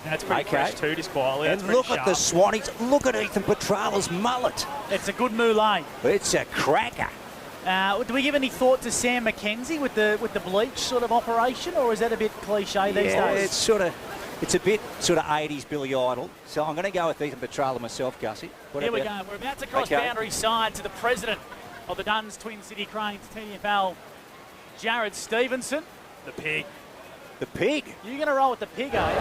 That's pretty fresh too, just quietly. And look at the Swannies. Look at Ethan Petrala's mullet. It's a good mullet. It's a cracker. Do we give any thought to Sam McKenzie with the bleach sort of operation, or is that a bit cliche these days? It's a bit sort of 80s Billy Idol. So I'm going to go with Ethan Petrala myself, Gussie. Here we go. We're about to cross boundary side to the president of the Duns Twin City Cranes TDFL, Jared Stevenson. The pig. The pig? You're going to roll with the pig, are you?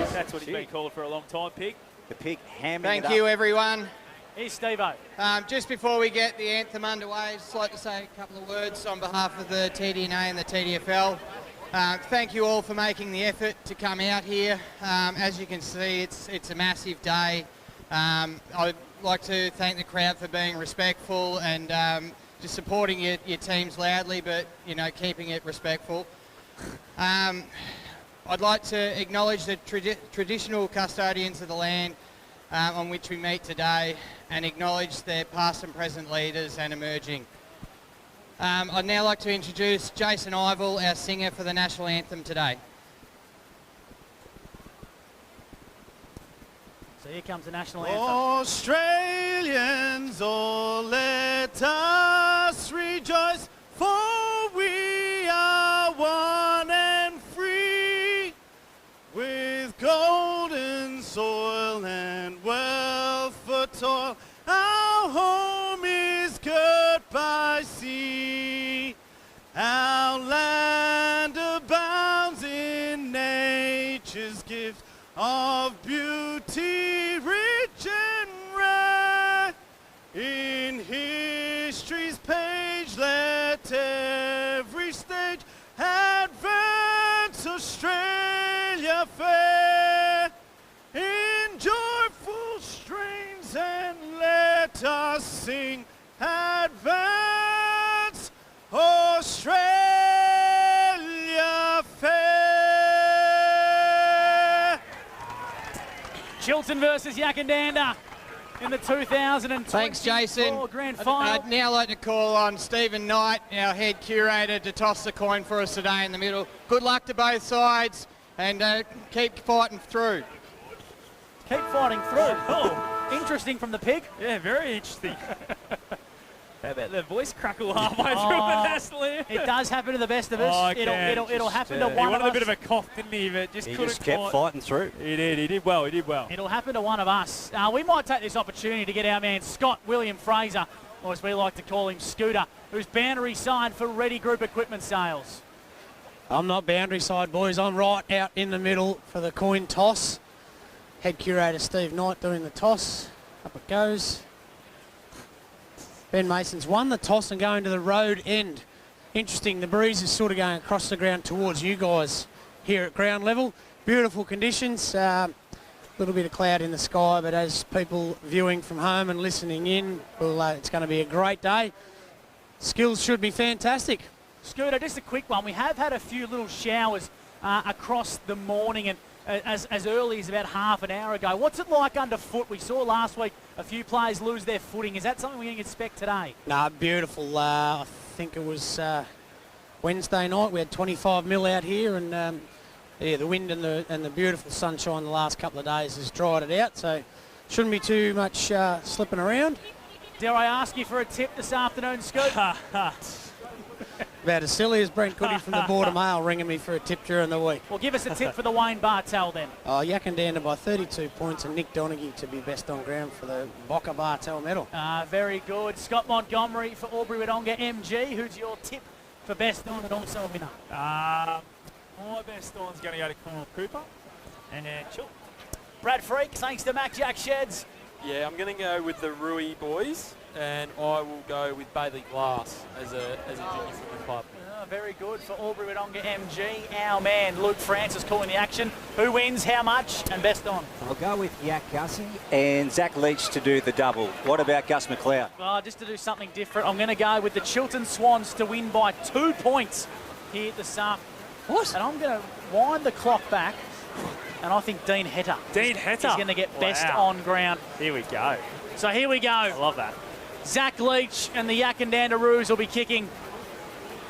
That's what he's been called for a long time, pig. The pig hamming Thank you, everyone. Here's Steve-O. Just before we get the anthem underway, I'd just like to say a couple of words on behalf of the TDNA and the TDFL. Thank you all for making the effort to come out here. As you can see, it's a massive day. I'd like to thank the crowd for being respectful and just supporting your teams loudly, but keeping it respectful. I'd like to acknowledge the traditional custodians of the land on which we meet today and acknowledge their past and present leaders and emerging. I'd now like to introduce Jason Ivell, our singer for the national anthem today. So here comes the national anthem. Australians, oh, let us rejoice, for we are one and free, with golden soil and wealth for toil. Our home is girt by sea. Our land abounds in nature's gift of beauty, rich and rare. In history's page, let every stage advance Australia fair. In joyful strains and let us sing, advance Australia fair. Chiltern versus Yackandandah in the 2024 Thanks, Jason. Grand Final. I'd now like to call on Stephen Knight, our head curator, to toss the coin for us today in the middle. Good luck to both sides and keep fighting through. Keep fighting through. Oh, interesting from the pig. Yeah, very interesting. How about the voice crackle halfway through the national anthem? It does happen to the best of us. It'll happen to one of us. He wanted a bit of a cough, didn't he? But just he couldn't just kept fighting through. He did. He did well. He did well. It'll happen to one of us. We might take this opportunity to get our man Scott William Fraser, or as we like to call him, Scooter, who's boundary side for Ready Group Equipment Sales. I'm not boundary side, boys. I'm right out in the middle for the coin toss. Head curator Steve Knight doing the toss. Up it goes. Ben Mason's won the toss and going to the road end. Interesting, the breeze is sort of going across the ground towards you guys here at ground level. Beautiful conditions, a little bit of cloud in the sky, but as people viewing from home and listening in, well, it's going to be a great day. Skills should be fantastic. Scooter, just a quick one. We have had a few little showers across the morning and as early as about half an hour ago. What's it like underfoot? We saw last week a few players lose their footing. Is that something we can expect today? No, beautiful. I think it was Wednesday night. We had 25 mil out here, and yeah, the wind and the beautiful sunshine the last couple of days has dried it out. So shouldn't be too much slipping around. Dare I ask you for a tip this afternoon, Scoot? About as silly as Brent Goody from the Border Mail ringing me for a tip during the week. Well, give us a tip for the Wayne Bartel then. Yackandandah by 32 points and Nick Donaghy to be best on ground for the Boca Bartel medal. Very good. Scott Montgomery for Albury-Wodonga MG. Who's your tip for best on and also a winner? My best on's going to go to Colonel Cooper and Chiltern. Brad Freak, thanks to Mac Jack Sheds. Yeah, I'm going to go with the Rui boys, and I will go with Bailey Glass as a junior football club. Very good for Albury-Wodonga MG. Our man Luke Francis calling the action. Who wins, how much, and best on? I'll go with Yak Gussie and Zach Leach to do the double. What about Gus McLeod? Just to do something different, I'm going to go with the Chiltern Swans to win by 2 points here at the SAF. What? And I'm going to wind the clock back, and I think Dean Hetter. Dean Hetter? Is going to get best on ground. Here we go. So here we go. I love that. Zach Leach and the Yackandandah Roos will be kicking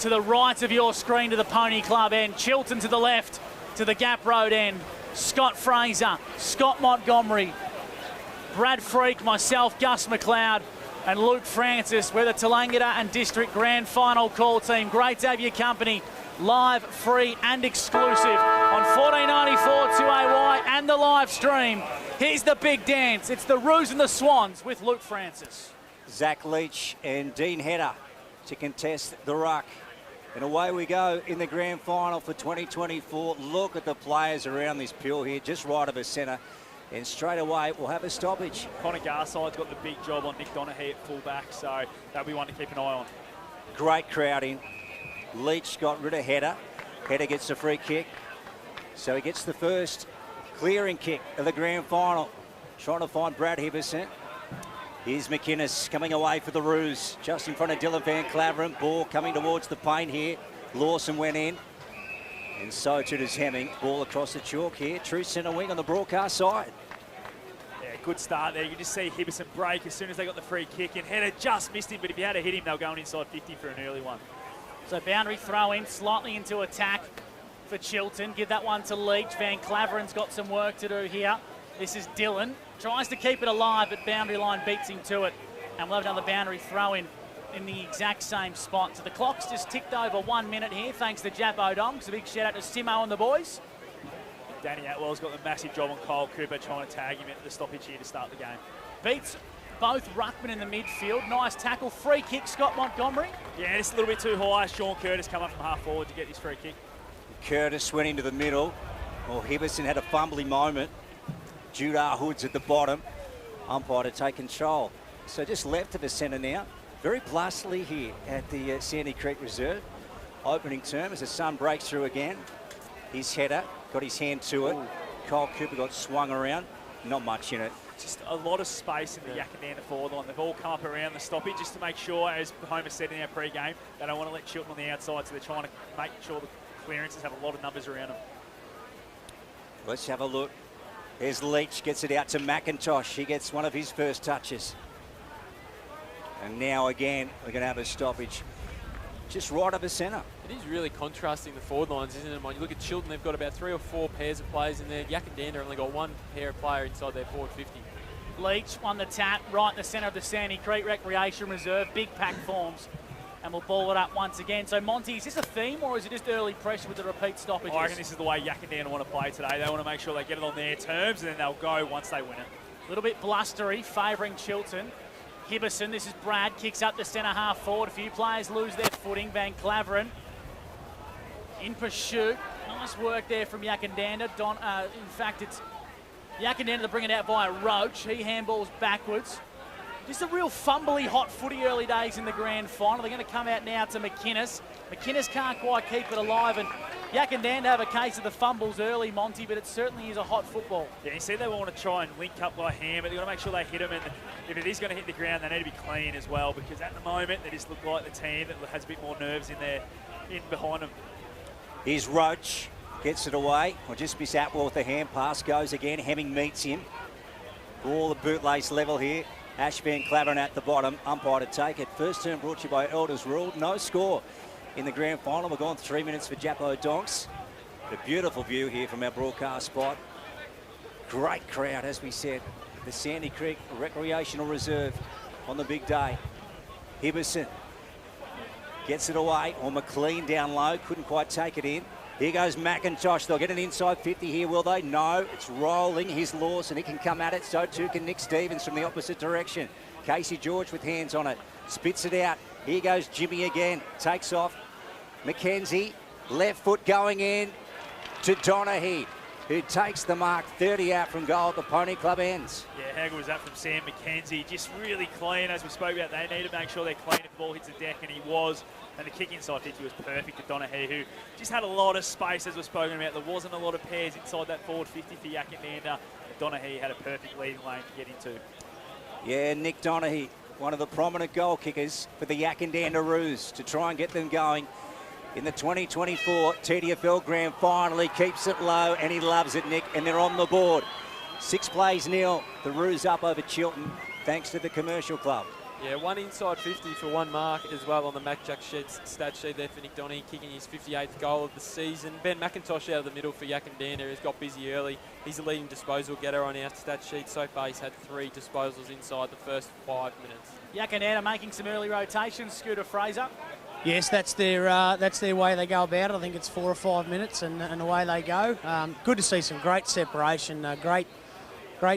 to the right of your screen to the Pony Club end. Chiltern to the left to the Gap Road end. Scott Fraser, Scott Montgomery, Brad Freak, myself, Gus McLeod, and Luke Francis. We're the Tallangatta and District Grand Final call team. Great to have your company, live, free and exclusive on 1494 2AY and the live stream. Here's the big dance. It's the Roos and the Swans with Luke Francis. Zach Leach and Dean Hedder to contest the ruck. And away we go in the grand final for 2024. Look at the players around this pill here, just right of a centre. And straight away, we'll have a stoppage. Connor Garside's got the big job on Nick Donaghy at fullback, so that'll be one to keep an eye on. Great crowd in. Leach got rid of Hedder. Hedder gets the free kick. So he gets the first clearing kick of the grand final. Trying to find Brad Hibberson. Here's McInnes coming away for the Roos. Just in front of Dylan Van Claveren. Ball coming towards the paint here. Lawson went in. And so too does Hemming. Ball across the chalk here. True centre wing on the broadcast side. Yeah, good start there. You can just see Hibberson break as soon as they got the free kick. And Hedder just missed him, but if he had to hit him, they were going inside 50 for an early one. So boundary throw in, slightly into attack for Chiltern. Give that one to Leach. Van Claveren's got some work to do here. This is Dylan. Tries to keep it alive, but boundary line beats him to it. And we'll have another boundary throw in the exact same spot. So the clock's just ticked over 1 minute here, thanks to Jap O'Dongs. A big shout out to Simo and the boys. Danny Atwell's got the massive job on Kyle Cooper, trying to tag him at the stoppage here to start the game. Beats both ruckmen in the midfield. Nice tackle. Free kick, Scott Montgomery. Yeah, it's a little bit too high. Sean Curtis come up from half forward to get this free kick. Curtis went into the middle. Well, Hibberson had a fumbly moment. Judar Hood's at the bottom. Umpire to take control. So just left of the centre now. Very blustly here at the Sandy Creek Reserve. Opening term as the sun breaks through again. His header got his hand to it. Kyle Cooper got swung around. Not much in it. Just a lot of space in the Yackandandah forward line. They've all come up around the stoppage just to make sure, as Homer said in our pre-game, they don't want to let Chiltern on the outside, so they're trying to make sure the clearances have a lot of numbers around them. Let's have a look. There's Leach, gets it out to McIntosh. He gets one of his first touches. And now again, we're going to have a stoppage just right of the centre. It is really contrasting the forward lines, isn't it? When you look at Chiltern, they've got about 3 or 4 pairs of players in there. Yackandandah only got 1 pair of player inside their forward 50. Leach won the tap right in the centre of the Sandy Creek Recreation Reserve. Big pack forms. And we'll ball it up once again. So, Monty, is this a theme or is it just early pressure with the repeat stoppages? I reckon this is the way Yackandandah want to play today. They want to make sure they get it on their terms and then they'll go once they win it. A little bit blustery, favouring Chiltern. Hibberson, this is Brad, kicks up the centre half forward. A few players lose their footing. Van Claveren in pursuit. Nice work there from Yackandandah. In fact, it's Yackandandah to bring it out via Roach. He handballs backwards. Just a real fumbly, hot footy early days in the grand final. They're going to come out now to McInnes. McInnes can't quite keep it alive, and Yackandandah have a case of the fumbles early, Monty, but it certainly is a hot football. Yeah, you see they want to try and link up by hand, but they've got to make sure they hit them, and if it is going to hit the ground, they need to be clean as well, because at the moment, they just look like the team that has a bit more nerves in there, in behind them. Here's Roach, gets it away. Or just miss Atwell with the hand pass, goes again. Hemming meets him. All the bootlace level here. Ash Van Claveren at the bottom, umpire to take it. First turn brought to you by Elders Ruled. No score in the grand final. We're gone 3 minutes for Japo Donks. A beautiful view here from our broadcast spot. Great crowd, as we said. The Sandy Creek Recreational Reserve on the big day. Hibberson gets it away, or McLean down low, couldn't quite take it in. Here goes McIntosh. They'll get an inside 50 here, will they? No, it's rolling. Here's Lawson. He can come at it. So too can Nick Stevens from the opposite direction. Casey George with hands on it. Spits it out. Here goes Jimmy again. Takes off. McKenzie, left foot going in to Donaghy, who takes the mark. 30 out from goal at the Pony Club ends. Yeah, how good was that from Sam McKenzie? Just really clean, as we spoke about. They need to make sure they're clean if the ball hits the deck, and he was. And the kick inside 50 was perfect to Donaghy, who just had a lot of space, as we've spoken about. There wasn't a lot of pairs inside that forward 50 for Yackandandah. Donaghy had a perfect leading lane to get into. Yeah, Nick Donaghy, one of the prominent goal kickers for the Yackandandah Roos, to try and get them going in the 2024 TDFL Grand Final. He keeps it low and he loves it, Nick, and they're on the board. 6 plays nil. The Roos up over Chiltern, thanks to the Commercial Club. Yeah, one inside 50 for one mark as well on the Mac Jack Sheds stat sheet there for Nick Donaghy, kicking his 58th goal of the season. Ben McIntosh out of the middle for Yackandandah has got busy early. He's the leading disposal getter on our stat sheet. So far he's had 3 disposals inside the first 5 minutes. Yackandandah making some early rotations. Scooter Fraser. Yes, that's their way they go about it. I think it's 4 or 5 minutes and away they go. Good to see some great separation, great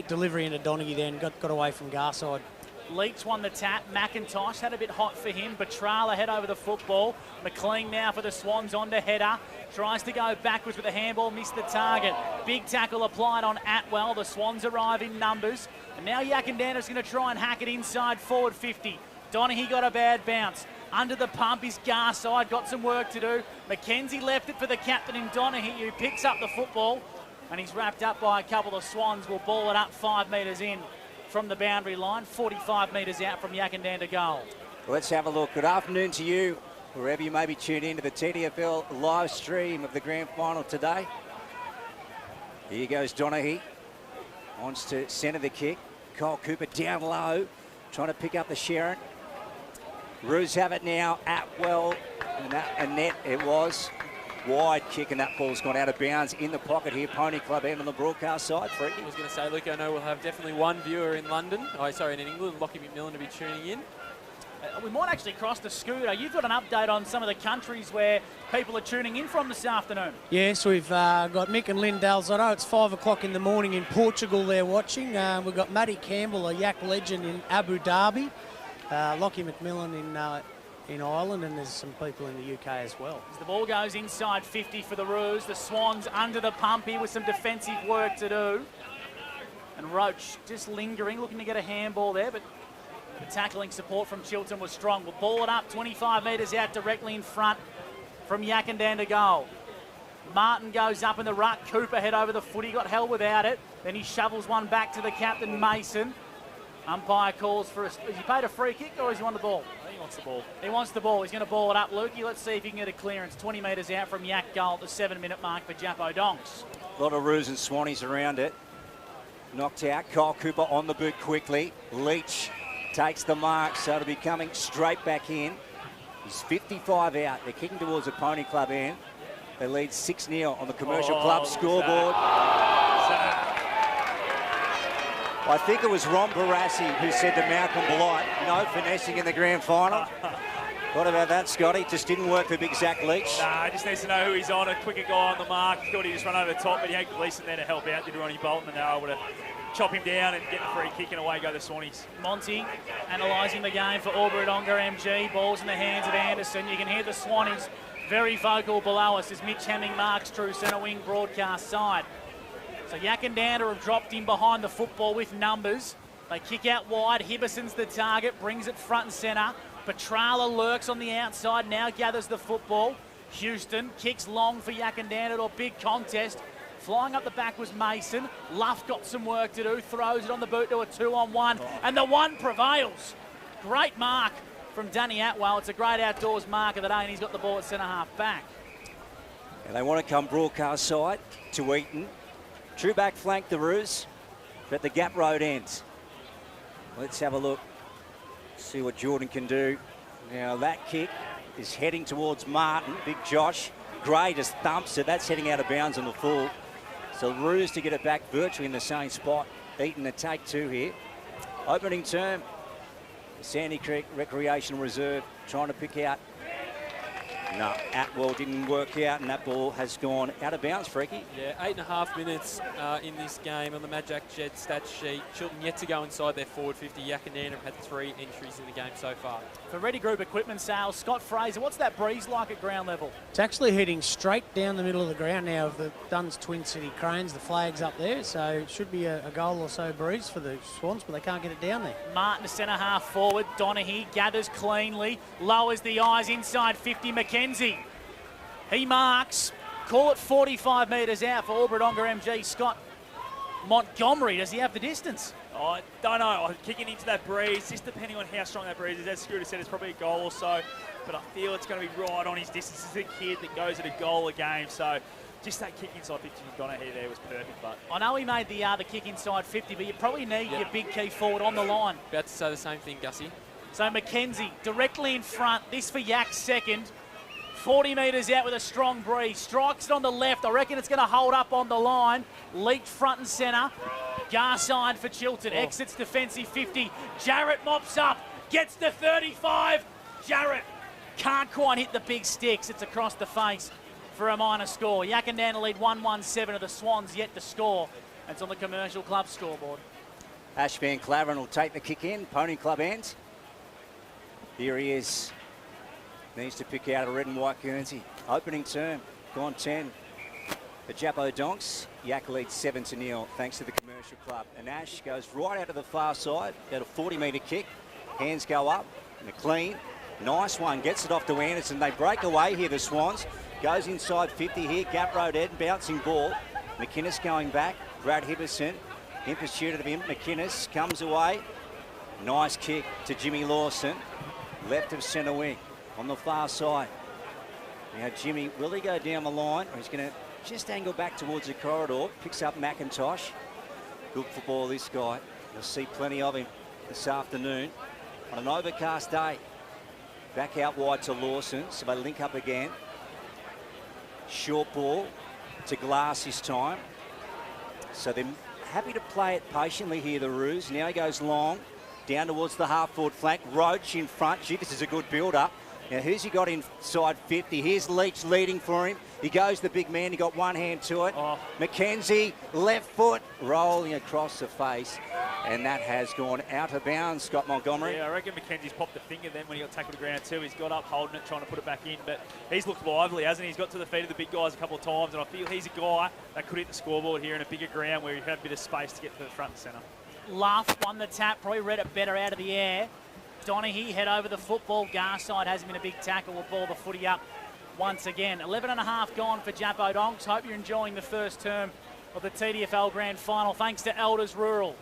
delivery into Donaghy then, got away from Garside. Leach won the tap. McIntosh had a bit hot for him. Batrala head over the football. McLean now for the Swans on to header. Tries to go backwards with the handball, missed the target. Big tackle applied on Atwell. The Swans arrive in numbers. And now Yackandandah's going to try and hack it inside forward 50. Donaghy got a bad bounce. Under the pump is Garside, got some work to do. Mackenzie left it for the captain in Donaghy, who picks up the football. And he's wrapped up by a couple of Swans. Will ball it up 5 metres in from the boundary line, 45 metres out from Yackandandah goal. Let's have a look. Good afternoon to you, wherever you may be tuned in to the TDFL live stream of the grand final today. Here goes Donaghy. Wants to centre the kick. Kyle Cooper down low, trying to pick up the Sharon. Roos have it now. Atwell and net it was. Wide kick, and that ball's gone out of bounds in the pocket here. Pony Club out on the broadcast side. Freaky. I was going to say, look, I know we'll have definitely one viewer in London. Oh, sorry, in England, Lockie McMillan to be tuning in. We might actually cross the Scooter. You've got an update on some of the countries where people are tuning in from this afternoon. Yes, we've got Mick and Lynn Dalzotto. It's 5 o'clock in the morning in Portugal they're watching. We've got Matty Campbell, a Yak legend in Abu Dhabi. Lockie McMillan in Ireland, and there's some people in the UK as well. As the ball goes inside 50 for the Roos, the Swans under the pump here with some defensive work to do. And Roach just lingering, looking to get a handball there, but the tackling support from Chiltern was strong. We'll ball it up 25 metres out directly in front from Yackandandah goal. Martin goes up in the ruck. Cooper head over the foot. He got hell without it. Then he shovels one back to the captain, Mason. Umpire calls for a... Has he paid a free kick or has he won the ball? I think he wants the ball. He wants the ball. He's going to ball it up, Lukey. Let's see if he can get a clearance. 20 metres out from Yak goal at the 7-minute mark for Jappo Donks. A lot of Roos and Swannies around it. Knocked out. Kyle Cooper on the boot quickly. Leach takes the mark, so it'll be coming straight back in. He's 55 out. They're kicking towards the Pony Club end. They lead 6-0 on the Commercial Club scoreboard. I think it was Ron Barassi who said to Malcolm Blight, no finessing in the grand final. What about that, Scotty? Just didn't work for big Zach Leach. Nah, he just needs to know who he's on. A quicker guy on the mark. He thought he just run over the top, but he had Gleeson there to help out. Did Ronnie Bolton, and they were able to chop him down and get the free kick, and away go the Swannies. Monty analysing the game for Albury-Wodonga MG. Ball's in the hands of Anderson. You can hear the Swannies very vocal below us as Mitch Hemming marks true centre wing broadcast side. So Yackandandah have dropped in behind the football with numbers. They kick out wide. Hibberson's the target, brings it front and centre. Batrala lurks on the outside, now gathers the football. Houston kicks long for Yackandandah, or big contest. Flying up the back was Mason. Luff got some work to do, throws it on the boot to a 2-on-1, and the one prevails. Great mark from Danny Atwell. It's a great outdoors mark of the day, and he's got the ball at centre-half back. And they want to come broadcast side to Eaton. True back flank the Roos, but the Gap Road ends. Let's have a look, see what Jordan can do. Now that kick is heading towards Martin. Big Josh. Gray just thumps it. That's heading out of bounds on the full. So Roos to get it back virtually in the same spot. Eaton a take 2 here. Opening term. Sandy Creek Recreational Reserve trying to pick out. No, Atwell didn't work out, and that ball has gone out of bounds, Freaky. Yeah, 8.5 minutes in this game on the Mad Jack Shed stat sheet. Chiltern yet to go inside their forward 50. Yackandandah have had 3 entries in the game so far. For Ready Group Equipment Sales, Scott Fraser, what's that breeze like at ground level? It's actually heading straight down the middle of the ground now of the Duns Twin City Cranes. The flag's up there, so it should be a goal or so breeze for the Swans, but they can't get it down there. Martin to centre half forward. Donaghy gathers cleanly, lowers the eyes inside 50. Mackenzie. He marks. Call it 45 metres out for Albury-Wodonga MG. Scott Montgomery, does he have the distance? I don't know. Kicking into that breeze, just depending on how strong that breeze is. As Scooter said, it's probably a goal or so, but I feel it's going to be right on his distance. This is a kid that goes at a goal a game, so just that kick inside 50 from Donaghy there was perfect. But I know he made the kick inside 50, but you probably need your big key forward on the line. About to say the same thing, Gussie. So Mackenzie directly in front. This for Yak's second. 40 metres out with a strong breeze. Strikes it on the left. I reckon it's going to hold up on the line. Leaked front and centre. Garside for Chiltern. Exits defensive 50. Jarrett mops up. Gets to 35. Jarrett can't quite hit the big sticks. It's across the face for a minor score. Yackandandah lead 1-1-7 of the Swans yet to score. It's on the Commercial Club scoreboard. Ash Van Claveren will take the kick in. Pony Club ends. Here he is. Needs to pick out a red and white Guernsey. Opening term, gone 10. The Jappo Donks, Yak leads 7-0 thanks to the Commercial Club. And Ash goes right out to the far side, about a 40-metre kick. Hands go up, and a clean. Nice one, gets it off to Anderson. They break away here, the Swans. Goes inside 50 here, Gap Road Ed, bouncing ball. McInnes going back, Brad Hibberson in pursuit of him. McInnes comes away. Nice kick to Jimmy Lawson, left of centre wing. On the far side. Now Jimmy, will he go down the line or he's going to just angle back towards the corridor? Picks up McIntosh. Good football, this guy. You'll see plenty of him this afternoon on an overcast day. Back out wide to Lawson, so they link up again. Short ball to Glass this time. So they're happy to play it patiently here, the Roos. Now he goes long, down towards the half-forward flank. Roach in front. Gee, this is a good build-up. Now, who's he got inside 50? Here's Leach leading for him. He goes the big man. He got one hand to it. Mackenzie, left foot, rolling across the face. And that has gone out of bounds, Scott Montgomery. Yeah, I reckon Mackenzie's popped the finger then when he got tackled to ground too. He's got up holding it, trying to put it back in. But he's looked lively, hasn't he? He's got to the feet of the big guys a couple of times. And I feel he's a guy that could hit the scoreboard here in a bigger ground where he had a bit of space to get to the front and centre. Luff won the tap. Probably read it better out of the air. Donaghy head over the football. Garside has been a big tackle. Will ball the footy up once again. 11.5 gone for Jappo Donks. Hope you're enjoying the first term of the TDFL Grand Final. Thanks to Elders Rural.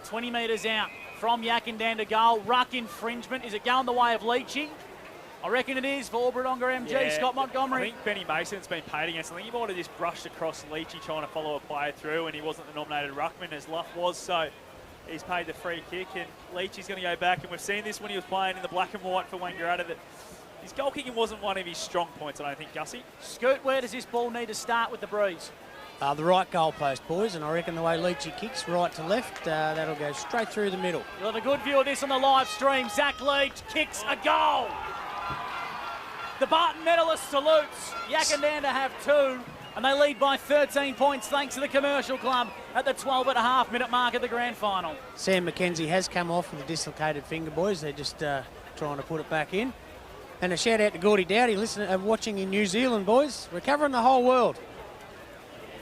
20 metres out from Yackandandah goal. Ruck infringement. Is it going the way of Leachy? I reckon it is for Albradonga MG. Yeah, Scott Montgomery. I think Benny Mason's been paid against. I think he might have just brushed across Leachy trying to follow a player through, and he wasn't the nominated ruckman as Luff was. So he's paid the free kick, and Leachy's going to go back. And we've seen this when he was playing in the black and white for Wangaratta, that his goal kicking wasn't one of his strong points, I don't think, Gussie. Scoot, where does this ball need to start with the breeze? The right goalpost, boys, and I reckon the way Leachy kicks right to left, that'll go straight through the middle. You'll have a good view of this on the live stream. Zach Leach kicks a goal. The Barton medalist salutes. Yackandandah have 2, and they lead by 13 points thanks to the Commercial Club at the 12.5-minute mark of the grand final. Sam Mackenzie has come off with a dislocated finger, boys. They're just trying to put it back in. And a shout out to Gordy Dowdy, watching in New Zealand, boys. We're covering the whole world.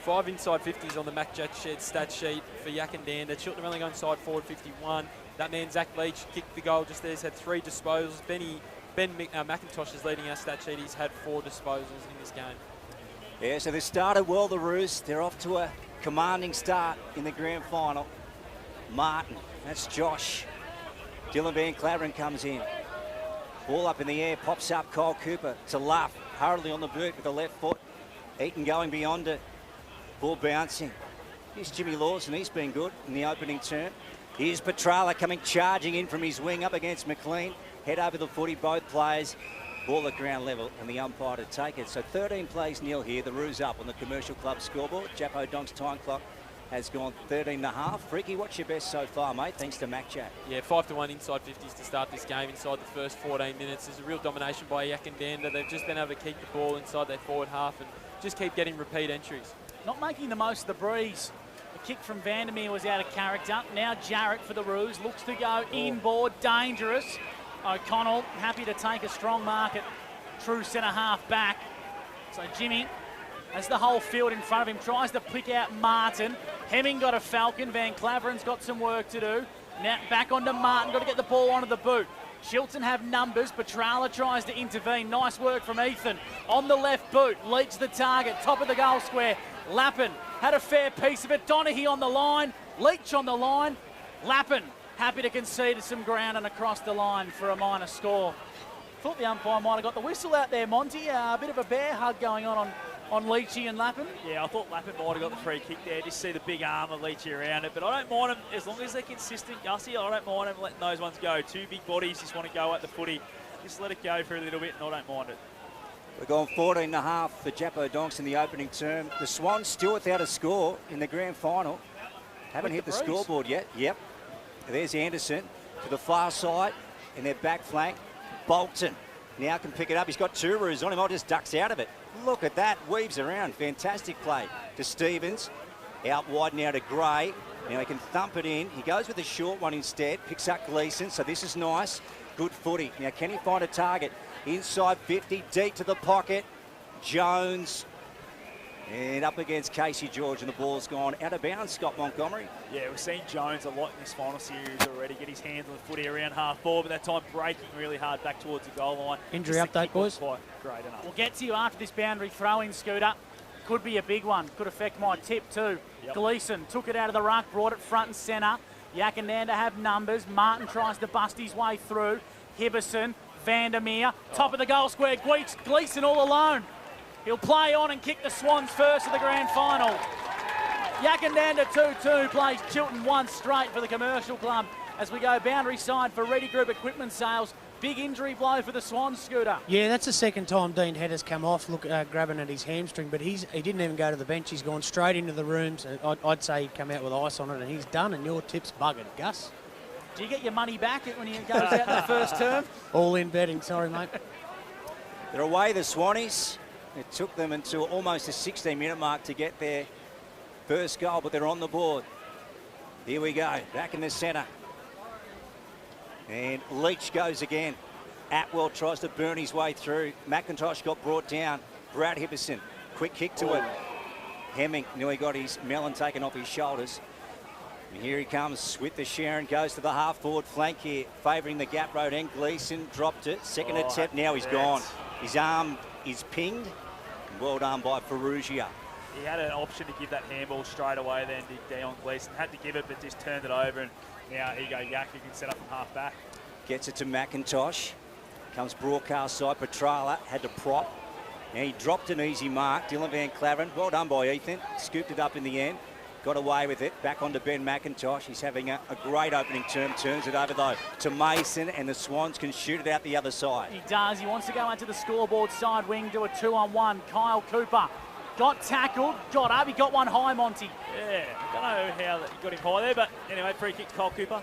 5 inside 50s on the Mac Jack Shed stat sheet for Yackandandah. Chiltern only going side forward 51. That man, Zach Leach, kicked the goal just there. He's had 3 disposals. Ben McIntosh is leading our stat sheet. He's had 4 disposals in this game. Yeah, so they started well, the Roos. They're off to a commanding start in the grand final. Martin, that's Josh. Dylan Van Claveren comes in. Ball up in the air, pops up Kyle Cooper to Luff. Hurriedly on the boot with the left foot. Eaton going beyond it. Ball bouncing. Here's Jimmy Lawson. He's been good in the opening term. Here's Petrala coming charging in from his wing up against McLean. Head over the footy, both players. Ball at ground level and the umpire to take it. So 13 plays nil here. The Roos up on the Commercial Club scoreboard. Jappo Donk's time clock has gone 13.5. Freaky, what's your best so far, mate? Thanks to Mac Jack. Yeah, 5-1 inside 50s to start this game inside the first 14 minutes. There's a real domination by Yackandandah. They've just been able to keep the ball inside their forward half and just keep getting repeat entries. Not making the most of the breeze. The kick from Vandermeer was out of character. Now Jarrett for the Roos looks to go inboard, dangerous. O'Connell happy to take a strong mark at true centre half back. So Jimmy has the whole field in front of him, tries to pick out Martin. Hemming got a falcon. Van Claveren's got some work to do. Now back onto Martin, got to get the ball onto the boot. Chiltern have numbers. Petrala tries to intervene. Nice work from Ethan. On the left boot, Leach the target, top of the goal square. Lappin had a fair piece of it. Donaghy on the line, Leach on the line. Lappin happy to concede some ground and across the line for a minor score. Thought the umpire might have got the whistle out there, Monty. A bit of a bear hug going on on Leachy and Lappin? Yeah, I thought Lappin might have got the free kick there. Just see the big arm of Leachy around it. But I don't mind them, as long as they're consistent, Gussie, I don't mind them letting those ones go. Two big bodies just want to go at the footy. Just let it go for a little bit, and I don't mind it. We're going 14.5 for Jappo Donks in the opening term. The Swans still without a score in the grand final. Haven't hit the scoreboard yet. Yep. There's Anderson to the far side in their back flank. Bolton now can pick it up. He's got two Roos on him. Just ducks out of it. Look at that. Weaves around. Fantastic play to Stevens. Out wide now to Gray. Now he can thump it in. He goes with the short one instead. Picks up Gleeson. So this is nice. Good footy. Now can he find a target? Inside 50. Deep to the pocket. Jones. And up against Casey George, and the ball's gone out of bounds, Scott Montgomery. Yeah, we've seen Jones a lot in this final series already, get his hands on the footy around half forward, but that time breaking really hard back towards the goal line. Injury update, boys. Great enough. We'll get to you after this boundary throw-in, Scooter. Could be a big one. Could affect my tip too. Yep. Gleeson took it out of the ruck, brought it front and centre. Yackandandah have numbers. Martin tries to bust his way through. Hibberson, Vandermeer, top of the goal square. Gleeson all alone. He'll play on and kick the Swans first of the grand final. Yackandandah 2-2 plays Chiltern 1 straight for the Commercial Club as we go boundary side for Ready Group Equipment Sales. Big injury blow for the Swans, Scooter. Yeah, that's the second time Dean Hedder's come off, grabbing at his hamstring, but he didn't even go to the bench. He's gone straight into the rooms. I'd say he'd come out with ice on it, and he's done, and your tip's buggered, Gus. Do you get your money back when he goes out in the first term? All in betting, sorry, mate. They're away, the Swannies. It took them until almost the 16-minute mark to get their first goal, but they're on the board. Here we go, back in the centre. And Leach goes again. Atwell tries to burn his way through. McIntosh got brought down. Brad Hibberson, quick kick to it. Hemming nearly got his melon taken off his shoulders. And here he comes with the Sharon, goes to the half-forward flank here, favouring the gap road end. Gleeson dropped it. Second attempt, now he's gone. His arm is pinged. Well done by Ferrugia. He had an option to give that handball straight away then, did Dion Gleeson. Had to give it, but just turned it over. And now here you go, Yak, who can set up from half back. Gets it to McIntosh. Comes broadcast side. Petrala had to prop. Now he dropped an easy mark. Dylan Van Claveren. Well done by Ethan. Scooped it up in the end. Got away with it. Back onto Ben McIntosh. He's having a great opening term. Turns it over, though, to Mason, and the Swans can shoot it out the other side. He does. He wants to go out to the scoreboard side wing, do a 2-on-1. Kyle Cooper got tackled, got up. He got one high, Monty. Yeah, I don't know how he got him high there, but anyway, free kick to Kyle Cooper.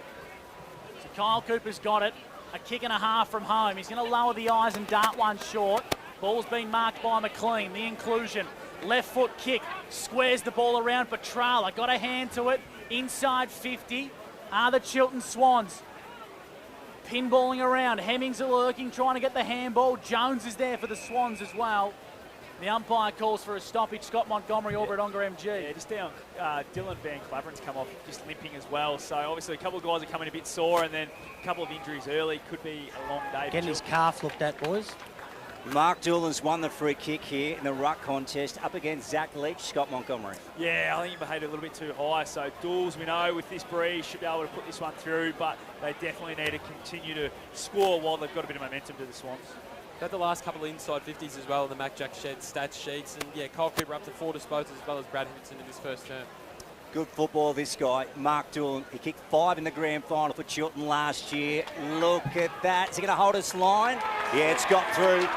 So Kyle Cooper's got it. A kick and a half from home. He's going to lower the eyes and dart one short. Ball's been marked by McLean. The inclusion. Left foot kick. Squares the ball around. Petrala got a hand to it. Inside 50 are the Chiltern Swans. Pinballing around. Hemmings are lurking, trying to get the handball. Jones is there for the Swans as well. The umpire calls for a stoppage. Scott Montgomery over at Ongar MG. Yeah, just down. Dylan Van Claveren's come off just limping as well. So obviously a couple of guys are coming a bit sore, and then a couple of injuries early. Could be a long day. Getting his calf looked at, boys. Mark Doolan's won the free kick here in the ruck contest up against Zach Leach, Scott Montgomery. Yeah, I think he behaved a little bit too high. So Dools, we know, with this breeze, should be able to put this one through, but they definitely need to continue to score while they've got a bit of momentum to the Swans. Had the last couple of inside 50s as well in the Mac Jack Shed stats sheets. And yeah, Kyle Cooper up to 4 disposals as well as Brad Hibberson in his first term. Good football, this guy, Mark Doolan. He kicked 5 in the grand final for Chiltern last year. Look at that. Is he going to hold his line? Yeah, it's got through.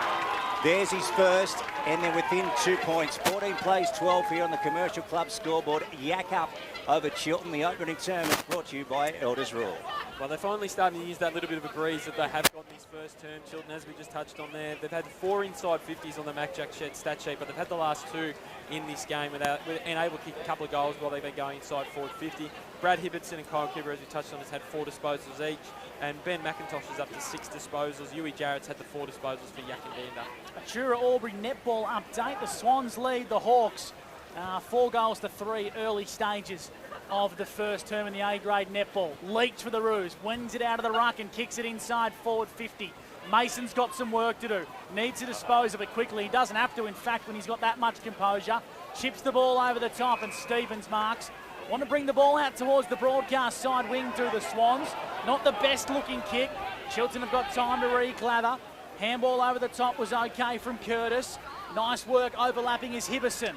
There's his first, and then within 2 points. 14 plays 12 here on the Commercial Club scoreboard. Yak up over Chiltern. The opening term is brought to you by Elders Rule. Well, they're finally starting to use that little bit of a breeze that they have got in this first term. Chiltern, as we just touched on there, they've had 4 inside 50s on the Mac Jack Shed stat sheet, but they've had the last 2 in this game and able to kick a couple of goals while they've been going inside forward 50. Brad Hibberson and Kyle Cooper, as we touched on, has had 4 disposals each, and Ben McIntosh is up to 6 disposals. Huey Jarrett's had the 4 disposals for Yackandandah. A Trura Albury netball update. The Swans lead the Hawks 4 goals to 3 early stages of the first term in the A-grade netball. Leach for the Roos, wins it out of the ruck and kicks it inside forward 50. Mason's got some work to do. Needs to dispose of it quickly. He doesn't have to, in fact, when he's got that much composure. Chips the ball over the top and Stevens marks. Want to bring the ball out towards the broadcast side wing to the Swans. Not the best looking kick. Chiltern have got time to reclather. Handball over the top was okay from Curtis. Nice work overlapping is Hibberson.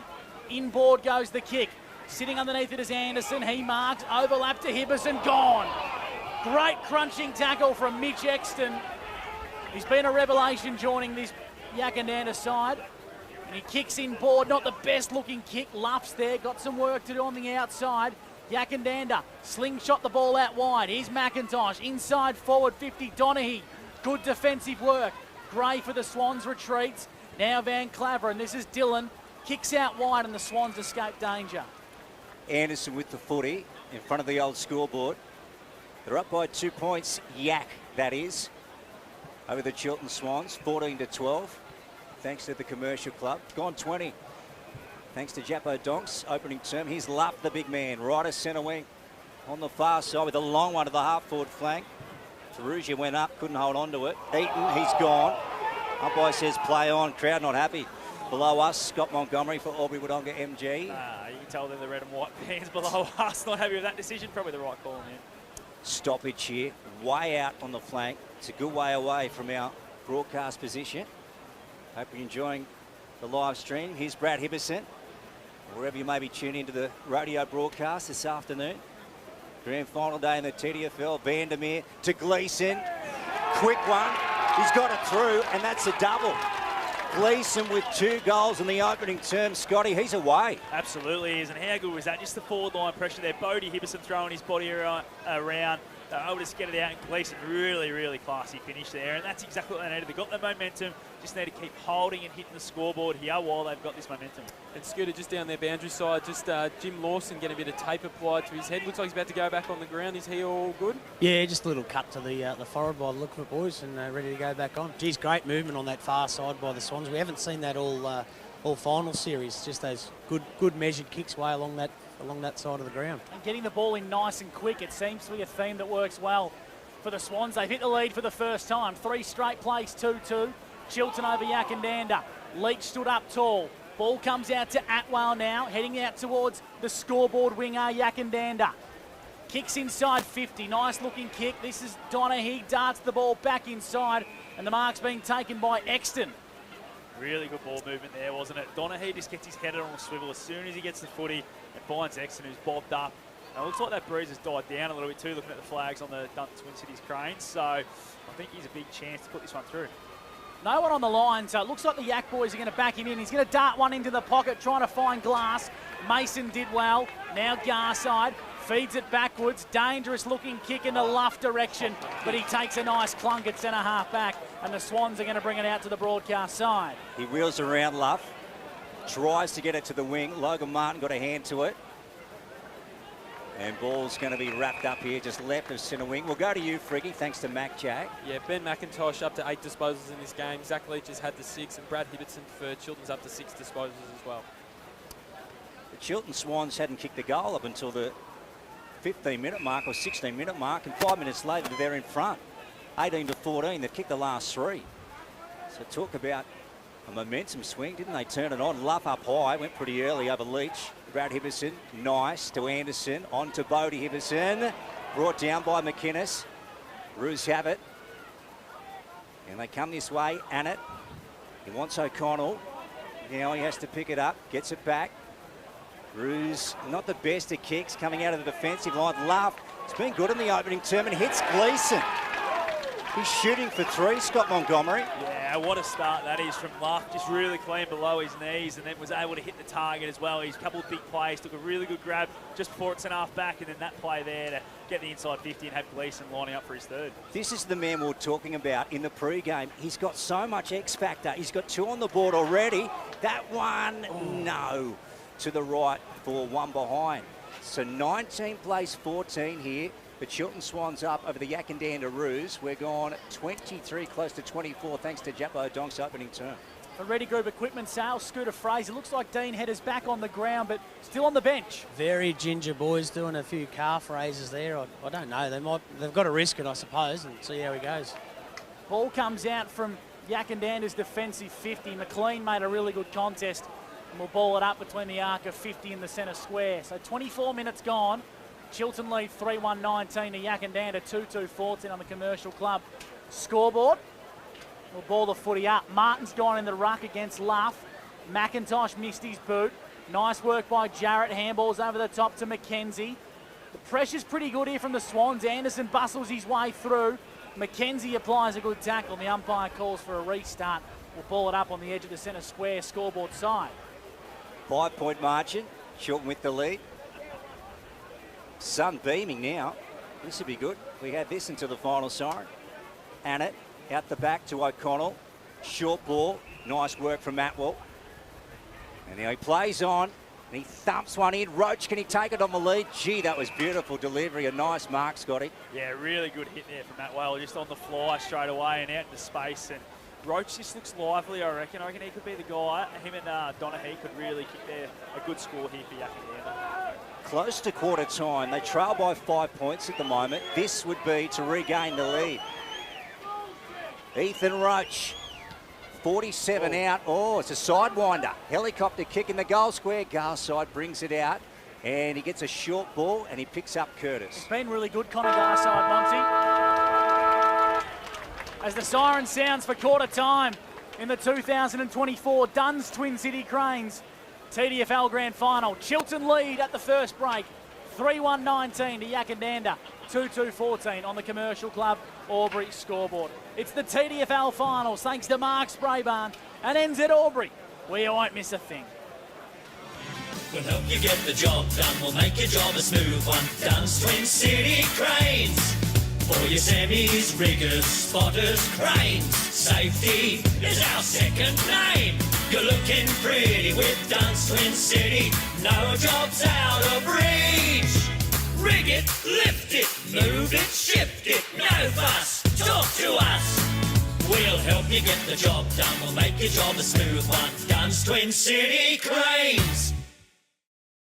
Inboard goes the kick. Sitting underneath it is Anderson. He marks. Overlap to Hibberson. Gone. Great crunching tackle from Mitch Exton. He's been a revelation joining this Yackandandah side. And he kicks inboard. Not the best looking kick. Luff's there. Got some work to do on the outside. Yackandandah slingshot the ball out wide. Here's McIntosh. Inside forward 50. Donaghy. Good defensive work. Gray for the Swans retreats. Now Van Claveren. This is Dillon. Kicks out wide and the Swans escape danger. Anderson with the footy in front of the old scoreboard. They're up by 2 points. Yak, that is, over the Chiltern Swans, 14-12. Thanks to the Commercial Club. Gone 20. Thanks to Jappo Donks, opening term. He's Luff, the big man, right as centre wing. On the far side with a long one to the half-forward flank. Ferrugia went up, couldn't hold on to it. Eaton, he's gone. Umpire says play on, crowd not happy. Below us, Scott Montgomery for Albury Wodonga MG. You can tell they're the red and white fans below us. Not happy with that decision. Probably the right call, man. Stoppage here, way out on the flank. It's a good way away from our broadcast position. Hope you're enjoying the live stream. Here's Brad Hibberson, wherever you may be tuned into the radio broadcast this afternoon. Grand final day in the TDFL. Vandermeer to Gleeson. Quick one. He's got it through, and that's a double. Gleeson with 2 goals in the opening term. Scotty, he's away. Absolutely is. And how good was that? Just the forward line pressure there. Bodie Hibberson throwing his body around. They're able to get it out, and Gleeson really, really classy finish there. And that's exactly what they needed. They've got the momentum. Just need to keep holding and hitting the scoreboard here while they've got this momentum. And Scooter just down their boundary side, just Jim Lawson getting a bit of tape applied to his head. Looks like he's about to go back on the ground. Is he all good? Yeah, just a little cut to the forehead by the look of it, boys, and ready to go back on. Geez, great movement on that far side by the Swans. We haven't seen that all final series. Just those good measured kicks way along that side of the ground. And getting the ball in nice and quick, it seems to be a theme that works well for the Swans. They've hit the lead for the first time. 3 straight plays, 2-2. Chiltern over Yackandandah. Leach stood up tall. Ball comes out to Atwell now, heading out towards the scoreboard winger, Yackandandah. Kicks inside 50. Nice looking kick. This is Donaghy. Darts the ball back inside, and the mark's being taken by Exton. Really good ball movement there, wasn't it? Donaghy just gets his head on a swivel as soon as he gets the footy and finds Exton, who's bobbed up. Now, it looks like that breeze has died down a little bit too, looking at the flags on the Dunton Twin Cities cranes. So I think he's a big chance to put this one through. No one on the line, so it looks like the Yak boys are going to back him in. He's going to dart one into the pocket, trying to find Glass. Mason did well. Now Garside feeds it backwards. Dangerous looking kick in the Luff direction, but he takes a nice clunk at centre half back, and the Swans are going to bring it out to the broadcast side. He wheels around Luff, tries to get it to the wing. Logan Martin got a hand to it. And ball's going to be wrapped up here, just left of centre wing. We'll go to you, Friggy, thanks to Mac Jack. Yeah, Ben McIntosh up to 8 disposals in this game. Zach Leach has had the 6, and Brad Hibberson for Chiltern's up to 6 disposals as well. The Chiltern Swans hadn't kicked a goal up until the 15-minute mark or 16-minute mark, and 5 minutes later they're in front. 18-14, they've kicked the last 3. So talk about a momentum swing. Didn't they turn it on? Luff up high, went pretty early over Leach. Brad Hibberson, nice to Anderson, on to Bodie Hibberson. Brought down by McInnes. Roos have it. And they come this way, Annett. He wants O'Connell. Now he has to pick it up, gets it back. Roos, not the best of kicks, coming out of the defensive line. Luff, it's been good in the opening term and hits Gleeson. He's shooting for 3, Scott Montgomery. Yeah, what a start that is from Luff. Just really clean below his knees, and then was able to hit the target as well. He's a couple of big plays, took a really good grab just before it's an half back, and then that play there to get the inside 50 and have Gleeson lining up for his 3rd. This is the man we were talking about in the pre-game. He's got so much X factor. He's got 2 on the board already. That one, no, to the right for 1 behind. So 19 plays 14 here. The Chiltern Swans up over the Yackandandah Roos. We're gone 23, close to 24, thanks to Jappo Donk's opening term. For Ready Group Equipment Sales, Scooter Fraser. Looks like Dean Hedder's back on the ground, but still on the bench. Very ginger boys doing a few calf raises there. I don't know. They've got to risk it, I suppose, and see how he goes. Ball comes out from Yackandandah's defensive 50. McLean made a really good contest, and we'll ball it up between the arc of 50 and the centre square. So 24 minutes gone. Chiltern lead 3-1-19 to Yackandandah, 2-2-14 on the Commercial Club scoreboard. will ball the footy up. Martin's gone in the ruck against Luff. McIntosh missed his boot. Nice work by Jarrett. Handballs over the top to Mackenzie. The pressure's pretty good here from the Swans. Anderson bustles his way through. Mackenzie applies a good tackle. The umpire calls for a restart. We'll ball it up on the edge of the centre square scoreboard side. 5-point margin. Chiltern with the lead. Sun beaming now. This would be good. We had this until the final siren. Annett out the back to O'Connell. Short ball. Nice work from Atwell. And now he plays on. And he thumps one in. Roach, can he take it on the lead? Gee, that was beautiful delivery. A nice mark, Scotty. Yeah, really good hit there from Atwell. Just on the fly straight away and out into space. And Roach just looks lively, I reckon. I reckon he could be the guy. Him and Donaghy could really kick there a good score here for Yackandandah. Close to quarter time. They trail by 5 points at the moment. This would be to regain the lead. Ethan Roach, 47 out. Oh, it's a sidewinder. Helicopter kick in the goal square. Garside brings it out. And he gets a short ball and he picks up Curtis. It's been really good, Connor Garside, Monty. As the siren sounds for quarter time in the 2024 Duns Twin City Cranes TDFL Grand Final. Chiltern lead at the first break. 3-1-19 to Yackandandah. 2-2-14 on the Commercial Club Albury scoreboard. It's the TDFL Finals thanks to Mark Spraybarn and NZ Albury. We won't miss a thing. We'll help you get the job done. We'll make your job a smooth one. Duns Twin City Cranes. For your semis, riggers, spotters, cranes. Safety is our second name. You're looking pretty with Duns Twin City. No job's out of reach. Rig it, lift it, move it, shift it. No fuss, talk to us. We'll help you get the job done. We'll make your job a smooth one. Duns Twin City Cranes.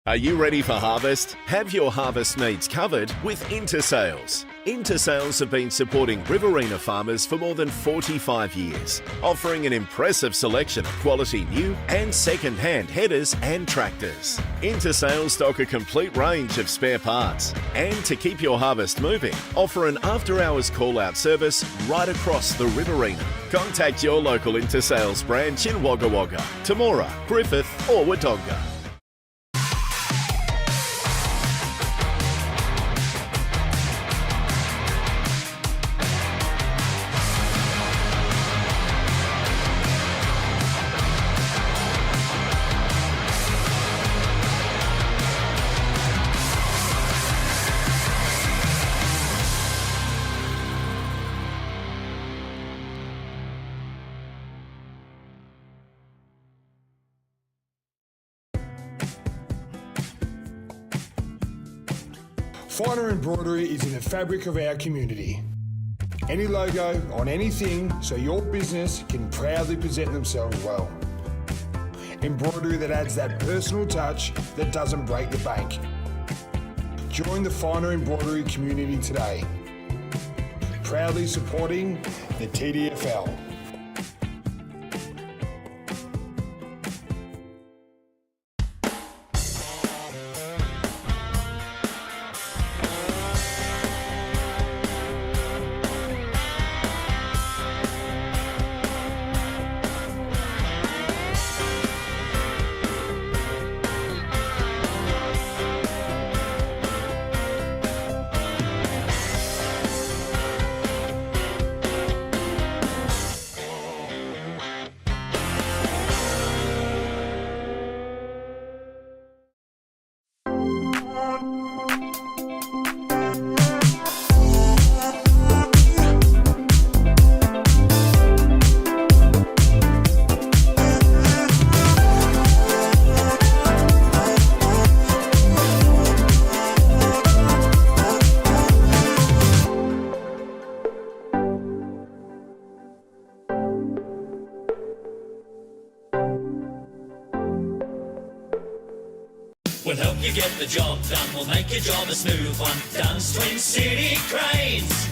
Are you ready for harvest? Have your harvest needs covered with Intersales. Intersales have been supporting Riverina farmers for more than 45 years, offering an impressive selection of quality new and second-hand headers and tractors. Intersales stock a complete range of spare parts, and to keep your harvest moving, offer an after-hours call-out service right across the Riverina. Contact your local Intersales branch in Wagga Wagga, Temora, Griffith or Wodonga. Finer embroidery is in the fabric of our community. Any logo on anything so your business can proudly present themselves well. Embroidery that adds that personal touch that doesn't break the bank. Join the Finer embroidery community today. Proudly supporting the TDFL. We'll help you get the job done. We'll make your job a smooth one. Duns Twin City Cranes.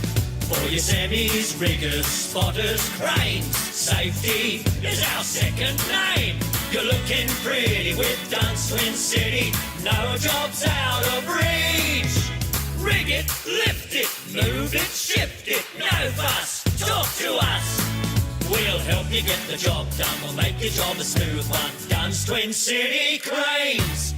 For your semis, riggers, spotters, cranes. Safety is our second name. You're looking pretty with Duns Twin City. No job's out of reach. Rig it, lift it, move it, shift it. No fuss, talk to us. get the job done, we'll make your job a smooth one. Guns, Twin City Cranes.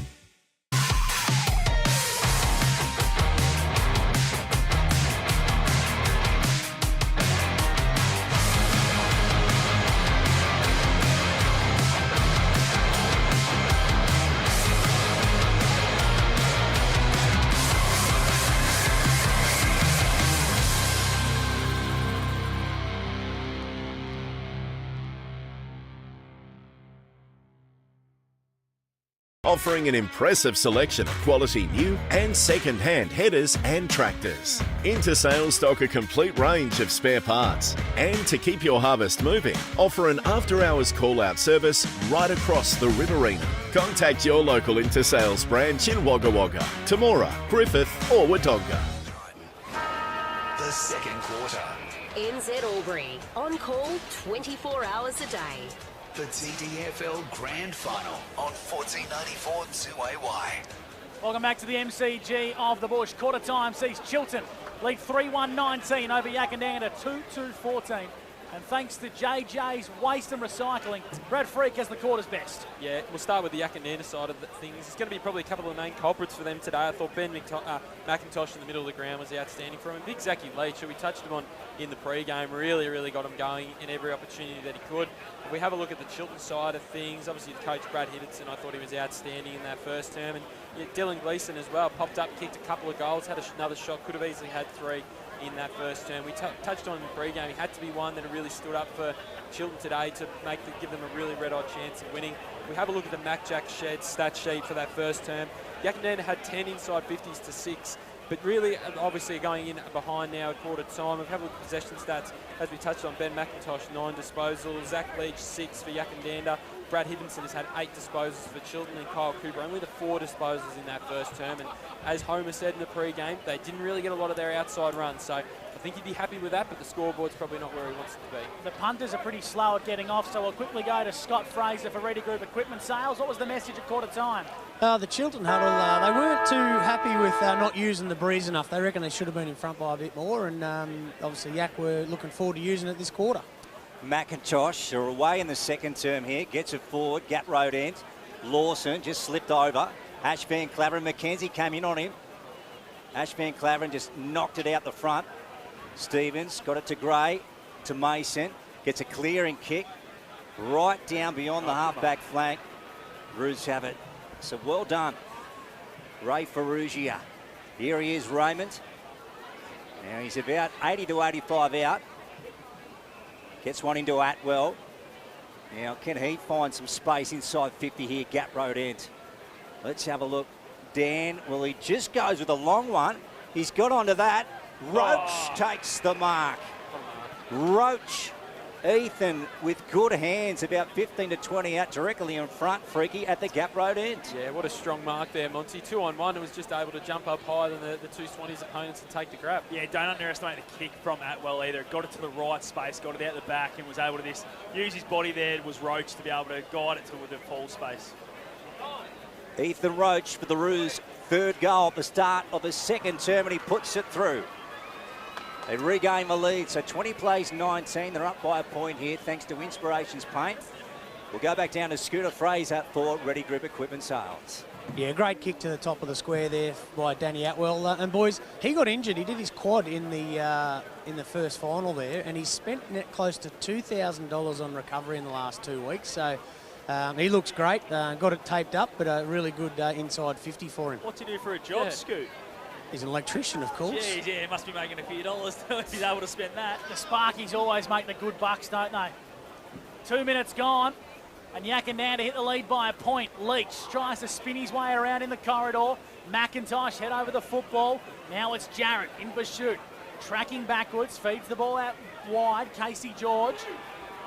Offering an impressive selection of quality new and second-hand headers and tractors. Intersales stock a complete range of spare parts. And to keep your harvest moving, offer an after-hours call-out service right across the Riverina. Contact your local Intersales branch in Wagga Wagga, Temora, Griffith or Wodonga. The second quarter. NZ Albury, on call 24 hours a day. The TDFL Grand Final on 1494 2AY. Welcome back to the MCG of the Bush. Quarter time sees Chiltern lead 3-1-19 over Yackandandah 2-2-14. And thanks to JJ's Waste and Recycling, Brad Freak has the quarter's best. Yeah, we'll start with the Yackandandah side of things. It's going to be probably a couple of main culprits for them today. I thought Ben McIntosh in the middle of the ground was outstanding for him. Big Zachy Leach, who we touched him on in the pre-game, really got him going in every opportunity that he could. If we have a look at the Chiltern side of things, obviously the coach Brad Hiddetson, I thought he was outstanding in that first term. And Dylan Gleeson as well, popped up, kicked a couple of goals, had another shot, could have easily had 3 in that first term. We touched on in the pre-game, he had to be one that really stood up for Chiltern today to give them a really red-hot chance of winning. We have a look at the Mac Jack Shed stat sheet for that first term. Yackandandah had 10 inside 50s to 6. But really, obviously, going in behind now at quarter time. We've had a look at possession stats. As we touched on, Ben McIntosh, 9 disposals. Zach Leach, 6 for Yackandandah. Brad Hiddetson has had 8 disposals for Chiltern, and Kyle Cooper only the 4 disposals in that first term. And as Homer said in the pre-game, they didn't really get a lot of their outside runs. So I think he'd be happy with that, but the scoreboard's probably not where he wants it to be. The punters are pretty slow at getting off, so we'll quickly go to Scott Fraser for Ready Group Equipment Sales. What was the message at quarter time? The Chiltern huddle, they weren't too happy with not using the breeze enough. They reckon they should have been in front by a bit more, and obviously Yak were looking forward to using it this quarter. McIntosh are away in the second term here, gets it forward, Gat Road end. Lawson just slipped over. Ash Van Claveren, Mackenzie came in on him. Ash Van Claveren just knocked it out the front. Stevens got it to Gray, to Mason, gets a clearing kick right down beyond the half-back flank. Roos have it. So well done, Ray Ferrugia. Here he is, Raymond. Now he's about 80 to 85 out. Gets one into Atwell. Now can he find some space inside 50 here, Gap Road end? Let's have a look. Dan, well, he just goes with a long one. He's got onto that. Roach takes the mark. Roach. Ethan with good hands, about 15 to 20 out directly in front, Freaky, at the Gap Road end. Yeah, what a strong mark there, Monty. 2-on-1 and was just able to jump up higher than the two Swannies opponents and take the grab. Yeah, don't underestimate the kick from Atwell either. Got it to the right space, got it out the back and was able to use his body there, was Roach to be able to guide it to the full space. Ethan Roach for the Roos, third goal at the start of the second term, and he puts it through. They regain the lead, so 20 plays 19. They're up by a point here, thanks to Inspirations Paint. We'll go back down to Scooter Fraser for Ready Group Equipment Sales. Yeah, great kick to the top of the square there by Danny Atwell. And boys, he got injured. He did his quad in the first final there, and he's spent close to $2,000 on recovery in the last 2 weeks. So he looks great. Got it taped up, but a really good inside 50 for him. What's he do for a job, Scoot? He's an electrician, of course. Jeez, yeah, he must be making a few dollars if he's able to spend that. The Sparkies always make the good bucks, don't they? 2 minutes gone, and Yackandandah hit the lead by a point. Leach tries to spin his way around in the corridor. McIntosh head over the football. Now it's Jarrett in pursuit. Tracking backwards, feeds the ball out wide. Casey George.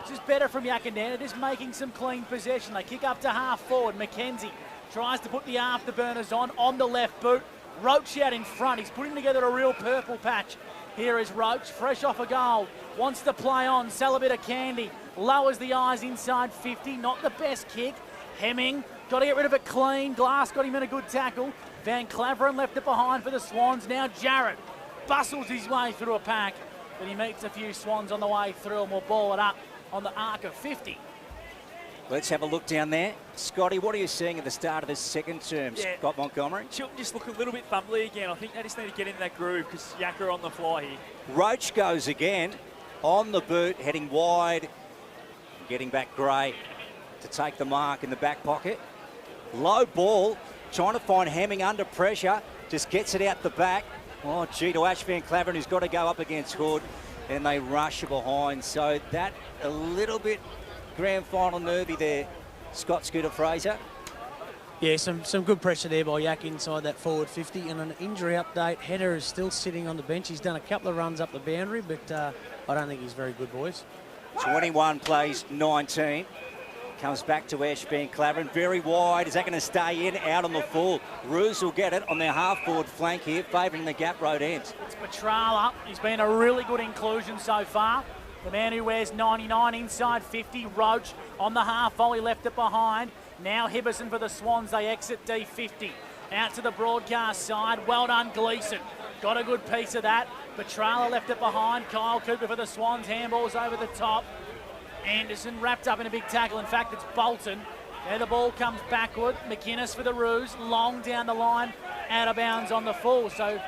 Just better from Yackandandah, just making some clean possession. They kick up to half forward. Mackenzie tries to put the afterburners on the left boot. Roach out in front. He's putting together a real purple patch. Here is Roach, fresh off a goal. Wants to play on, sell a bit of candy. Lowers the eyes inside 50. Not the best kick. Hemming, got to get rid of it clean. Glass got him in a good tackle. Van Claveren left it behind for the Swans. Now Jarrett bustles his way through a pack, but he meets a few Swans on the way through and will ball it up on the arc of 50. Let's have a look down there. Scotty, what are you seeing at the start of this second term? Yeah. Scott Montgomery? Chiltern just look a little bit fumbly again. I think they just need to get into that groove because Yakka are on the fly here. Roach goes again on the boot, heading wide. Getting back Gray to take the mark in the back pocket. Low ball, trying to find Hemming under pressure. Just gets it out the back. Oh, gee, to Ash Van Claveren, who's got to go up against Hood. And they rush behind. So that a little bit grand final nervy there. Scott Scooter Fraser. Yeah, some good pressure there by Yak inside that forward 50. And an injury update, Header is still sitting on the bench. He's done a couple of runs up the boundary, but I don't think he's very good, boys. 21 plays 19. Comes back to Ash Van Claveren. Very wide. Is that going to stay in? Out on the full. Roos will get it on their half-forward flank here, favouring the Gap Road ends. It's Petrala. He's been a really good inclusion so far. The man who wears 99 inside 50. Roach on the half volley, left it behind. Now Hibberson for the Swans. They exit D50. Out to the broadcast side. Well done, Gleeson. Got a good piece of that. Petrala left it behind. Kyle Cooper for the Swans. Handballs over the top. Anderson wrapped up in a big tackle. In fact, it's Bolton. There the ball comes backward. McInnes for the Roos. Long down the line. Out of bounds on the full. So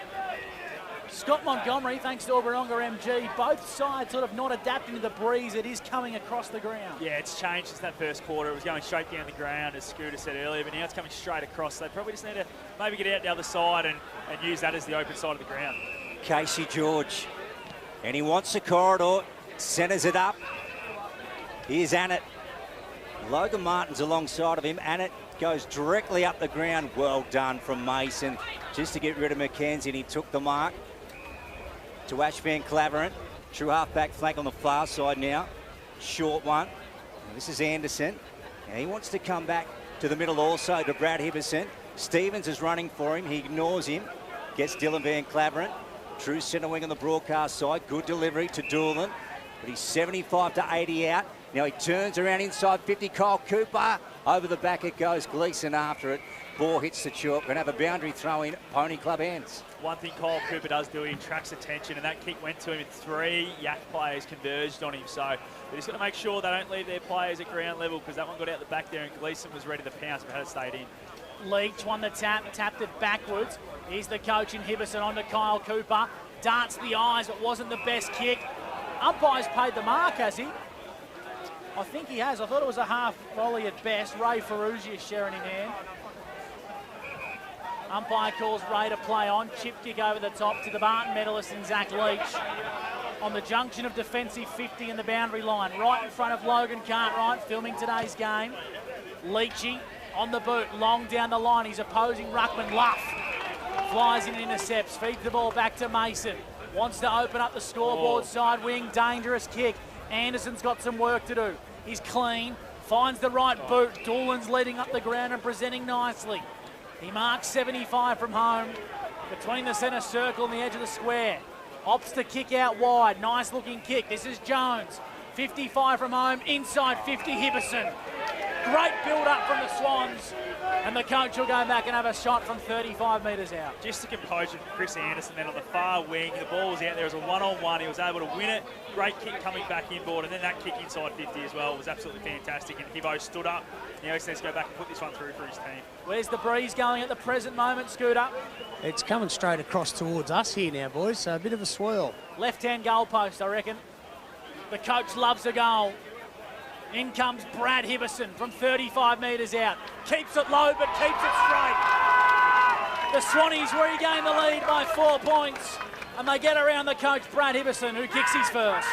Scott Montgomery, thanks to Oberonga MG, both sides sort of not adapting to the breeze. It is coming across the ground. Yeah, it's changed since that first quarter. It was going straight down the ground, as Scooter said earlier, but now it's coming straight across. They probably just need to maybe get out the other side and use that as the open side of the ground. Casey George. And he wants the corridor. Centres it up. Here's Annett. Logan Martin's alongside of him. Annett goes directly up the ground. Well done from Mason. Just to get rid of McKenzie, and he took the mark. To Ash Van Claveren. True half-back flank on the far side now. Short one. And this is Anderson. And he wants to come back to the middle also to Brad Hibberson. Stevens is running for him. He ignores him. Gets Dylan Van Claveren. True centre wing on the broadcast side. Good delivery to Doolan. But he's 75 to 80 out. Now he turns around inside 50. Kyle Cooper. Over the back it goes. Gleeson after it. Ball hits the chalk. Going to have a boundary throw in. Pony Club ends. One thing Kyle Cooper does do, he attracts attention, and that kick went to him. 3 Yak players converged on him. So they're just going to make sure they don't leave their players at ground level, because that one got out the back there and Gleeson was ready to pounce, but had it stayed in. Leach won the tap, tapped it backwards. Here's the coach in Hibberson on to Kyle Cooper. Darts the eyes. It wasn't the best kick. Umpire's paid the mark, has he? I think he has. I thought it was a half volley at best. Ray Ferrugia sharing in hand. Umpire calls Ray to play on. Chip kick over the top to the Barton medalist in Zach Leach. On the junction of defensive 50 and the boundary line. Right in front of Logan Cartwright, filming today's game. Leachy on the boot, long down the line. He's opposing Ruckman. Luff flies in and intercepts. Feeds the ball back to Mason. Wants to open up the scoreboard side wing. Dangerous kick. Anderson's got some work to do. He's clean. Finds the right boot. Doolan's leading up the ground and presenting nicely. He marks 75 from home, between the centre circle and the edge of the square. Opts to kick out wide. Nice looking kick. This is Jones. 55 from home, inside 50, Hibberson. Great build up from the Swans. And the coach will go back and have a shot from 35 metres out. Just the composure from Chris Anderson then on the far wing. The ball was out there as a one-on-one. He was able to win it. Great kick coming back inboard, and then that kick inside 50 as well was absolutely fantastic. And Hibbo stood up. Now he needs to go back and put this one through for his team. Where's the breeze going at the present moment, Scooter? It's coming straight across towards us here now, boys, so a bit of a swirl. Left-hand goalpost, I reckon. The coach loves a goal. In comes Brad Hibberson from 35 metres out. Keeps it low, but keeps it straight. The Swannies regain the lead by 4 points, and they get around the coach, Brad Hibberson, who kicks his first.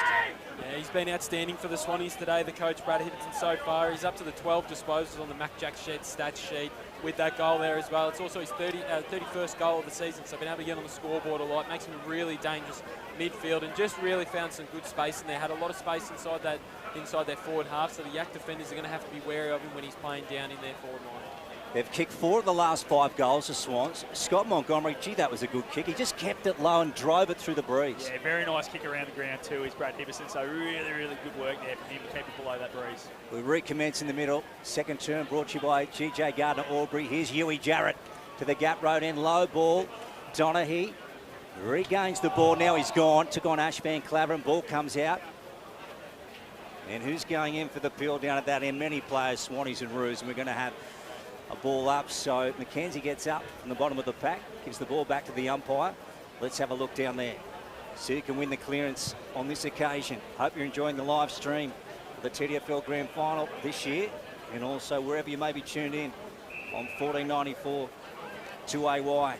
Yeah, he's been outstanding for the Swannies today, the coach, Brad Hibberson, so far. He's up to the 12 disposals on the Mac Jack Shed stats sheet with that goal there as well. It's also his 31st goal of the season, so been able to get on the scoreboard a lot. Makes him a really dangerous midfield, and just really found some good space in there. Had a lot of space inside their forward half, so the Yak defenders are going to have to be wary of him when he's playing down in their forward line. They've kicked 4 of the last 5 goals, the Swans. Scott Montgomery, gee, that was a good kick. He just kept it low and drove it through the breeze. Yeah, very nice kick around the ground too, is Brad Hibberson. So really, really good work there from him to keep it below that breeze. We recommence in the middle. Second term brought to you by GJ Gardner Albury. Here's Huey Jarrett to the Gap Road end. Low ball. Donaghy regains the ball. Now he's gone. Took on Ash Van Claveren. Ball comes out. And who's going in for the pill down at that end? Many players, Swannies and Roos, and we're going to have a ball up. So Mackenzie gets up from the bottom of the pack, gives the ball back to the umpire. Let's have a look down there. See who can win the clearance on this occasion. Hope you're enjoying the live stream of the TDFL Grand Final this year, and also wherever you may be tuned in on 1494 2AY.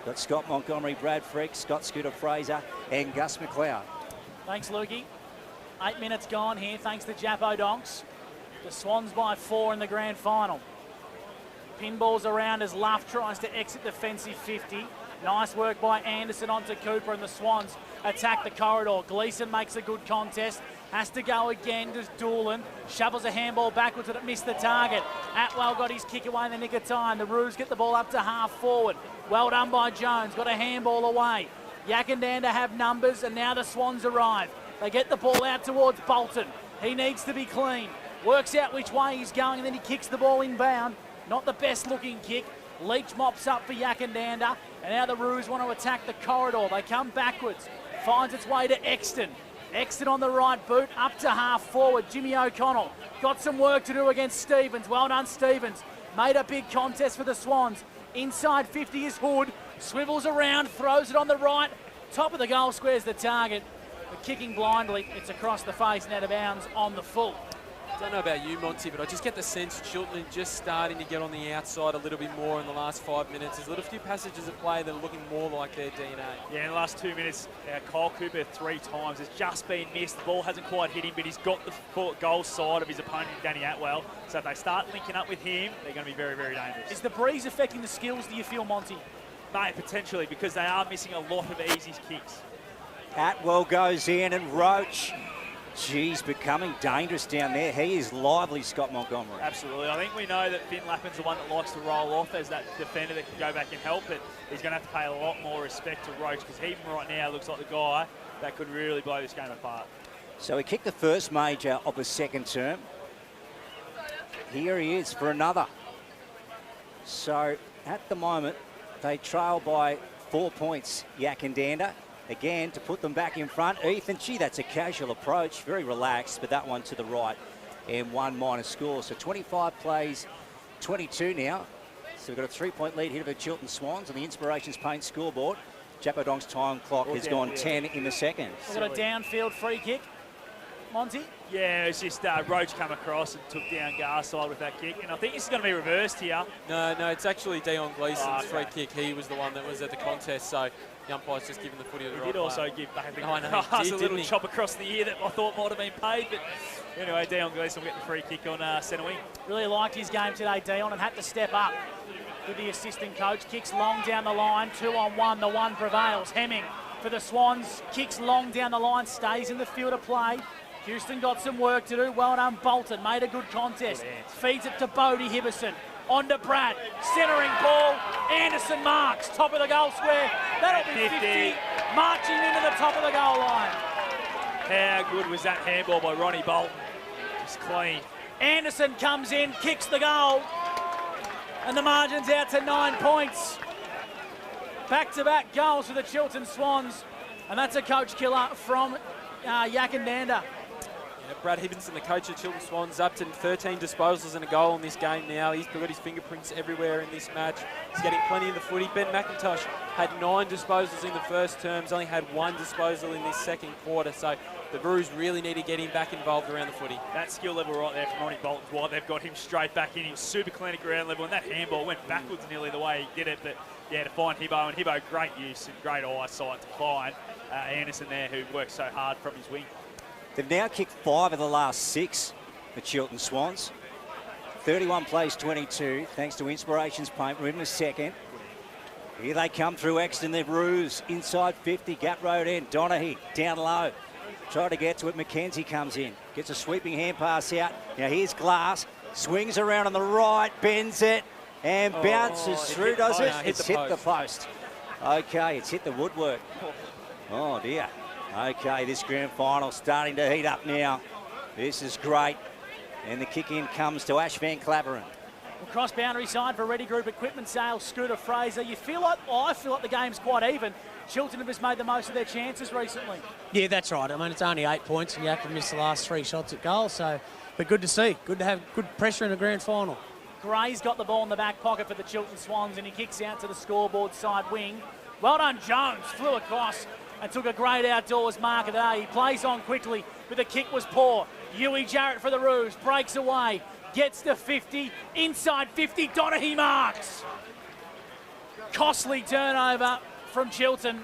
Got Scott Montgomery, Brad Freak, Scott Scooter Fraser, and Gus McLeod. Thanks, Lukey. 8 minutes gone here, thanks to Jappo Donks. The Swans by 4 in the grand final. Pinballs around as Luff tries to exit defensive 50. Nice work by Anderson onto Cooper, and the Swans attack the corridor. Gleeson makes a good contest. Has to go again, does Doolan. Shovels a handball backwards, but it missed the target. Atwell got his kick away in the nick of time. The Roos get the ball up to half forward. Well done by Jones. Got a handball away. Yackandandah have numbers, and now the Swans arrive. They get the ball out towards Bolton. He needs to be clean. Works out which way he's going, and then he kicks the ball inbound. Not the best looking kick. Leach mops up for Yackandandah, and now the Roos want to attack the corridor. They come backwards. Finds its way to Exton. Exton on the right boot, up to half forward. Jimmy O'Connell got some work to do against Stevens. Well done, Stevens. Made a big contest for the Swans. Inside 50 is Hood. Swivels around, throws it on the right. Top of the goal square's the target. But kicking blindly, it's across the face and out of bounds on the full. I don't know about you, Monty, but I just get the sense Chiltern just starting to get on the outside a little bit more in the last 5 minutes. There's a little few passages of play that are looking more like their DNA. Yeah, in the last 2 minutes, Kyle Cooper 3 times has just been missed. The ball hasn't quite hit him, but he's got the goal side of his opponent, Danny Atwell. So if they start linking up with him, they're going to be very, very dangerous. Is the breeze affecting the skills, do you feel, Monty? Mate, potentially, because they are missing a lot of easy kicks. Atwell goes in, and Roach, geez, becoming dangerous down there. He is lively, Scott Montgomery. Absolutely. I think we know that Finn Lappin's the one that likes to roll off as that defender that can go back and help, but he's going to have to pay a lot more respect to Roach, because he right now looks like the guy that could really blow this game apart. So he kicked the first major of the second term. Here he is for another. So at the moment, they trail by 4 points, Yackandandah. Again, to put them back in front. Ethan, gee, that's a casual approach. Very relaxed, but that one to the right. And 1 minus score. So 25 plays, 22 now. So we've got a 3-point lead here for the Chiltern Swans on the Inspirations Paint scoreboard. Japodong's time clock has gone 10 in the second. We've got a downfield free kick. Monty? Yeah, it was just Roach come across and took down Garside with that kick. And I think this is going to be reversed here. No, it's actually Dion Gleeson's free kick. He was the one that was at the contest, so the umpire's just given the footy to the right. He did also give back a little chop across the ear that I thought might have been paid. But anyway, Dion Gleeson will get the free kick on centre wing. Really liked his game today, Dion, and had to step up with the assistant coach. Kicks long down the line, 2-on-1, the one prevails. Hemming for the Swans, kicks long down the line, stays in the field of play. Houston got some work to do. Well done, Bolton. Made a good contest. Feeds it to Bodie Hibberson. On to Brad. Centering ball. Anderson marks. Top of the goal square. That'll be 50. Marching into the top of the goal line. How good was that handball by Ronnie Bolton? Just clean. Anderson comes in, kicks the goal. And the margin's out to 9 points. Back-to-back goals for the Chiltern Swans. And that's a coach killer from Yackandandah. Brad Hibbenson, the coach of Chiltern Swans, up to 13 disposals and a goal in this game now. He's got his fingerprints everywhere in this match. He's getting plenty of the footy. Ben McIntosh had 9 disposals in the first terms, only had 1 disposal in this second quarter. So the Roos really need to get him back involved around the footy. That skill level right there from Ronnie Bolton's why they've got him straight back in. He was super clean at ground level, and that handball went backwards nearly the way he did it. But yeah, to find Hibbo, and Hibbo, great use and great eyesight to find Anderson there, who worked so hard from his wing. They've now kicked 5 of the last 6, the Chiltern Swans. 31 plays 22, thanks to Inspirations Paint. We're in the second. Here they come through Exton, the Roos, inside 50, Gap Road end. Donaghy down low. Try to get to it, Mackenzie comes in. Gets a sweeping hand pass out. Now here's Glass, swings around on the right, bends it, and bounces through, does it? It's hit the post. Okay, it's hit the woodwork. Oh dear. Okay, this grand final starting to heat up now. This is great. And the kick in comes to Ash Van Claveren. Well, cross boundary side for Ready Group Equipment Sales, Scooter Fraser. I feel like the game's quite even. Chiltern have just made the most of their chances recently. Yeah, that's right. I mean, it's only 8 points and you have to miss the last 3 shots at goal. So, but good to see. Good to have good pressure in the grand final. Gray's got the ball in the back pocket for the Chiltern Swans and he kicks out to the scoreboard side wing. Well done, Jones. Flew across and took a great outdoors mark of the day. He plays on quickly, but the kick was poor. Huey Jarrett for the Roos. Breaks away. Gets to 50. Inside 50. Donaghy marks. Costly turnover from Chiltern.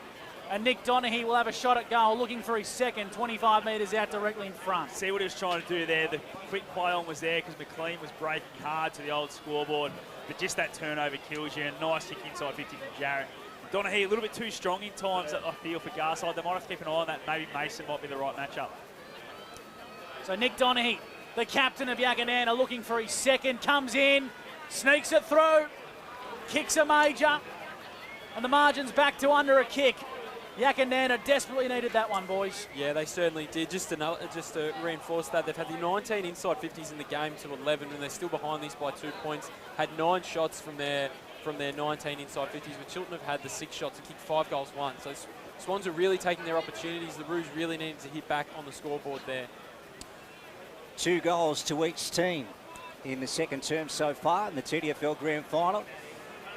And Nick Donaghy will have a shot at goal, looking for his second, 25 metres out directly in front. See what he was trying to do there. The quick play on was there because McLean was breaking hard to the old scoreboard. But just that turnover kills you. And nice kick inside 50 from Jarrett. Donaghy a little bit too strong in times, I feel, for Garside. They might have to keep an eye on that. Maybe Mason might be the right matchup. So Nick Donaghy, the captain of Yackandandah, looking for his second, comes in, sneaks it through, kicks a major, and the margin's back to under a kick. Yackandandah desperately needed that one, boys. Yeah, they certainly did. Just to reinforce that, they've had the 19 inside 50s in the game to 11, and they're still behind this by 2 points. Had 9 shots from their 19 inside 50s, but Chiltern have had the 6 shots and kicked 5 goals won. So Swans are really taking their opportunities. The Roos really needed to hit back on the scoreboard there. 2 goals to each team in the second term so far in the TDFL Grand Final.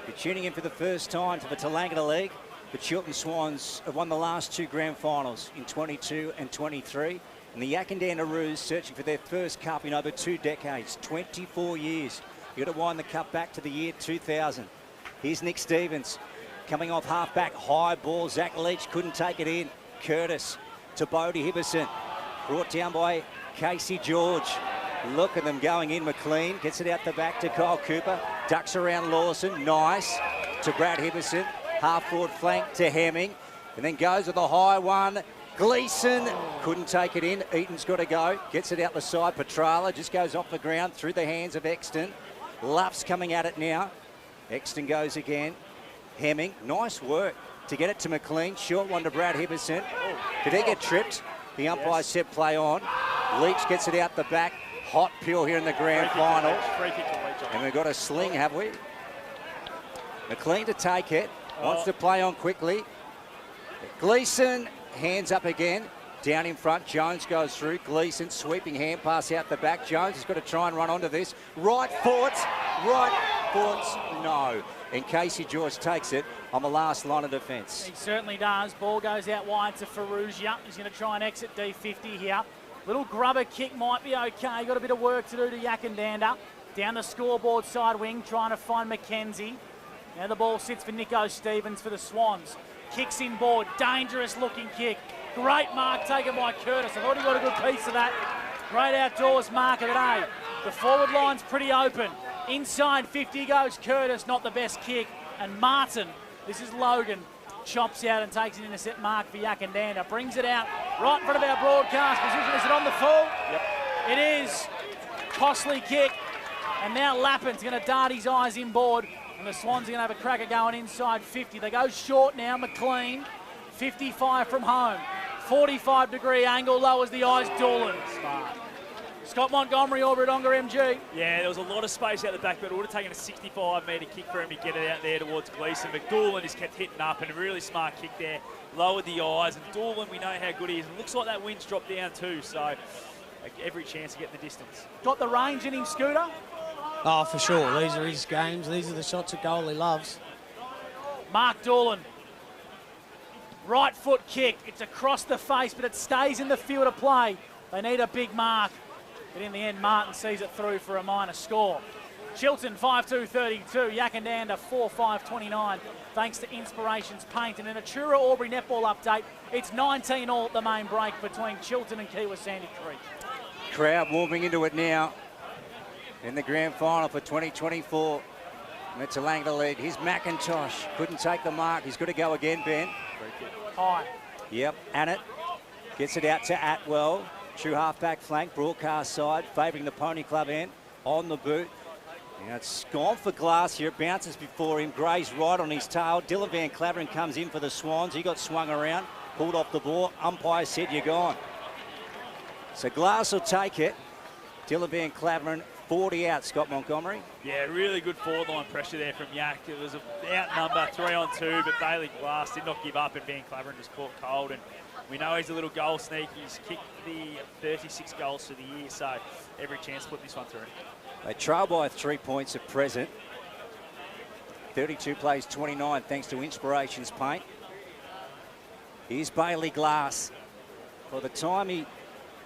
If you're tuning in for the first time to the Tallangatta League, the Chiltern Swans have won the last 2 grand finals in 22 and 23. And the Yackandandah Roos searching for their first cup in over 2 decades, 24 years. You've got to wind the cup back to the year 2000. Here's Nick Stevens coming off half-back, high ball. Zach Leach couldn't take it in. Curtis to Bodie Hibberson. Brought down by Casey George. Look at them going in. McLean gets it out the back to Kyle Cooper. Ducks around Lawson. Nice to Brad Hibberson. Half-forward flank to Hemming. And then goes with a high one. Gleeson couldn't take it in. Eaton's got to go. Gets it out the side. Petrala just goes off the ground through the hands of Exton. Luff's coming at it now. Exton goes again. Hemming. Nice work to get it to McLean. Short one to Brad Hibberson. Did he get tripped? The umpire said play on. Leach gets it out the back. Hot pill here in the grand final. And we've got a sling, have we? McLean to take it. Wants to play on quickly. Gleeson, hands up again. Down in front, Jones goes through. Gleeson, sweeping hand pass out the back. Jones has got to try and run onto this. Right foot, no. And Casey George takes it on the last line of defence. He certainly does. Ball goes out wide to Ferrugia. He's going to try and exit D50 here. Little grubber kick might be okay. Got a bit of work to do to Yackandandah. Down the scoreboard side wing, trying to find McKenzie. Now the ball sits for Nico Stevens for the Swans. Kicks inboard, dangerous looking kick. Great mark taken by Curtis. I thought he got a good piece of that. Great outdoors mark of the day. The forward line's pretty open. Inside 50 goes Curtis, not the best kick. And Martin, this is Logan, chops out and takes an intercept mark for Yackandandah. Brings it out right in front of our broadcast position. Is it on the full? Yep. It is. Costly kick. And now Lappin's going to dart his eyes inboard. And the Swans are going to have a cracker going inside 50. They go short now, McLean. 55 from home. 45-degree angle, lowers the eyes, Doolan. Smart. Scott Montgomery over at Ongar MG. Yeah, there was a lot of space out the back, but it would have taken a 65-metre kick for him to get it out there towards Gleeson. But Doolan just kept hitting up, and a really smart kick there. Lowered the eyes, and Doolan, we know how good he is. And looks like that wind's dropped down too, so every chance to get the distance. Got the range in him, Scooter? Oh, for sure. These are his games. These are the shots at goal he loves. Mark Doolan. Right foot kick. It's across the face, but it stays in the field of play. They need a big mark. But in the end, Martin sees it through for a minor score. Chiltern 5-2-32. Yackandandah 4-5-29. Thanks to Inspirations Paint. And in a Natura Albury netball update, it's 19-all at the main break between Chiltern and Kiwa Sandy Creek. Crowd warming into it now in the grand final for 2024. And it's a Tallangatta lead. Here's McIntosh. Couldn't take the mark. He's got to go again, Ben. High. Yep, Annett gets it out to Atwell. True half-back flank, broadcast side, favouring the Pony Club end. On the boot. Now it's gone for Glass here. It bounces before him. Gray's right on his tail. Dylan Van Claveren comes in for the Swans. He got swung around, pulled off the ball. Umpire said, you're gone. So Glass will take it. Dylan Van Claveren 40 out, Scott Montgomery. Yeah, really good forward line pressure there from Yak. It was an outnumber, 3-on-2, but Bailey Glass did not give up, and Van Claveren just caught cold. And we know he's a little goal sneak. He's kicked the 36 goals for the year, so every chance to put this one through. They trail by 3 points at present. 32 plays 29 thanks to Inspirations Paint. Here's Bailey Glass. By the time he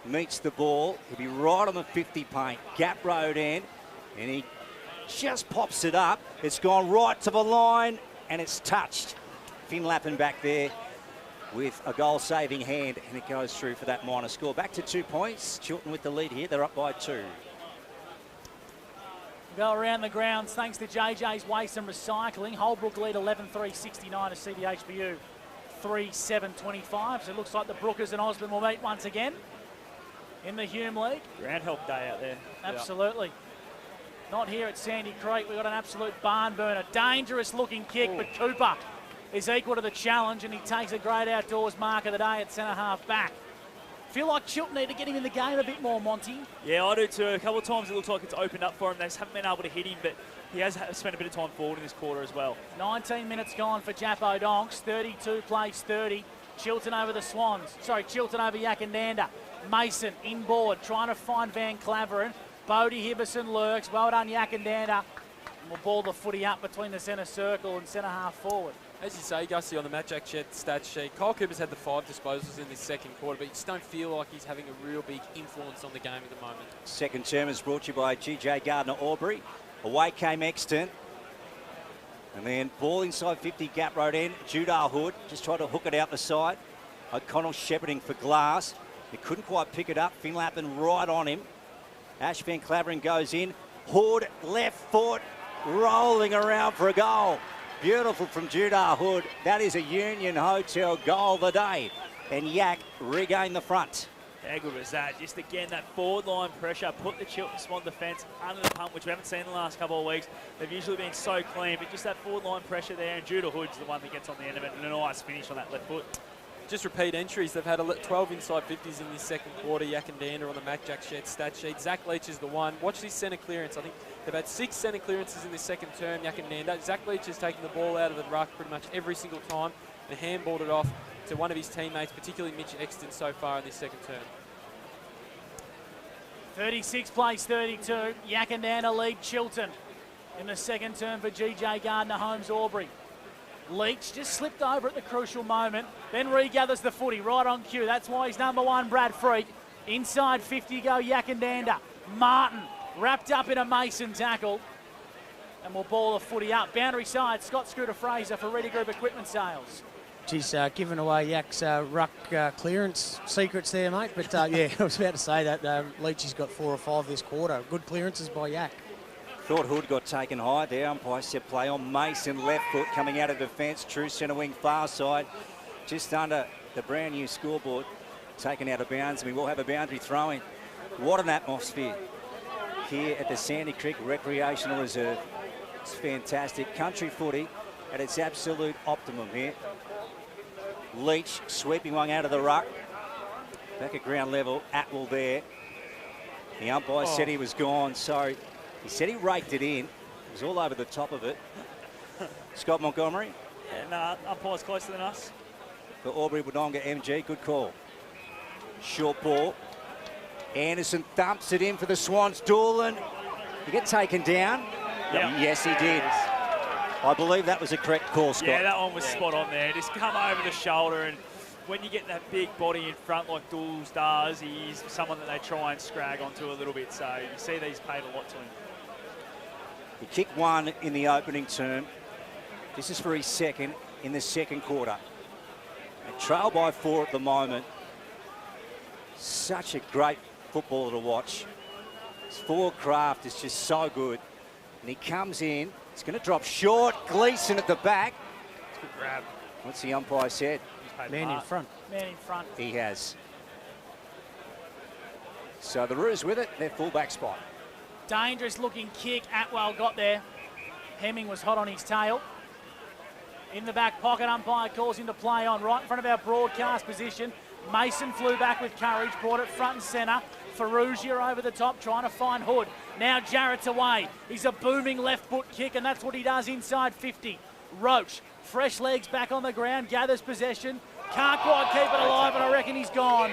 meets the ball, he'll be right on the 50 paint. Gap road end, and he just pops it up. It's gone right to the line, and it's touched. Finn Lappin back there with a goal-saving hand, and it goes through for that minor score. Back to 2 points. Chiltern with the lead here. They're up by 2. Go around the grounds thanks to JJ's Waste and Recycling. Holbrook lead 11-3-69 to CDHBU 3-7-25. So it looks like the Brookers and Osborne will meet once again in the Hume League. Grand help day out there. Absolutely. Not here at Sandy Creek. We've got an absolute barn burner. Dangerous looking kick, but Cooper is equal to the challenge, and he takes a great outdoors mark of the day at centre half back. Feel like Chiltern need to get him in the game a bit more, Monty. Yeah, I do too. A couple of times it looks like it's opened up for him. They just haven't been able to hit him, but he has spent a bit of time forward in this quarter as well. 19 minutes gone for Jappo Donks. 32 plays 30. Chiltern over the Swans. Sorry, Chiltern over Yackandandah. Mason inboard, trying to find Van Claveren. Bodie Hibberson lurks. Well done, Yackandandah. We'll ball the footy up between the centre circle and centre half forward. As you say, Gussie, on the Matchjack stat sheet, Kyle Cooper's had the 5 disposals in this second quarter, but you just don't feel like he's having a real big influence on the game at the moment. Second term is brought to you by GJ Gardner Albury. Away came Exton. And then ball inside 50, gap road end. Judar Hood just tried to hook it out the side. O'Connell shepherding for Glass. He couldn't quite pick it up. Finn Lappin right on him. Ash Van Claveren goes in. Hood, left foot, rolling around for a goal. Beautiful from Judar Hood. That is a Union Hotel goal of the day. And Yak regained the front. How good was that? Just again, that forward line pressure put the Chiltern Swan defence under the pump, which we haven't seen in the last couple of weeks. They've usually been so clean, but just that forward line pressure there, and Judah Hood's the one that gets on the end of it, and a nice finish on that left foot. Just repeat entries. They've had 12 inside 50s in this second quarter. Yackandandah on the Matchjack stat sheet. Zach Leach is the one. Watch this centre clearance. I think they've had 6 centre clearances in this second term, Yackandandah. Zach Leach has taken the ball out of the ruck pretty much every single time and handballed it off to one of his teammates, particularly Mitch Exton so far in this second term. 36 plays 32. Yackandandah lead Chiltern in the second term for GJ Gardner Holmes Albury. Leach just slipped over at the crucial moment, then regathers the footy right on cue. That's why he's number 1, Brad Freak. Inside 50 go Yackandandah. Martin wrapped up in a Mason tackle, and we'll ball the footy up. Boundary side, Scott Scooter Fraser for Ready Group Equipment Sales. She's giving away Yak's ruck clearance secrets there, mate. But yeah, I was about to say that Leach has got 4 or 5 this quarter. Good clearances by Yak. Thought Hood got taken high there. Umpire said play on Mason, left foot coming out of defence. True centre wing far side. Just under the brand new scoreboard. Taken out of bounds. We will have a boundary throw-in. What an atmosphere here at the Sandy Creek Recreational Reserve. It's fantastic. Country footy at its absolute optimum here. Leach sweeping one out of the ruck. Back at ground level. Atwell there. The umpire said he was gone, so he said he raked it in. It was all over the top of it. Scott Montgomery. And umpire's closer than us. For Albury Wodonga MG, good call. Short ball. Anderson thumps it in for the Swans. Doolan. Did he get taken down? Yep. Yes, he did. I believe that was a correct call, Scott. Yeah, that one was spot on there. Just come over the shoulder, and when you get that big body in front like Dools does, he's someone that they try and scrag onto a little bit. So you see these paid a lot to him. He kicked 1 in the opening term. This is for his second in the second quarter. A trail by 4 at the moment. Such a great footballer to watch. His forward craft is just so good. And he comes in. He's going to drop short. Gleeson at the back. It's a good grab. What's the umpire said? Man in front. Man in front. He has. So the Roos with it, their fullback spot. Dangerous looking kick. Atwell got there. Hemming was hot on his tail. In the back pocket, umpire calls him to play on right in front of our broadcast position. Mason flew back with courage, brought it front and centre. for Rougier over the top, trying to find Hood. Now Jarrett's away. He's a booming left foot kick, and that's what he does inside 50. Roach, fresh legs back on the ground, gathers possession. Can't quite keep it alive, and I reckon he's gone.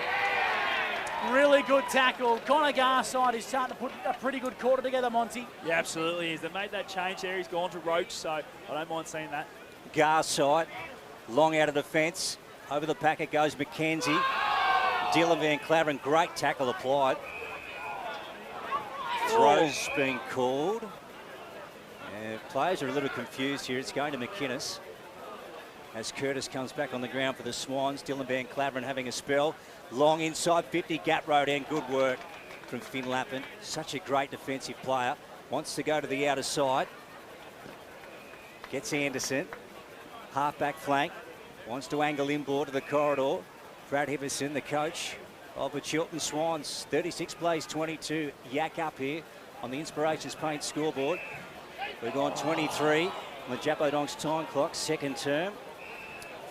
Really good tackle. Connor Garside is starting to put a pretty good quarter together, Monty. Yeah, absolutely. They've made that change there. He's gone to Roach, so I don't mind seeing that. Garside, long out of defence. Over the pack it goes McKenzie. Dylan Van Claveren, great tackle applied. Throws being called. Players are a little confused here. It's going to McInnes. As Curtis comes back on the ground for the Swans. Dylan Van Claveren having a spell. Long inside 50, gap road and good work from Finn Lappin. Such a great defensive player. Wants to go to the outer side. Gets Anderson. Half-back flank. Wants to angle inboard to the corridor. Brad Hiverson, the coach of the Chiltern Swans. 36 plays 22. Yak up here on the Inspirations Paint scoreboard. We've gone 23 on the Japodong's time clock. Second term.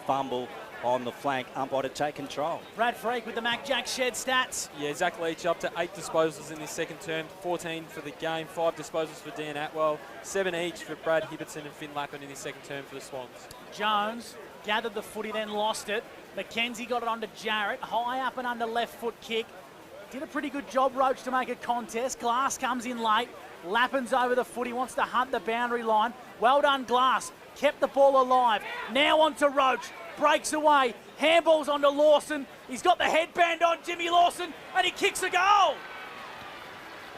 Fumble on the flank. Umpire to take control. Brad Freak with the Mac Jack Shed stats. Yeah, Zach Leach up to 8 disposals in this second term, 14 for the game, 5 disposals for Dan Atwell, 7 each for Brad Hibbertson and Finn Lappin in this second term for the Swans. Jones gathered the footy, then lost it. McKenzie got it onto Jarrett, high up and under left foot kick. Did a pretty good job, Roach, to make a contest. Glass comes in late. Lappin's over the footy, wants to hunt the boundary line. Well done, Glass. Kept the ball alive. Now on to Roach. Breaks away. Handballs onto Lawson. He's got the headband on Jimmy Lawson, and he kicks a goal.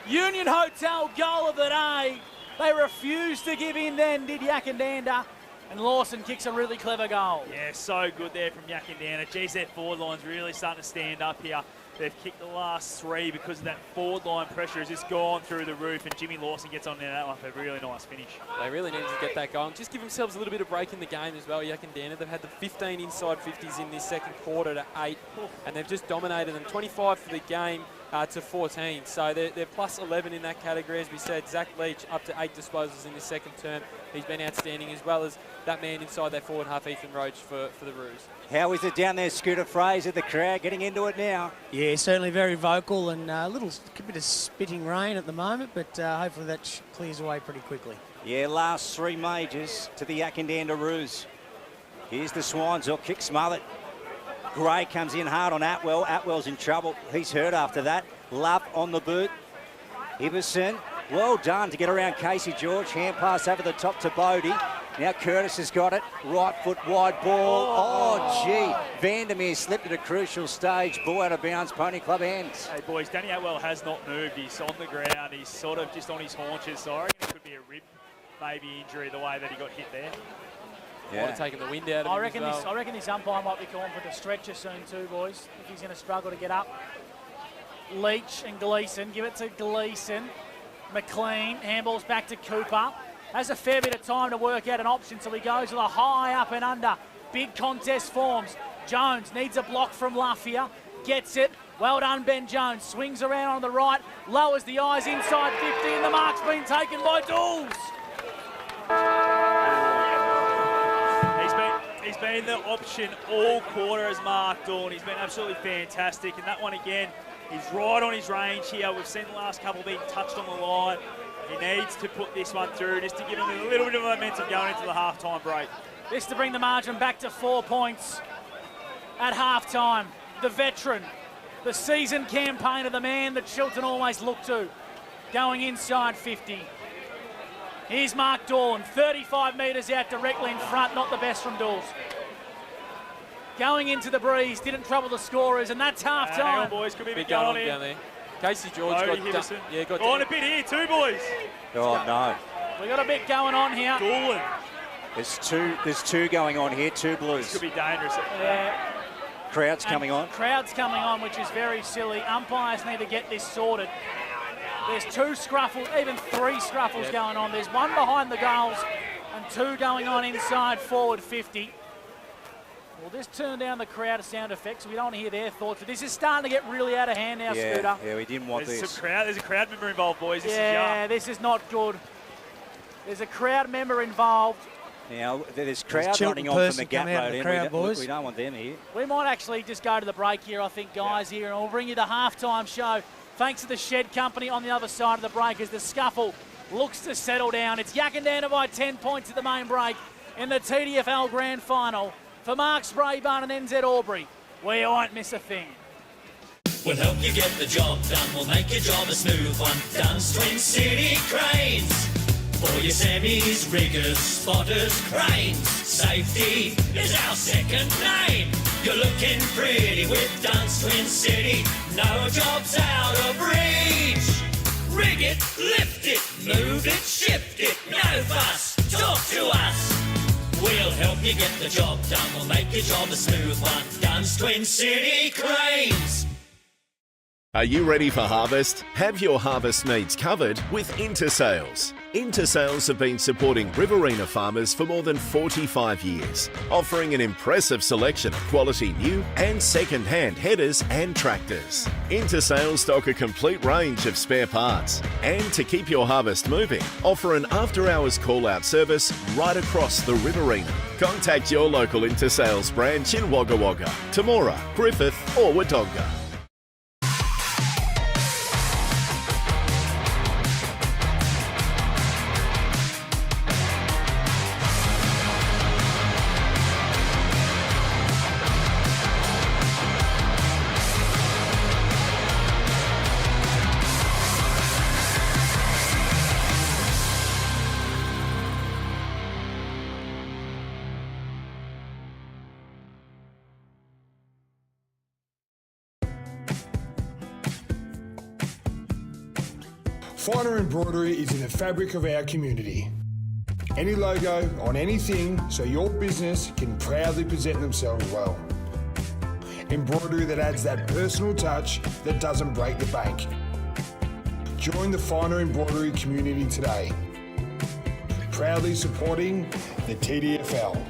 Union Hotel goal of the day. They refused to give in then, did Yackandandah. And Lawson kicks a really clever goal. Yeah, so good there from Yackandandah. Geez, their forward line's really starting to stand up here. They've kicked the last 3 because of that forward line pressure has just gone through the roof, and Jimmy Lawson gets on there that one for a really nice finish. They really needed to get that going. Just give themselves a little bit of break in the game as well, Yackandandah. They've had the 15 inside 50s in this second quarter to 8, and they've just dominated them. 25 for the game to 14. So they're plus 11 in that category. As we said, Zach Leach up to 8 disposals in this second term. He's been outstanding, as well as that man inside their forward half, Ethan Roach, for the Roos. How is it down there, Scooter Fraser? The crowd getting into it now. Yeah, certainly very vocal, and a bit of spitting rain at the moment, but hopefully that clears away pretty quickly. Yeah, last 3 majors to the Yackandandah Roos. Here's the Swans, or kick smothered. Gray comes in hard on Atwell. Atwell's in trouble. He's hurt after that. Love on the boot. Iverson, well done to get around Casey George. Hand pass over the top to Bodie. Now Curtis has got it. Right foot wide ball. Oh, gee. Vandermeer slipped at a crucial stage. Ball out of bounds. Pony Club ends. Hey, boys, Danny Atwell has not moved. He's on the ground. He's sort of just on his haunches. So I reckon it could be a rib, maybe injury, the way that he got hit there. Might have taken the wind out of him as well. I reckon this umpire might be calling for the stretcher soon too, boys, if he's going to struggle to get up. Leach and Gleeson. Give it to Gleeson. McLean. Handballs back to Cooper. Has a fair bit of time to work out an option, so he goes with a high up and under. Big contest forms. Jones needs a block from Lafia. Gets it. Well done, Ben Jones. Swings around on the right. Lowers the eyes inside 50, and the mark's been taken by Dools. He's been the option all quarter as Mark Dawn. He's been absolutely fantastic. And that one again, he's right on his range here. We've seen the last couple being touched on the line. He needs to put this one through just to give him a little bit of momentum going into the half-time break. This to bring the margin back to 4 points at half-time. The veteran, the seasoned campaigner, the man that Chiltern always look to, going inside 50. Here's Mark Dorn, 35 metres out directly in front, not the best from Dawes. Going into the breeze, didn't trouble the scorers, and that's half time. Hang on, boys, could be a bit going on here. Down there. Casey George got on a bit here too, boys. Oh, no. We got a bit going on here. Doolan. There's two going on here, 2 Blues. This could be dangerous. Yeah. Crowd's coming on. Crowd's coming on, which is very silly. Umpires need to get this sorted. There's 2 scruffles, even 3 scruffles going on. There's 1 behind the goals and 2 going on inside forward 50. We'll just turn down the crowd sound effects. We don't want to hear their thoughts. But this is starting to get really out of hand now, Scooter. Yeah, we didn't want this. There's a crowd member involved, boys. This is not good. There's a crowd member involved. Now, there's crowd running on from the gap road end. We don't want them here. We might actually just go to the break here, I think, guys, here, and we'll bring you the halftime show thanks to the Shed Company on the other side of the break as the scuffle looks to settle down. It's Yackandandah by 10 points at the main break in the TDFL Grand Final. For Mark Spraybarn and NZ Albury, we won't miss a thing. We'll help you get the job done. We'll make your job a smooth one. Duns Twin City Cranes. For your semis, riggers, spotters, cranes. Safety is our second name. You're looking pretty with Duns Twin City. No job's out of reach. Rig it, lift it, move it, shift it. No fuss, talk to us. We'll help you get the job done. We'll make your job a smooth one. Duns Twin City Cranes. Are you ready for harvest? Have your harvest needs covered with Intersales. Intersales have been supporting Riverina farmers for more than 45 years, offering an impressive selection of quality new and second-hand headers and tractors. Intersales stock a complete range of spare parts, and to keep your harvest moving, offer an after-hours call-out service right across the Riverina. Contact your local Intersales branch in Wagga Wagga, Temora, Griffith or Wodonga. Finer embroidery is in the fabric of our community. Any logo on anything so your business can proudly present themselves well. Embroidery that adds that personal touch that doesn't break the bank. Join the Finer embroidery community today. Proudly supporting the TDFL.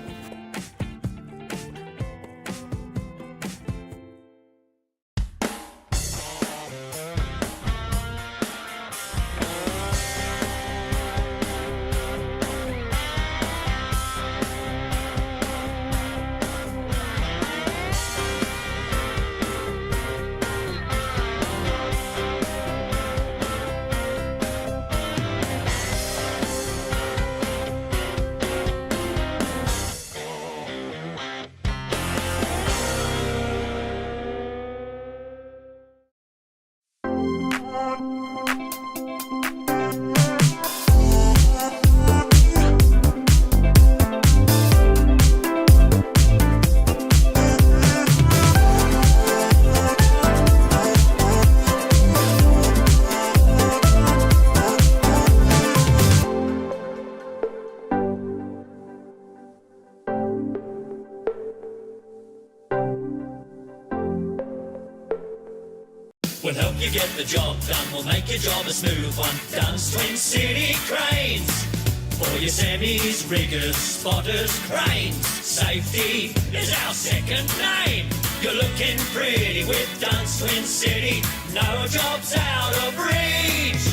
We'll help you get the job done. We'll make your job a smooth one. Duns Twin City Cranes. For your semis, riggers, spotters, cranes. Safety is our second name. You're looking pretty with Duns Twin City. No job's out of reach.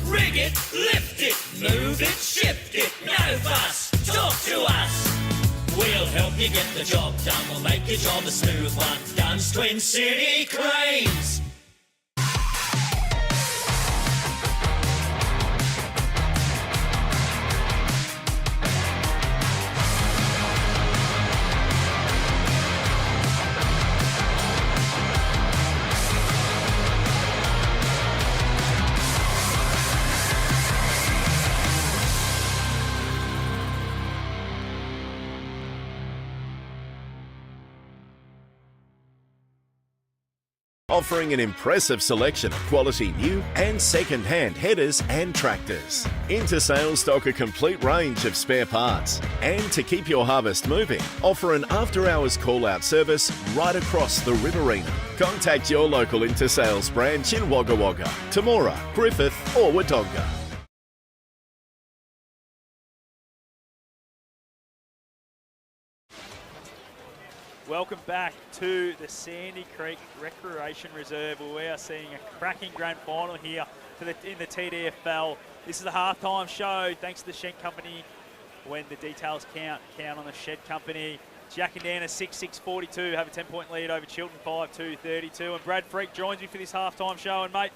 Rig it, lift it, move it, shift it. No fuss, talk to us. We'll help you get the job done. We'll make your job a smooth one. Duns Twin City Cranes. Offering an impressive selection of quality new and second-hand headers and tractors. Intersales stock a complete range of spare parts, and to keep your harvest moving, offer an after-hours call-out service right across the Riverina. Contact your local Intersales branch in Wagga Wagga, Temora, Griffith or Wodonga. Welcome back to the Sandy Creek Recreation Reserve, where we are seeing a cracking grand final here in the TDFL. This is a halftime show, thanks to the Shed Company. When the details count on the Shed Company. Yackandandah 6-6-42 have a 10-point lead over Chiltern 5-2-32. And Brad Freak joins me for this halftime show. And mate,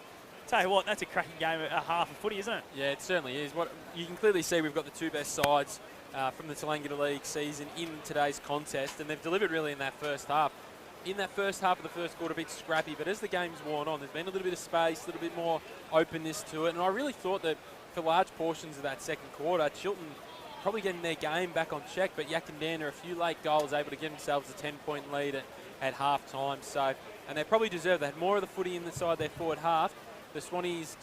Tell you what, that's a cracking game, a half of footy, isn't it? Yeah, it certainly is. What you can clearly see, we've got the two best sides from the Tallangatta League season in today's contest, and they've delivered really in that first half. In that first half of the first quarter, a bit scrappy, but as the game's worn on, there's been a little bit of space, a little bit more openness to it, and I really thought that for large portions of that second quarter, Chiltern probably getting their game back on check, but Yackandandah, a few late goals, able to give themselves a 10-point lead at half-time. So, and they probably deserve that. More of the footy inside their forward half. The Swannies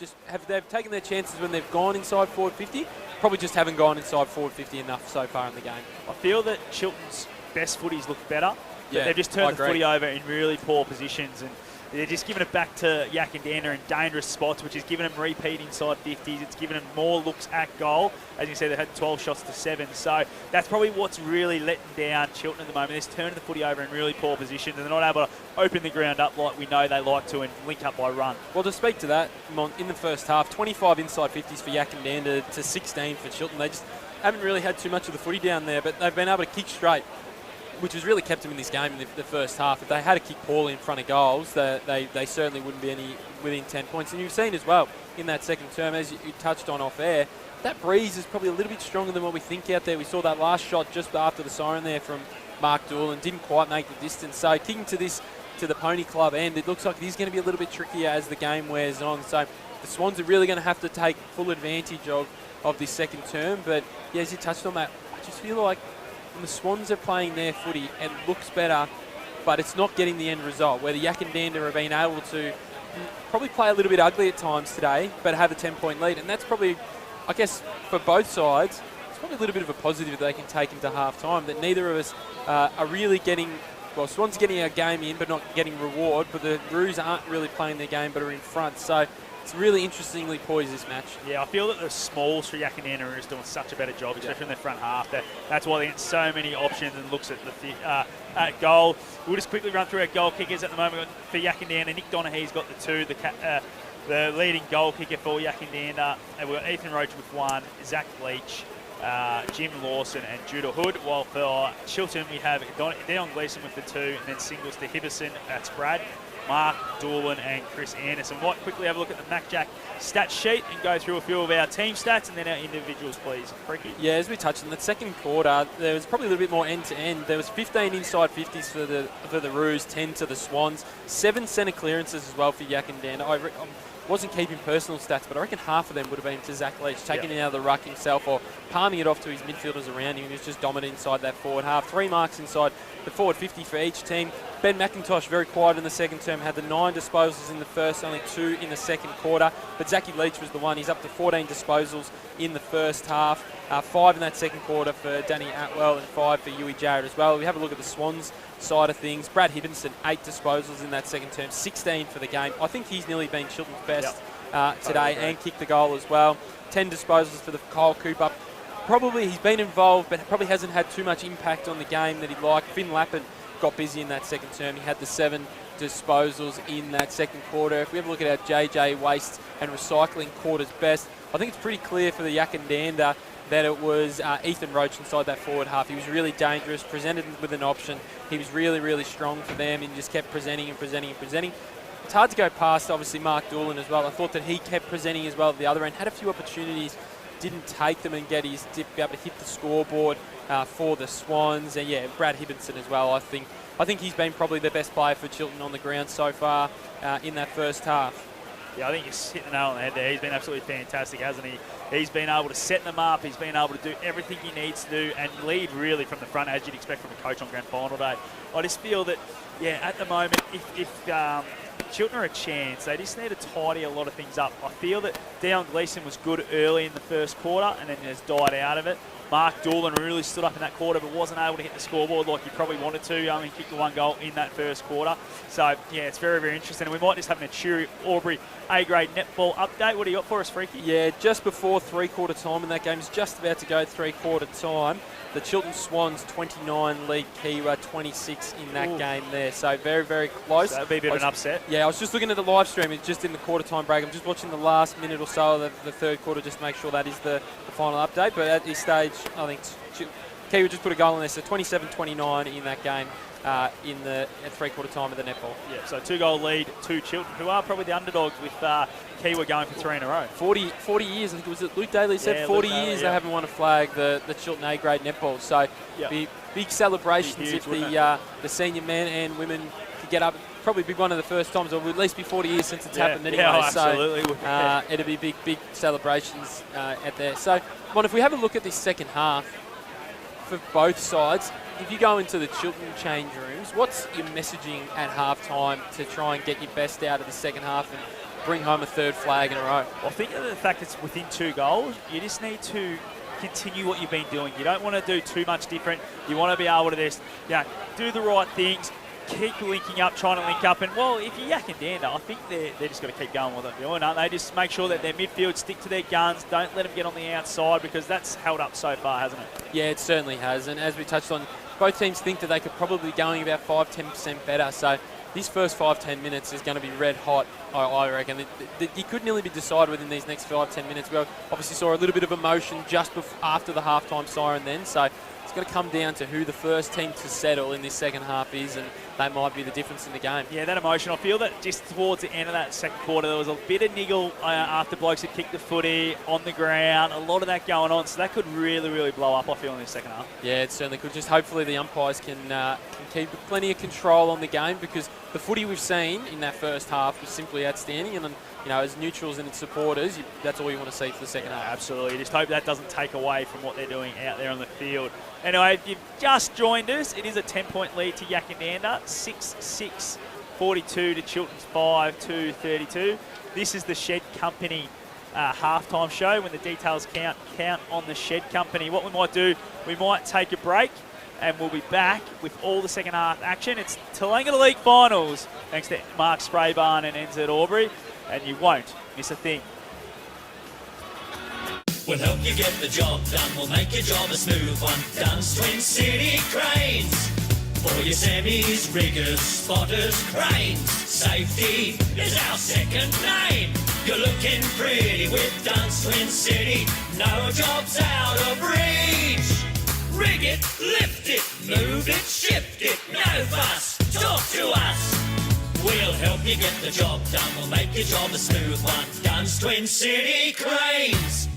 they've taken their chances when they've gone inside forward 50, probably just haven't gone inside forward 50 enough so far in the game. I feel that Chiltern's best footies look better. Yeah, they've just turned the footy over in really poor positions, and they're just giving it back to Yackandandah in dangerous spots, which is giving them repeat inside 50s. It's giving them more looks at goal. As you said, they've had 12 shots to 7. So that's probably what's really letting down Chiltern at the moment. They're turning the footy over in really poor positions, and they're not able to open the ground up like we know they like to and link up by run. Well, to speak to that, in the first half, 25 inside 50s for Yackandandah to 16 for Chiltern. They just haven't really had too much of the footy down there, but they've been able to kick straight, which has really kept them in this game in the first half. If they had a kick poorly in front of goals, they certainly wouldn't be within 10 points. And you've seen as well in that second term, as you touched on off air, that breeze is probably a little bit stronger than what we think out there. We saw that last shot just after the siren there from Mark Doolan, didn't quite make the distance. So kicking to the Pony Club end, it looks like it is going to be a little bit trickier as the game wears on. So the Swans are really going to have to take full advantage of this second term. But yeah, as you touched on that, I just feel like when the Swans are playing their footy, it looks better, but it's not getting the end result, where the Yackandandah have been able to probably play a little bit ugly at times today, but have a 10-point lead. And that's probably, I guess, for both sides, it's probably a little bit of a positive they can take into half-time, that neither of us are really getting, well, Swans getting our game in, but not getting reward, but the Roos aren't really playing their game, but are in front. So it's really interestingly poised, this match. Yeah, I feel that the smalls for Yackandandah are just doing such a better job, especially in their front half. That's why they get so many options and looks at at goal. We'll just quickly run through our goal kickers at the moment. For Yackandandah, Nick Donaghy's got the 2, the leading goal kicker for Yackandandah. And we've got Ethan Roach with 1, Zach Leach, Jim Lawson and Judah Hood, while for Chiltern we have Dion Gleeson with the 2, and then singles to Hibberson, that's Brad, Mark Doolan and Chris Anderson. We'll quickly have a look at the MacJack stat sheet and go through a few of our team stats and then our individuals, please. Freaky. Yeah, as we touched on the second quarter, there was probably a little bit more end-to-end. There was 15 inside 50s for the Roos, 10 to the Swans, 7 centre clearances as well for Yackandandah. I wasn't keeping personal stats, but I reckon half of them would have been to Zach Leach, taking it out of the ruck himself or palming it off to his midfielders around him. He was just dominant inside that forward half. 3 marks inside the forward 50 for each team. Ben McIntosh, very quiet in the second term, had the 9 disposals in the first, only 2 in the second quarter. But Zachy Leach was the one. He's up to 14 disposals in the first half. 5 in that second quarter for Danny Atwell and 5 for Huey Jarrett as well. We have a look at the Swans side of things. Brad Hibbenson, 8 disposals in that second term, 16 for the game. I think he's nearly been Chiltern's best today and kicked the goal as well. 10 disposals for the Kyle Cooper. Probably he's been involved, but probably hasn't had too much impact on the game that he'd like. Finn Lappin got busy in that second term. He had the 7 disposals in that second quarter. If we have a look at our JJ waste and recycling quarters best, I think it's pretty clear for the Yackandandah that it was Ethan Roach inside that forward half. He was really dangerous, presented with an option. He was really, really strong for them and just kept presenting and presenting and presenting. It's hard to go past, obviously, Mark Doolan as well. I thought that he kept presenting as well at the other end, had a few opportunities, didn't take them and get his dip, be able to hit the scoreboard for the Swans. And yeah, Brad Hibbenson as well. I think he's been probably the best player for Chiltern on the ground so far in that first half. Yeah, I think you're hitting the nail on the head there. He's been absolutely fantastic, hasn't he? He's been able to set them up. He's been able to do everything he needs to do and lead really from the front, as you'd expect from a coach on grand final day. I just feel that, yeah, at the moment, if Chiltern are a chance, they just need to tidy a lot of things up. I feel that Dion Gleeson was good early in the first quarter and then has died out of it. Mark Doolan really stood up in that quarter but wasn't able to hit the scoreboard like he probably wanted to. He kicked the 1 goal in that first quarter. So, yeah, it's very, very interesting. And we might just have an Achuri Albury A-grade netball update. What do you got for us, Freaky? Yeah, just before 3-quarter time, and that game's just about to go 3-quarter time. The Chiltern Swans 29, League Kiwa 26 in that game there. So very, very close. So that would be a bit of an upset. Yeah, I was just looking at the live stream. It's just in the quarter time break. I'm just watching the last minute or so of the third quarter just to make sure that is the final update. But at this stage, I think Kiwa just put a goal in there. So 27-29 in that game. in the three-quarter time of the netball. Yeah, so 2-goal lead to Chiltern, who are probably the underdogs with Kiwa going for 3 in a row. 40 years, I think it was Luke Daly said, Yeah, 40 Luke Daly, years yeah. they haven't won a flag, the Chiltern A-grade netball. So big celebrations Be huge, if wouldn't the senior men and women could get up. Probably be one of the first times, or at least be 40 years since it's happened anyway. Yeah, absolutely. So it'll be big celebrations out there. So, Mon, if we have a look at this second half for both sides, if you go into the Chiltern change rooms, what's your messaging at half-time to try and get your best out of the second half and bring home a third flag in a row? Well, I think of the fact it's within 2 goals, you just need to continue what you've been doing. You don't want to do too much different. You want to be able to just, do the right things, keep linking up, trying to link up. And, well, if you're Yackandandah, I think they're just going to keep going what they're doing, aren't they? Just make sure that their midfield stick to their guns. Don't let them get on the outside, because that's held up so far, hasn't it? Yeah, it certainly has. And as we touched on, both teams think that they could probably be going about 5-10% better. So this first 5-10 minutes is going to be red hot, I reckon. You could nearly be decided within these next 5-10 minutes. We obviously saw a little bit of emotion just after the halftime siren then. So it's going to come down to who the first team to settle in this second half is, and that might be the difference in the game. Yeah, that emotion. I feel that just towards the end of that second quarter, there was a bit of niggle after blokes had kicked the footy on the ground. A lot of that going on, so that could really, really blow up, I feel, in this second half. Yeah, it certainly could. Just hopefully the umpires can keep plenty of control on the game, because the footy we've seen in that first half was simply outstanding. And as neutrals and supporters, that's all you want to see for the second half. Absolutely. You just hope that doesn't take away from what they're doing out there on the field. Anyway, if you've just joined us, it is a 10-point lead to Yackandandah, 6-6, 42 to Chiltern's 5-2, 32. This is the Shed Company halftime show. When the details count on the Shed Company. What we might do, we might take a break, and we'll be back with all the second half action. It's Tallangatta League Finals, thanks to Mark Spraybarn and NZ Albury, and you won't miss a thing. We'll help you get the job done. We'll make your job a smooth one. Dunn's Twin City Cranes. For your semis, riggers, spotters, cranes. Safety is our second name. You're looking pretty with Dunn's Twin City. No job's out of reach. Rig it, lift it, move it, shift it. No fuss, talk to us. We'll help you get the job done. We'll make your job a smooth one. Dunn's Twin City Cranes.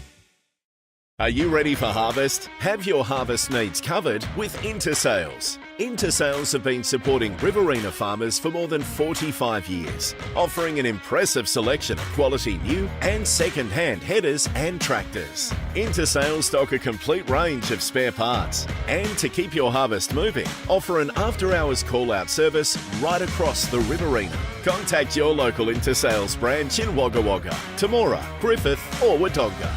Are you ready for harvest? Have your harvest needs covered with Intersales. Intersales have been supporting Riverina farmers for more than 45 years, offering an impressive selection of quality new and second-hand headers and tractors. Intersales stock a complete range of spare parts, and to keep your harvest moving, offer an after-hours call-out service right across the Riverina. Contact your local Intersales branch in Wagga Wagga, Temora, Griffith or Wodonga.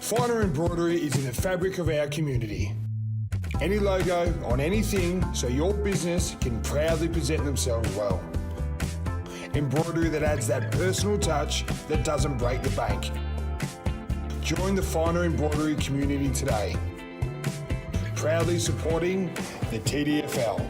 Finer embroidery is in the fabric of our community. Any logo on anything so your business can proudly present themselves well. Embroidery that adds that personal touch that doesn't break the bank. Join the Finer embroidery community today. Proudly supporting the TDFL.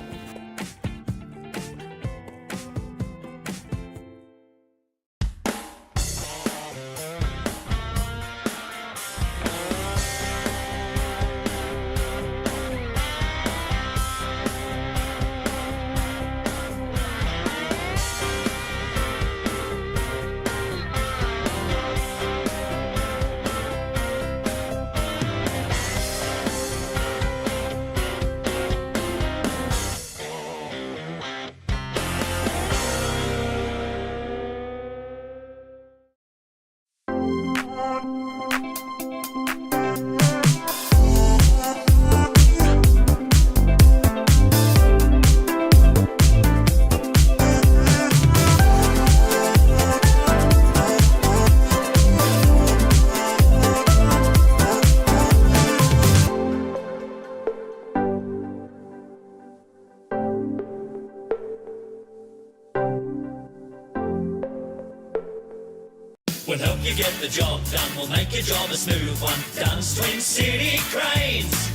We'll help you get the job done. We'll make your job a smooth one. Dunn's Twin City Cranes.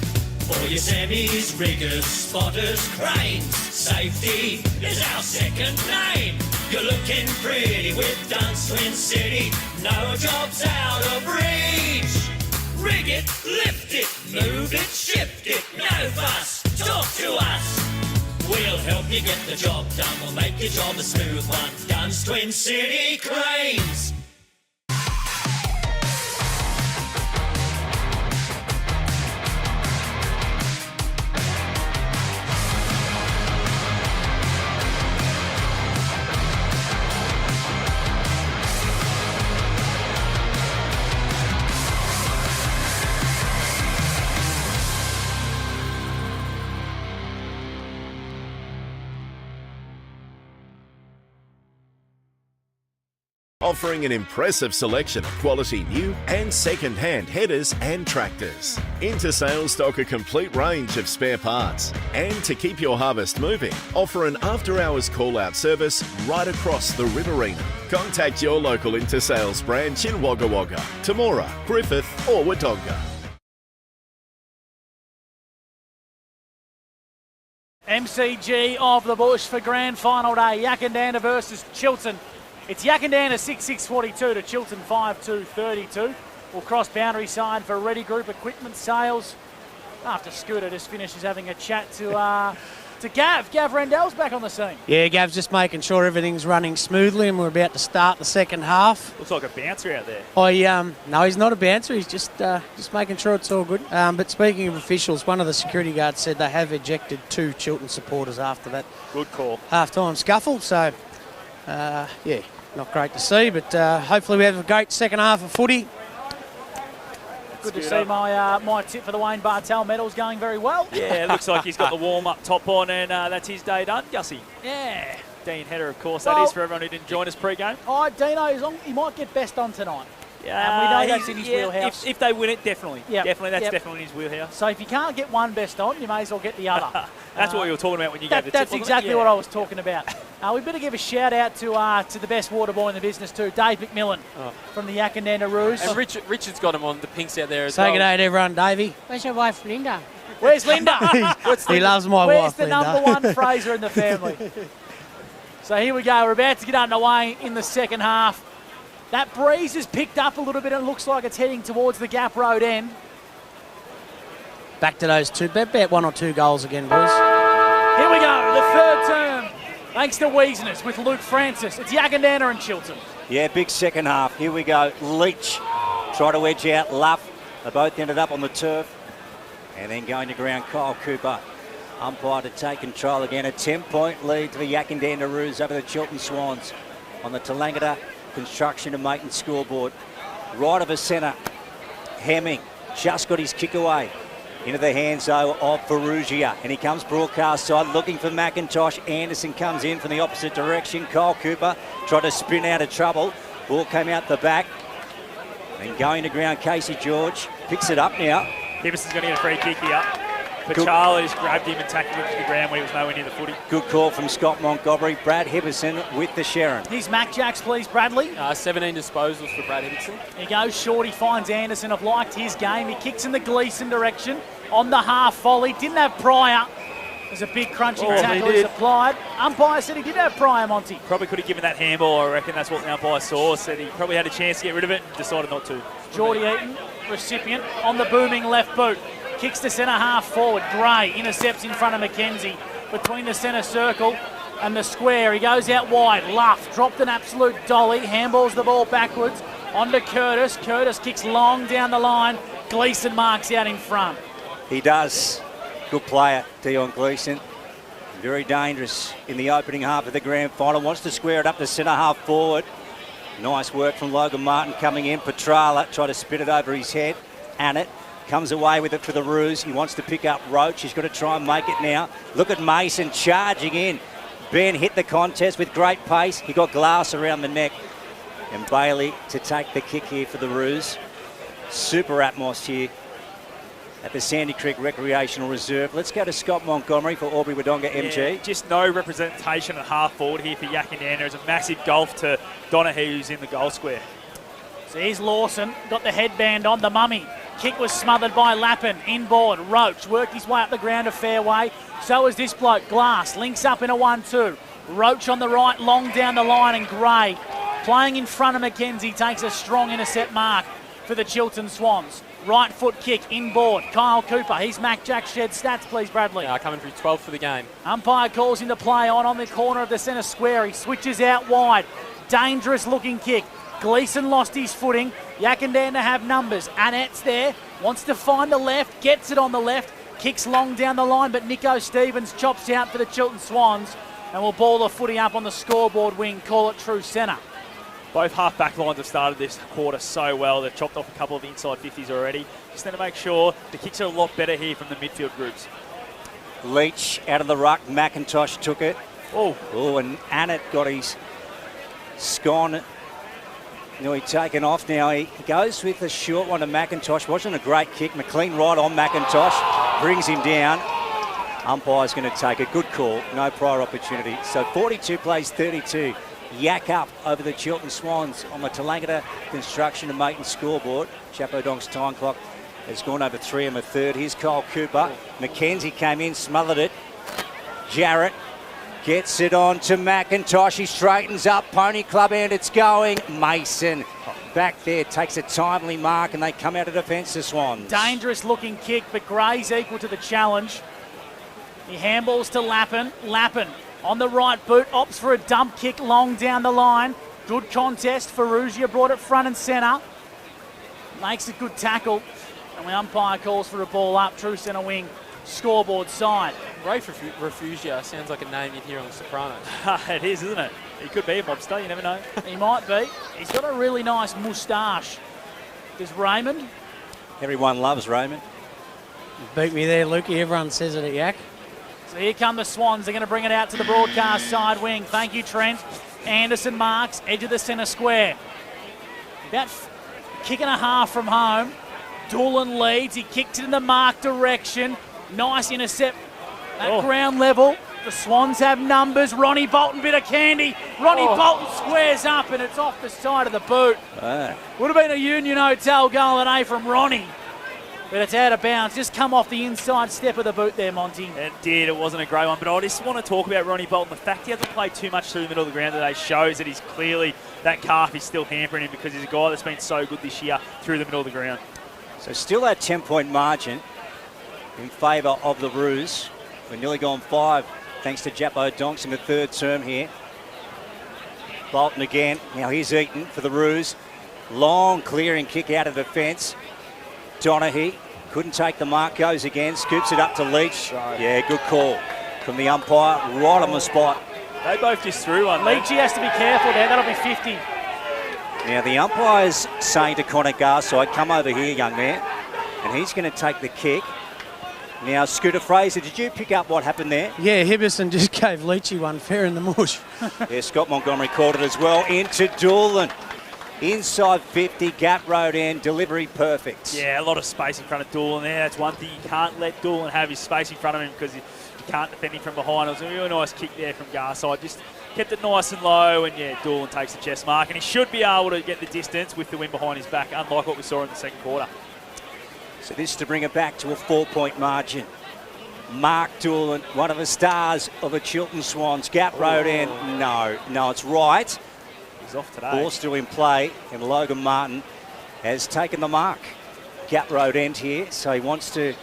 For your semis, riggers, spotters, cranes. Safety is our second name. You're looking pretty with Dunn's Twin City. No job's out of reach. Rig it, lift it, move it, shift it. No fuss, talk to us. We'll help you get the job done. We'll make your job a smooth one. Dunn's Twin City Cranes. Offering an impressive selection of quality new and second-hand headers and tractors. Intersales stock a complete range of spare parts. And to keep your harvest moving, offer an after-hours call-out service right across the Riverina. Contact your local Intersales branch in Wagga Wagga, Temora, Griffith or Wodonga. MCG of the Bush for grand final day. Yackandandah versus Chiltern. It's Yackandandah 6-6-42 to Chiltern 5-2-32. We'll cross boundary side for Ready Group Equipment Sales. After Scooter just finishes having a chat to Gav. Gav Rendell's back on the scene. Yeah, Gav's just making sure everything's running smoothly and we're about to start the second half. Looks like a bouncer out there. No, he's not a bouncer. He's just making sure it's all good. But speaking of officials, one of the security guards said they have ejected 2 Chiltern supporters after that Good call. half-time scuffle. So, not great to see, but hopefully we have a great second half of footy. Good to see my tip for the Wayne Bartel medals going very well. Yeah, it looks like he's got the warm-up top on, and that's his day done, Gussie. Yeah. Dean Header, of course, that is for everyone who didn't join us pre-game. Oh, Dino, he might get best on tonight. Yeah, we know that's in his wheelhouse. If they win it, definitely. Yep. That's definitely in his wheelhouse. So if you can't get one best on, you may as well get the other. That's what you were talking about when you gave the tip. That's exactly what I was talking about. We better give a shout out to the best water boy in the business too, Dave McMillan from the Yackandandah Roos. And Richard's got him on the pinks out there as well. Say good day to everyone, Davey. Where's your wife, Linda? Where's Linda? He loves my Where's wife, the Linda. number one Fraser in the family? So here we go. We're about to get underway in the second half. That breeze has picked up a little bit and looks like it's heading towards the Gap Road end. Back to those two, bet 1 or 2 goals again, boys. Here we go, the third term. Thanks to Wiesners with Luke Francis. It's Yackandandah and Chiltern. Yeah, big second half. Here we go. Leach try to edge out Luff. They both ended up on the turf. And then going to ground, Kyle Cooper. Umpire to take control again. A 10-point lead to the Yackandandah Roos over the Chiltern Swans on the Tallangatta Construction and Maintenance scoreboard. Right of a centre, Hemming just got his kick away into the hands though of Perugia, and he comes broadcast side looking for McIntosh. Anderson comes in from the opposite direction. Kyle Cooper tried to spin out of trouble. Ball came out the back, and going to ground, Casey George picks it up now. Hibbison's going to get a free kick here. Pachala just grabbed him and tackled him to the ground when he was nowhere near the footy. Good call from Scott Montgomery. Brad Hibbison with the Sharon. Here's Mac Jacks, please, Bradley. 17 disposals for Brad Hibbison. He goes short, he finds Anderson. I've liked his game. He kicks in the Gleeson direction on the half volley. Didn't have Pryor. There's a big crunching tackle he's applied. Umpire said he did have Pryor, Monty. Probably could have given that handball, I reckon that's what the umpire saw. Said he probably had a chance to get rid of it and decided not to. Geordie Eaton, recipient, on the booming left boot. Kicks to centre half forward. Gray intercepts in front of McKenzie between the centre circle and the square. He goes out wide. Luff dropped an absolute dolly. Handballs the ball backwards onto Curtis. Curtis kicks long down the line. Gleeson marks out in front. He does. Good player, Dion Gleeson. Very dangerous in the opening half of the grand final. Wants to square it up to centre half forward. Nice work from Logan Martin coming in. Petrala tried to spin it over his head. Annett comes away with it for the Roos. He wants to pick up Roach. He's got to try and make it now. Look at Mason charging in. Ben hit the contest with great pace. He got glass around the neck. And Bailey to take the kick here for the Roos. Super atmos here at the Sandy Creek Recreational Reserve. Let's go to Scott Montgomery for Aubrey Wodonga MG. Yeah, just no representation at half forward here for Yackandandah. It's a massive gulf to Donaghy, who's in the goal square. So here's Lawson, got the headband on, the mummy. Kick was smothered by Lappin, inboard. Roach worked his way up the ground to fairway. So is this bloke, Glass, links up in a 1-2. Roach on the right, long down the line, and Gray playing in front of McKenzie takes a strong intercept mark for the Chiltern Swans. Right foot kick, inboard. Kyle Cooper, he's Mac Jack Shed. Stats, please, Bradley. Coming through 12th for the game. Umpire calls into play on the corner of the centre square. He switches out wide. Dangerous looking kick. Gleeson lost his footing. Yackandandah have numbers. Annette's there. Wants to find the left. Gets it on the left. Kicks long down the line, but Nico Stevens chops out for the Chiltern Swans and will ball the footy up on the scoreboard wing. Call it true centre. Both half-back lines have started this quarter so well. They've chopped off a couple of inside 50s already. Just need to make sure the kicks are a lot better here from the midfield groups. Leach out of the ruck. McIntosh took it. Oh, and Annett got his scone nearly taken off now. He goes with a short one to McIntosh. Wasn't a great kick. McLean right on McIntosh. Brings him down. Umpire's going to take a good call. No prior opportunity. So 42 plays 32. Yak up over the Chiltern Swans on the Tallangatta Construction and Maintenance scoreboard. Chapo Donk's time clock has gone over 3 and a third. Here's Kyle Cooper. McKenzie came in, smothered it. Jarrett gets it on to McIntosh. He straightens up. Pony Club and it's going. Mason back there takes a timely mark and they come out of defence, the Swans. Dangerous looking kick, but Gray's equal to the challenge. He handballs to Lappin. Lappin on the right boot, opts for a dump kick long down the line. Good contest. Ferrugia brought it front and centre. Makes a good tackle. And the umpire calls for a ball up. True centre wing, scoreboard side. Ray Refugia sounds like a name you'd hear on The Sopranos. It is, isn't it? He could be a mobster, you never know. He might be. He's got a really nice moustache. There's Raymond. Everyone loves Raymond. Beat me there, Lukey. Everyone says it at Yak. So here come the Swans. They're going to bring it out to the broadcast side wing. Thank you, Trent. Anderson marks, edge of the centre square. About kick and a half from home. Doolan leads. He kicked it in the mark direction. Nice intercept at ground level. The Swans have numbers. Ronnie Bolton, bit of candy. Ronnie Bolton squares up and it's off the side of the boot. Would have been a Union Hotel goal today from Ronnie. But it's out of bounds. Just come off the inside step of the boot there, Monty. It did. It wasn't a great one. But I just want to talk about Ronnie Bolton. The fact he hasn't played too much through the middle of the ground today shows that he's clearly, that calf is still hampering him because he's a guy that's been so good this year through the middle of the ground. So still that 10-point margin in favour of the Roos. We're nearly gone 5 thanks to Japo Donks in the third term here. Bolton again. Now here's Eaton for the Roos. Long clearing kick out of defence. Donaghy couldn't take the mark, goes again, scoops it up to Leach. Yeah, good call from the umpire, right on the spot. They both just threw one. Leachy has to be careful there, that'll be 50. Now the umpire's saying to Connor Garside, come over here, young man. And he's going to take the kick. Now, Scooter Fraser, did you pick up what happened there? Yeah, Hibberson just gave Leachy one fair in the mush. Yeah, Scott Montgomery called it as well. Into Doolan. Inside 50, gap road end, delivery perfect. Yeah, a lot of space in front of Doolan there. That's one thing. You can't let Doolan have his space in front of him because you can't defend him from behind. It was a really nice kick there from Garside. Just kept it nice and low, and yeah, Doolan takes the chest mark. And he should be able to get the distance with the wind behind his back, unlike what we saw in the second quarter. So this to bring it back to a 4-point margin. Mark Doolan, one of the stars of the Chiltern Swans. Gap road end, no, it's right. He's off today. Ball still in play, and Logan Martin has taken the mark. Gap road end here, so he wants to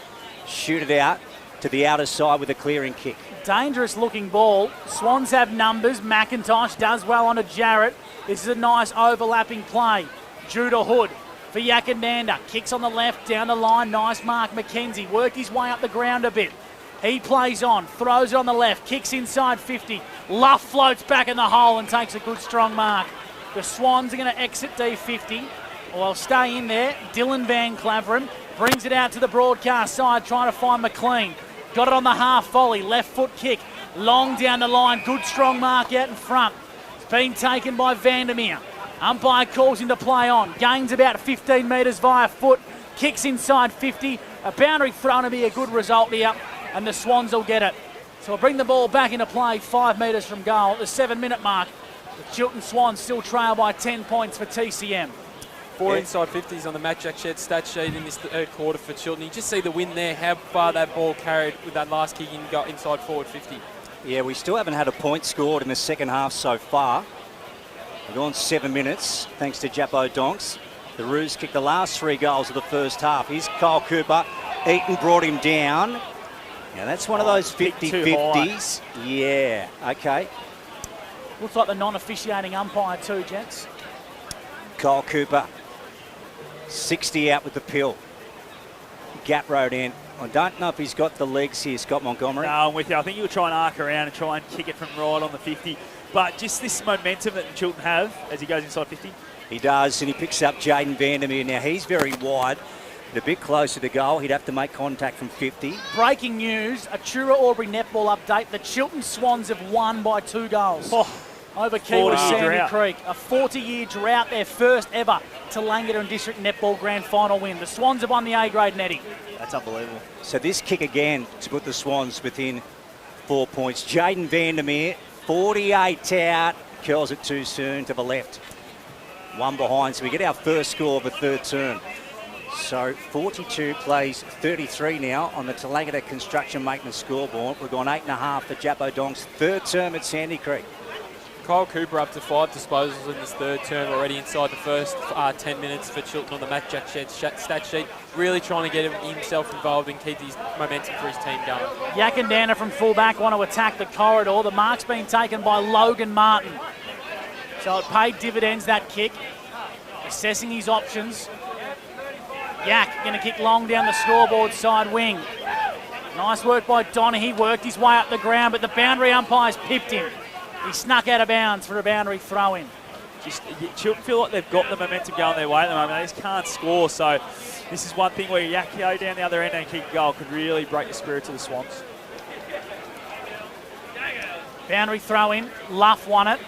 shoot it out to the outer side with a clearing kick. Dangerous looking ball. Swans have numbers. McIntosh does well on a Jarrett. This is a nice overlapping play. Judah Hood for Yackandandah. Kicks on the left, down the line. Nice mark. McKenzie worked his way up the ground a bit. He plays on, throws it on the left, kicks inside 50. Luff floats back in the hole and takes a good strong mark. The Swans are going to exit D50. Well, stay in there. Dylan Van Claveren brings it out to the broadcast side, trying to find McLean. Got it on the half volley, left foot kick. Long down the line, good strong mark out in front. It's been taken by Vandermeer. Umpire calls into play on. Gains about 15 metres via foot. Kicks inside 50. A boundary thrown to be a good result here. And the Swans will get it. So we'll bring the ball back into play 5 metres from goal at the 7-minute mark. The Chiltern Swans still trail by 10 points for TCM. 4 inside 50s on the Mac Jack Shed stat sheet in this third quarter for Chiltern. You just see the win there, how far that ball carried with that last kick in, got inside forward 50. Yeah, we still haven't had a point scored in the second half so far. We've gone 7 minutes, thanks to Jappo Donks. The Roos kicked the last 3 goals of the first half. Here's Kyle Cooper. Eaton brought him down. Now, that's one of those 50-50s. Yeah, okay. Looks like the non-officiating umpire too, gents. Kyle Cooper, 60 out with the pill. Gap road in. I don't know if he's got the legs here, Scott Montgomery. No, I'm with you. I think he'll try and arc around and try and kick it from right on the 50. But just this momentum that Chiltern have as he goes inside 50. He does, and he picks up Jaden Vandermeer. Now, he's very wide, but a bit closer to goal. He'd have to make contact from 50. Breaking news, a Truro Albury netball update. The Chiltern Swans have won by 2 goals. Over Kiwi Sandy Creek. A 40-year drought, their first ever Tallangatta and District Netball Grand Final win. The Swans have won the A-grade netting. That's unbelievable. So this kick again to put the Swans within 4 points. Jaden Vandermeer, 48 out. Curls it too soon to the left. 1 behind, so we get our first score of the third term. So 42 plays 33 now on the Tallangatta Construction Maintenance scoreboard. We've gone 8.5 for Jappo Donk's third term at Sandy Creek. Kyle Cooper up to 5 disposals in this third term already inside the first 10 minutes for Chiltern on the Mac Jack Shed stat sheet. Really trying to get himself involved and keep his momentum for his team going. Yackandandah from fullback want to attack the corridor. The mark's been taken by Logan Martin. So it paid dividends, that kick. Assessing his options. Yak going to kick long down the scoreboard side wing. Nice work by Donaghy. Worked his way up the ground, but the boundary umpires pipped him. He snuck out of bounds for a boundary throw-in. Chiltern feel like they've got the momentum going their way at the moment. They just can't score. So this is one thing where Yak go down the other end and kick a goal could really break the spirit of the Swans. Boundary throw-in. Luff won it.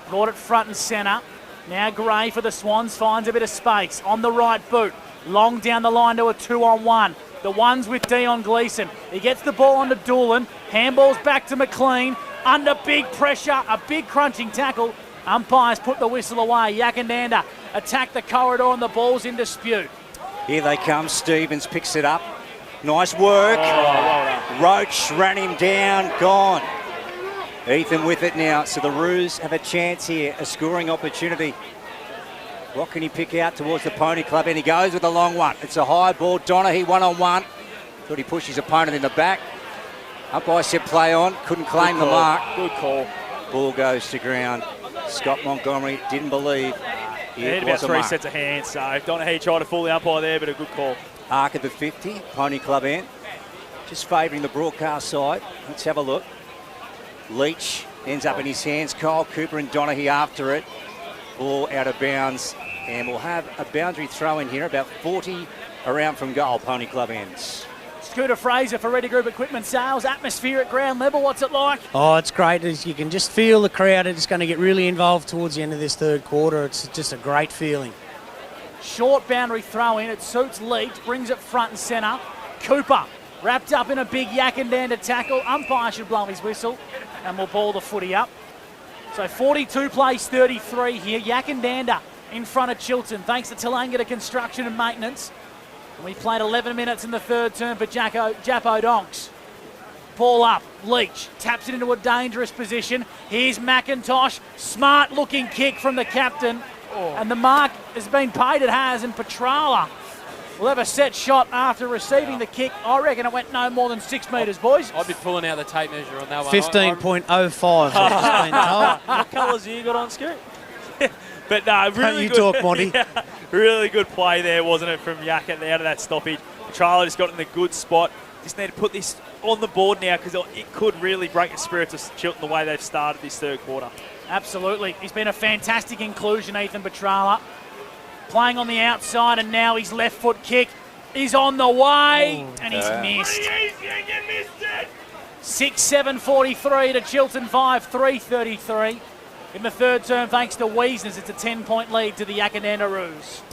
Brought it front and centre. Now Gray for the Swans finds a bit of space on the right boot. Long down the line to a 2-on-1. The one's with Dion Gleeson. He gets the ball onto Doolan. Handballs back to McLean. Under big pressure, a big crunching tackle. Umpires put the whistle away. Yackandandah attack the corridor and the ball's in dispute. Here they come. Stevens picks it up. Nice work. Roach ran him down. Gone. Ethan with it now. So the Roos have a chance here, a scoring opportunity. What can he pick out towards the Pony Club? And he goes with a long one. It's a high ball. Donaghy 1-on-1. Thought he pushed his opponent in the back. Umpire said play on. Couldn't claim the mark. Good call. Ball goes to ground. Scott Montgomery didn't believe He had about 3 sets of hands, so Donaghy tried to fool the umpire there, but a good call. Arc at the 50, Pony Club end. Just favouring the broadcast side. Let's have a look. Leach ends up in his hands. Kyle Cooper and Donaghy after it. Ball out of bounds. And we'll have a boundary throw in here, about 40 around from goal, Pony Club ends. Scooter Fraser for Ready Group Equipment Sales. Atmosphere at ground level, what's it like? Oh, it's great. You can just feel the crowd is going to get really involved towards the end of this third quarter. It's just a great feeling. Short boundary throw in. It suits Leach. Brings it front and centre. Cooper wrapped up in a big Yackandandah tackle. Umpire should blow his whistle and we'll ball the footy up. So 42 plays 33 here. Yackandandah in front of Chiltern thanks to Tallangatta Construction and Maintenance. And we played 11 minutes in the third term for Jappo Donks. Ball up. Leach taps it into a dangerous position. Here's McIntosh. Smart looking kick from the captain. And the mark has been paid, it has, and Petrala will have a set shot after receiving the kick. I reckon it went no more than 6 metres, boys. I'd be pulling out the tape measure on that one. 15.05, I've just been told. What colours have you got on, Scoot? But no, really Don't you good. talk, Monty. Yeah, really good play there, wasn't it, from Yak out of that stoppage. Petrala just got in a good spot. Just need to put this on the board now because it could really break the spirits of Chiltern the way they've started this third quarter. Absolutely. He's been a fantastic inclusion, Ethan Petrala. Playing on the outside, and now his left foot kick is on the way, and he's missed. 6-7-43 to Chiltern 5, 3-33. In the third term, thanks to Wiesners, it's a 10-point lead to the Yackandandah Roos.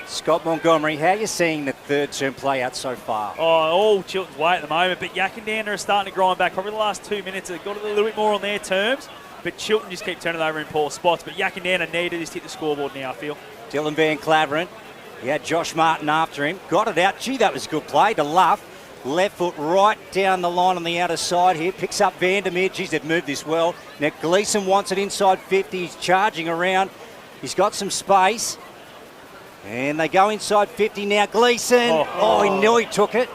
Scott Montgomery, how are you seeing the third term play out so far? Oh, all Chiltern's way at the moment, but Yackandandah are starting to grind back. Probably the last 2 minutes, they've got it a little bit more on their terms. but Chiltern just keep turning over in poor spots. But Yackandandah need to just hit the scoreboard now, I feel. Dylan Van Claveren. He had Josh Martin after him. Got it out. Gee, that was a good play to Luff. Left foot right down the line on the outer side here. Picks up Vandermeer. Geez, they've moved this well. Now Gleeson wants it inside 50. He's charging around. He's got some space. And they go inside 50 now. Gleeson. Oh, he nearly took it.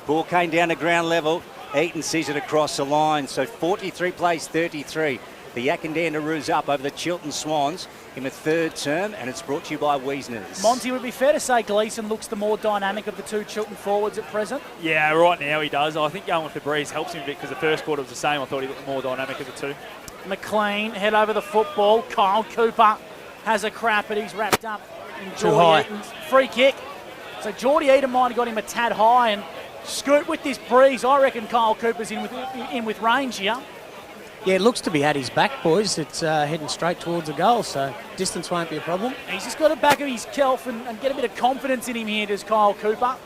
Ball came down to ground level. Eaton sees it across the line. So 43 plays 33. The Yackandandah Roos up over the Chiltern Swans in the third term, and it's brought to you by Wiesner's. Monty, would it be fair to say Gleeson looks the more dynamic of the two Chiltern forwards at present? Yeah, right now he does. I think going with the breeze helps him a bit because the first quarter was the same. I thought he looked the more dynamic of the two. McLean head over the football. Kyle Cooper has a crap, but he's wrapped up in Too Geordie high. Eaton's free kick. So Geordie Eaton might have got him a tad high, and Scoot with this breeze. I reckon Kyle Cooper's in with range here. Yeah, it looks to be at his back, boys. It's heading straight towards the goal, so distance won't be a problem. He's just got to back of his kelf and get a bit of confidence in him here, does Kyle Cooper.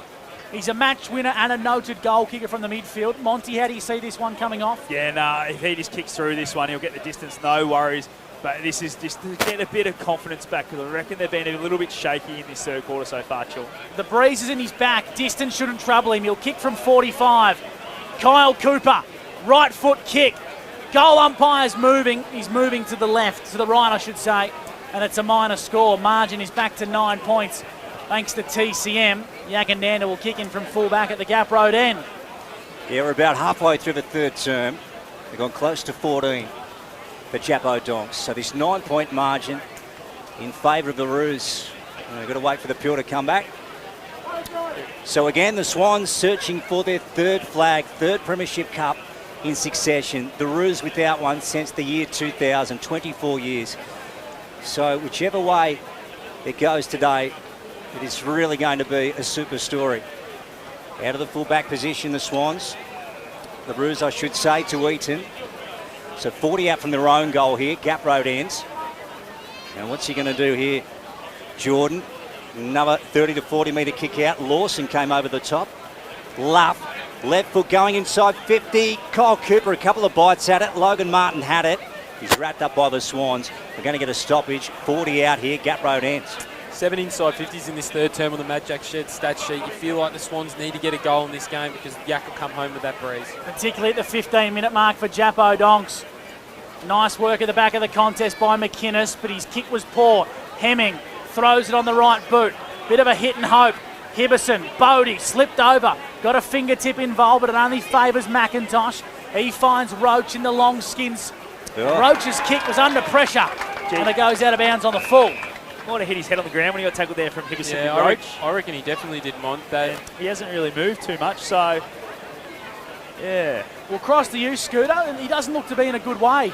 He's a match winner and a noted goal kicker from the midfield. Monty, how do you see this one coming off? Yeah, no, if he just kicks through this one, he'll get the distance, no worries. But this is just to get a bit of confidence back because I reckon they've been a little bit shaky in this third quarter so far, Chiltern. The breeze is in his back. Distance shouldn't trouble him. He'll kick from 45. Kyle Cooper, right foot kick. Goal umpire's moving. He's moving to the left, to the right, I should say. And it's a minor score. Margin is back to 9 points thanks to TCM. Yackandandah will kick in from full back at the Gap Road end. Yeah, we're about halfway through the third term. They've gone close to 14 for Jappo Donks. So this 9 point margin in favour of the Roos. We've got to wait for the Pure to come back. So again, the Swans searching for their third flag, third Premiership Cup in succession. The Roos without one since the year 2000, 24 years. So whichever way it goes today, it is really going to be a super story. Out of the full-back position, the Swans. The Roos, I should say, to Eaton. So 40 out from their own goal here. Gap Road ends. And what's he going to do here? Jordan, another 30 to 40 metre kick out. Lawson came over the top. Luff. Left foot going inside 50. Kyle Cooper, a couple of bites at it. Logan Martin had it. He's wrapped up by the Swans. We're going to get a stoppage. 40 out here. Gap Road ends. 7 inside 50s in this third term on the Mad Jack Shed stat sheet. You feel like the Swans need to get a goal in this game because Yak will come home with that breeze. Particularly at the 15-minute mark for Jappo Donks. Nice work at the back of the contest by McInnes, but his kick was poor. Hemming throws it on the right boot. Bit of a hit and hope. Hibberson, Bodie, slipped over. Got a fingertip involved, but it only favours McIntosh. He finds Roach in the long skins. Oh. Roach's kick was under pressure, and it goes out of bounds on the full. Might have hit his head on the ground when he got tackled there from Hibberson. Yeah, I reckon he definitely did, Mont. He hasn't really moved too much, so yeah. Well, cross the use, Scooter, and he doesn't look to be in a good way.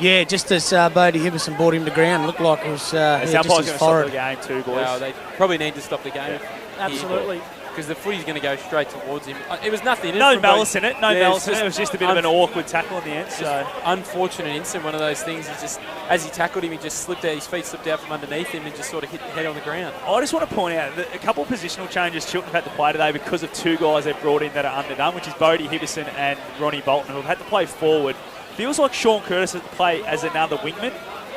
Yeah, just as Bodie Hibberson brought him to ground, looked like it was The just umpire's his going to stop forehead. the game too, boys. Well, they probably need to stop the game. Absolutely. Because the footy's going to go straight towards him. It was nothing. No malice in it. No Yeah, malice in it. It was just a bit of an awkward tackle in the end. So unfortunate incident, one of those things. He just, as he tackled him, he just slipped out. His feet slipped out from underneath him and just sort of hit the head on the ground. I just want to point out that a couple of positional changes Chiltern have had to play today because of two guys they've brought in that are underdone, which is Bodie Hibberson and Ronnie Bolton, who have had to play forward. Feels like Sean Curtis has to play as another wingman.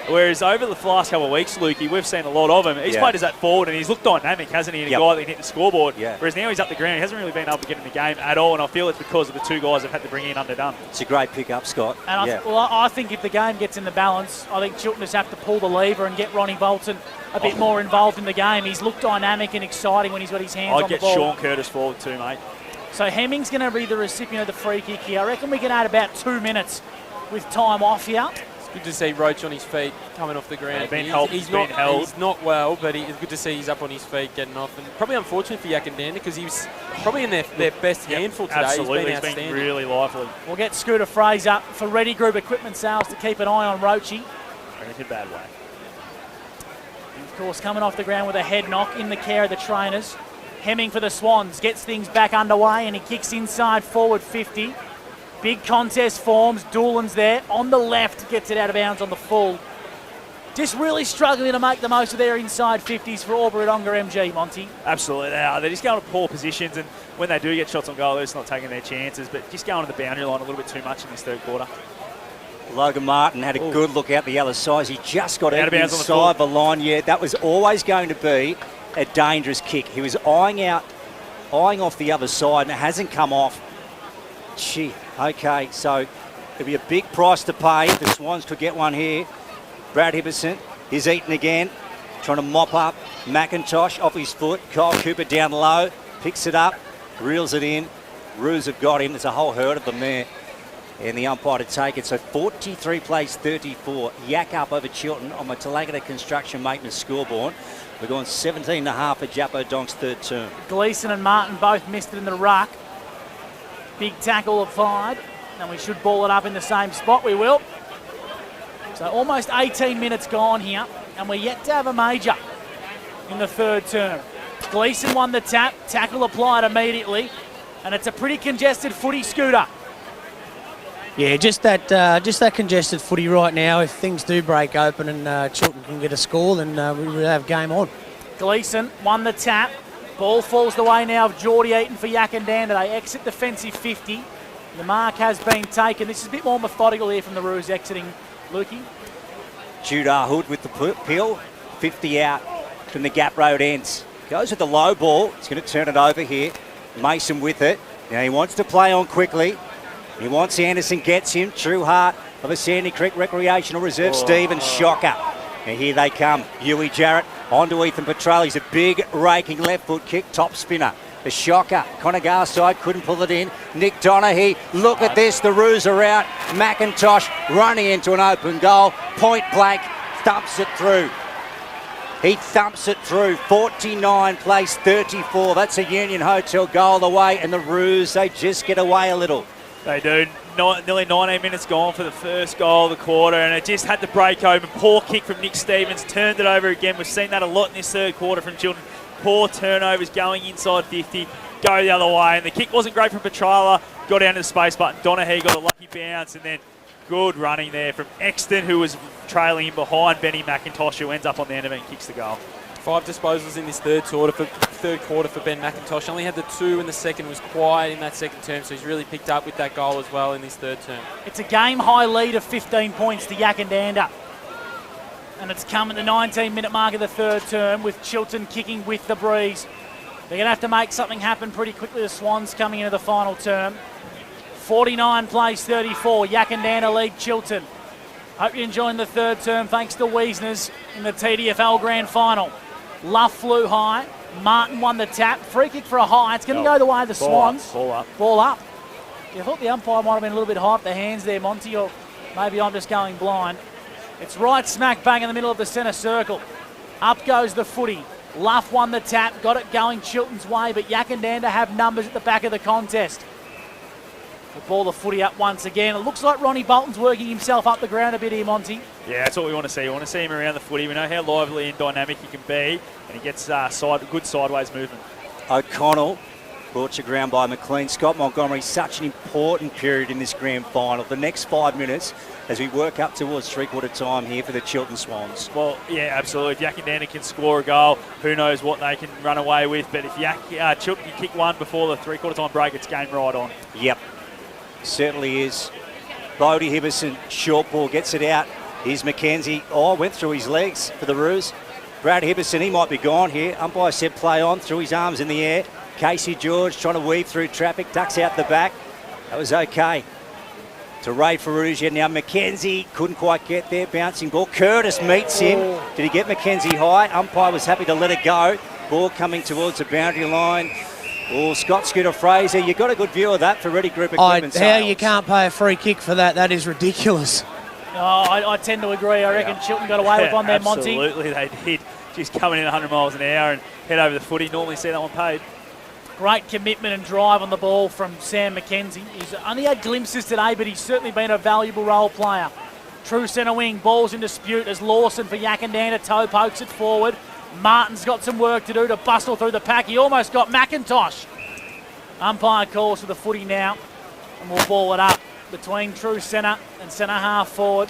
Whereas over the last couple of weeks, Lukey, we've seen a lot of him. He's played as that forward and he's looked dynamic, hasn't he? And a guy that can hit the scoreboard. Whereas now he's up the ground. He hasn't really been able to get in the game at all. And I feel it's because of the two guys they've had to bring in underdone. It's a great pick-up, Scott. And I think if the game gets in the balance, I think Chiltern just have to pull the lever and get Ronnie Bolton a bit more involved in the game. He's looked dynamic and exciting when he's got his hands on the ball. I'd get Sean Curtis forward too, mate. So Hemming's going to be the recipient of the free kick here. I reckon we can add about 2 minutes with time off here. Good to see Roach on his feet coming off the ground. He's been held. He's not well, but it's good to see he's up on his feet getting off. And probably unfortunate for Yackandandah because he was probably in their best handful today. Absolutely, he's been outstanding. really lively. We'll get Scooter Fraser for Ready Group Equipment Sales to keep an eye on Roachy. In a bad way. And of course, coming off the ground with a head knock in the care of the trainers. Hemming for the Swans, gets things back underway and he kicks inside forward 50. Big contest forms, Doolan's there, on the left, gets it out of bounds on the full. Just really struggling to make the most of their inside 50s for Albury-Wodonga MG, Monty. Absolutely, they are. They're just going to poor positions, and when they do get shots on goal, they're just not taking their chances, but just going to the boundary line a little bit too much in this third quarter. Logan Martin had a good look out the other side. He just got Out of bounds on the inside the line. Yeah, that was always going to be a dangerous kick. He was eyeing off the other side, and it hasn't come off. Gee, okay, so it'll be a big price to pay. The Swans could get one here. Brad Hibberson is eaten again, trying to mop up McIntosh off his foot. Kyle Cooper down low, picks it up, reels it in. Roos have got him. There's a whole herd of them there. And the umpire to take it. So 43 plays 34. Yak up over Chiltern on the Tallangatta Construction Maintenance scoreboard. We're going 17.5 for Jappo Donk's third term. Gleeson and Martin both missed it in the ruck. Big tackle applied. And we should ball it up in the same spot. We will. So almost 18 minutes gone here. And we're yet to have a major in the third term. Gleeson won the tap. Tackle applied immediately. And it's a pretty congested footy, Scooter. Yeah, just that congested footy right now. If things do break open and Chiltern can get a score, then we will have game on. Gleeson won the tap. Ball falls the way now of Geordie Eaton for Yackandandah. They exit defensive 50. The mark has been taken. This is a bit more methodical here from the Roos exiting, Lukey. Judar Hood with the peel. 50 out from the Gap Road ends. Goes with the low ball. He's going to turn it over here. Mason with it. Now he wants to play on quickly. He wants Anderson, gets him. True heart of a Sandy Creek Recreational Reserve. Stevens, shocker. And here they come. Huey Jarrett onto Ethan Petrell. He's a big raking left foot kick, top spinner. The shocker. Connor Garside couldn't pull it in. Nick Donaghy, look at this. The Roos are out. McIntosh running into an open goal. Point blank, thumps it through. He thumps it through. 49 plays 34. That's a Union Hotel goal away. And the Roos, they just get away a little. They do. Nearly 19 minutes gone for the first goal of the quarter, and it just had to break open. Poor kick from Nick Stevens, turned it over again. We've seen that a lot in this third quarter from Chiltern. Poor turnovers going inside 50, go the other way. And the kick wasn't great from Petrala, got down to the space button. Donaghy got a lucky bounce, and then good running there from Exton, who was trailing in behind Benny McIntosh, who ends up on the end of it and kicks the goal. 5 disposals in this third quarter for Ben McIntosh. Only had the 2 in the second, was quiet in that second term, so he's really picked up with that goal as well in this third term. It's a game-high lead of 15 points to Yackandandah. And it's come at the 19-minute mark of the third term with Chiltern kicking with the breeze. They're going to have to make something happen pretty quickly. The Swans coming into the final term. 49 plays 34. Yackandandah lead Chiltern. Hope you're enjoying the third term. Thanks to Wiesners in the TDFL Grand Final. Luff flew high. Martin won the tap. Free kick for a high. It's going to go the way of the Swans. Ball up. Ball up. I thought the umpire might have been a little bit high up the hands there, Monty, or maybe I'm just going blind. It's right smack bang in the middle of the centre circle. Up goes the footy. Luff won the tap. Got it going Chiltern's way, but Yackandandah have numbers at the back of the contest. We'll ball the footy up once again. It looks like Ronnie Bolton's working himself up the ground a bit here, Monty. Yeah, that's what we want to see. We want to see him around the footy. We know how lively and dynamic he can be, and he gets good sideways movement. O'Connell brought to ground by McLean. Scott Montgomery, such an important period in this grand final. The next 5 minutes as we work up towards three-quarter time here for the Chiltern Swans. Well, yeah, absolutely. If Yackandandah can score a goal, who knows what they can run away with. But if Chiltern can kick one before the three-quarter time break, it's game right on. Yep, certainly is. Bodie Hibberson, short ball, gets it out. Here's McKenzie. Oh, went through his legs for the Roos. Brad Hibberson, he might be gone here. Umpire said play on, threw his arms in the air. Casey George trying to weave through traffic, ducks out the back. That was okay. To Ray Ferrugia. Now McKenzie couldn't quite get there. Bouncing ball. Curtis meets him. Did he get McKenzie high? Umpire was happy to let it go. Ball coming towards the boundary line. Oh, Scott Scooter Fraser. You got a good view of that for Ready Group Equipment How sales. you can't pay a free kick for that? That is ridiculous. I tend to agree. I reckon Chiltern got away with one there, Monty. Absolutely, they did. Just coming in 100 miles an hour and head over the footy. Normally see that one paid. Great commitment and drive on the ball from Sam McKenzie. He's only had glimpses today, but he's certainly been a valuable role player. True centre wing, ball's in dispute as Lawson for Yackandandah toe pokes it forward. Martin's got some work to do to bustle through the pack. He almost got McIntosh. Umpire calls for the footy now, and we'll ball it up between true centre and centre half forward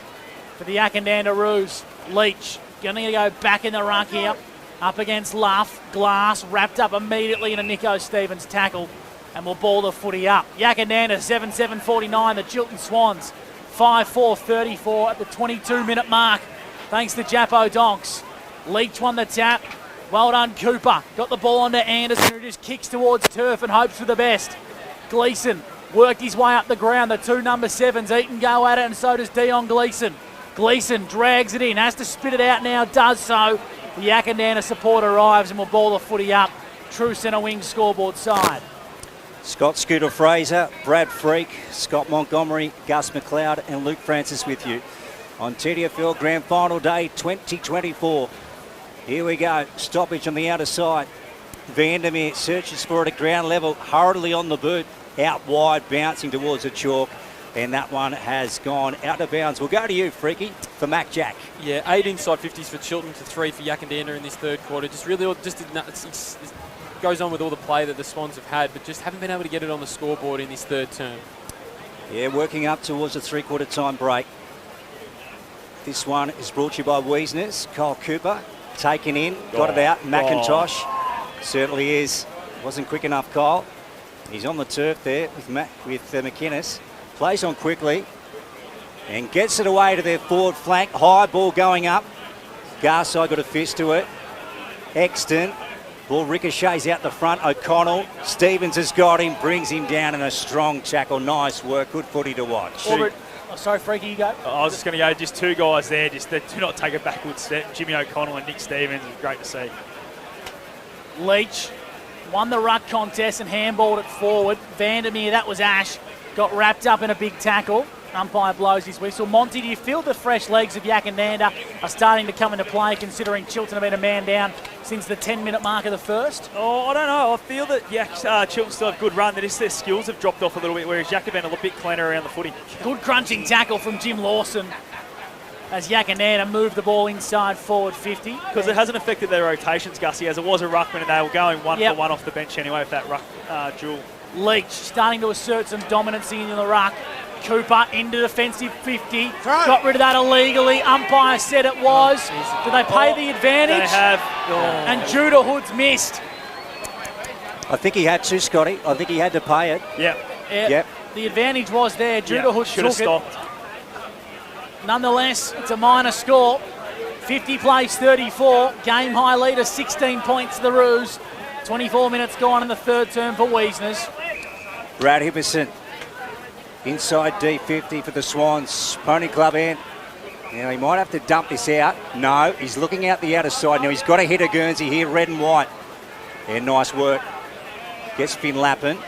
for the Yackandandah Roos. Leach going to go back in the ruck here. Up against Luff, Glass wrapped up immediately in a Nico Stevens tackle, and we'll ball the footy up. Yackandandah 7-7-49, the Chiltern Swans 5-4-34 at the 22-minute mark. Thanks to Jappo Donks. Leach won the tap. Well done, Cooper. Got the ball onto Anderson, who just kicks towards turf and hopes for the best. Gleeson worked his way up the ground. The two number 7s, Eaton go at it, and so does Dion Gleeson. Gleeson drags it in, has to spit it out now, does so. The Yackandandah support arrives and will ball the footy up. True centre wing scoreboard side. Scott Scooter Fraser, Brad Freak, Scott Montgomery, Gus McLeod and Luke Francis with you on TDFL Grand Final Day 2024. Here we go, stoppage on the outer side. Vandermeer searches for it at ground level, hurriedly on the boot, out wide, bouncing towards the chalk. And that one has gone out of bounds. We'll go to you, Freaky, for Mac Jack. Yeah, 8 inside 50s for Chiltern to 3 for Yackandandah in this third quarter. Just really, it goes on with all the play that the Swans have had, but just haven't been able to get it on the scoreboard in this third term. Yeah, working up towards the three-quarter time break. This one is brought to you by Wiesner's. Kyle Cooper taken in, got it out. McIntosh certainly is. Wasn't quick enough, Kyle. He's on the turf there with McInnes. Plays on quickly and gets it away to their forward flank. High ball going up. Garside got a fist to it. Exton. Ball ricochets out the front. O'Connell. Stevens has got him. Brings him down in a strong tackle. Nice work. Good footy to watch. Sorry, Freaky, you go. I was just going to go, just two guys there. Just they do not take a backward step. Jimmy O'Connell and Nick Stevens. It was great to see. Leach won the ruck contest and handballed it forward. Vandermeer, that was Ash. Got wrapped up in a big tackle. Umpire blows his whistle. Monty, do you feel the fresh legs of Yackandandah are starting to come into play, considering Chiltern have been a man down since the 10-minute mark of the first? Oh, I don't know. I feel that Chiltern still have a good run. That is, their skills have dropped off a little bit, whereas Yak have been a little bit cleaner around the footy. Good crunching tackle from Jim Lawson as Yackandandah moved the ball inside forward 50. Because it hasn't affected their rotations, Gussie, as it was a ruckman and they were going one for one off the bench anyway with that ruck duel. Leach starting to assert some dominance in the ruck. Cooper into defensive 50. Got rid of that illegally. Umpire said it was. Did they pay the advantage? They have. And Judah Hood's missed. I think he had to, Scotty. I think he had to pay it. Yep. The advantage was there. Judah Hood should have stopped. Nonetheless, it's a minor score. 50 plays 34. Game high lead of 16 points to the Roos. 24 minutes gone in the third term for Wiesner's. Brad Hipperson inside D50 for the Swans. Pony Club end. Now he might have to dump this out. No, he's looking out the outer side. Now he's got a hit of Guernsey here, red and white. Yeah, nice work. Gets Finn Lappin.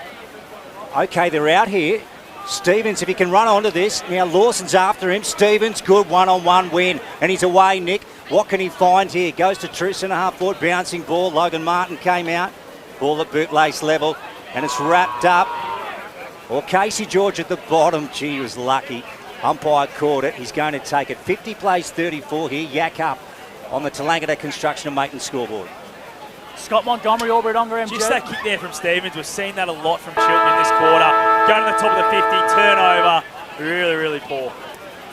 Okay, they're out here. Stevens, if he can run onto this. Now Lawson's after him. Stevens, good one-on-one win. And he's away, Nick. What can he find here? Goes to true centre half forward, bouncing ball. Logan Martin came out. Ball at bootlace level. And it's wrapped up. Well, Casey George at the bottom. Gee, he was lucky. Umpire caught it. He's going to take it. 50 plays 34 here. Yak up on the Tallangatta Construction and Maintenance scoreboard. Scott Montgomery, Aubrey Donga, MJ. Just that kick there from Stevens. We've seen that a lot from Chiltern in this quarter. Going to the top of the 50, turnover. Really, really poor.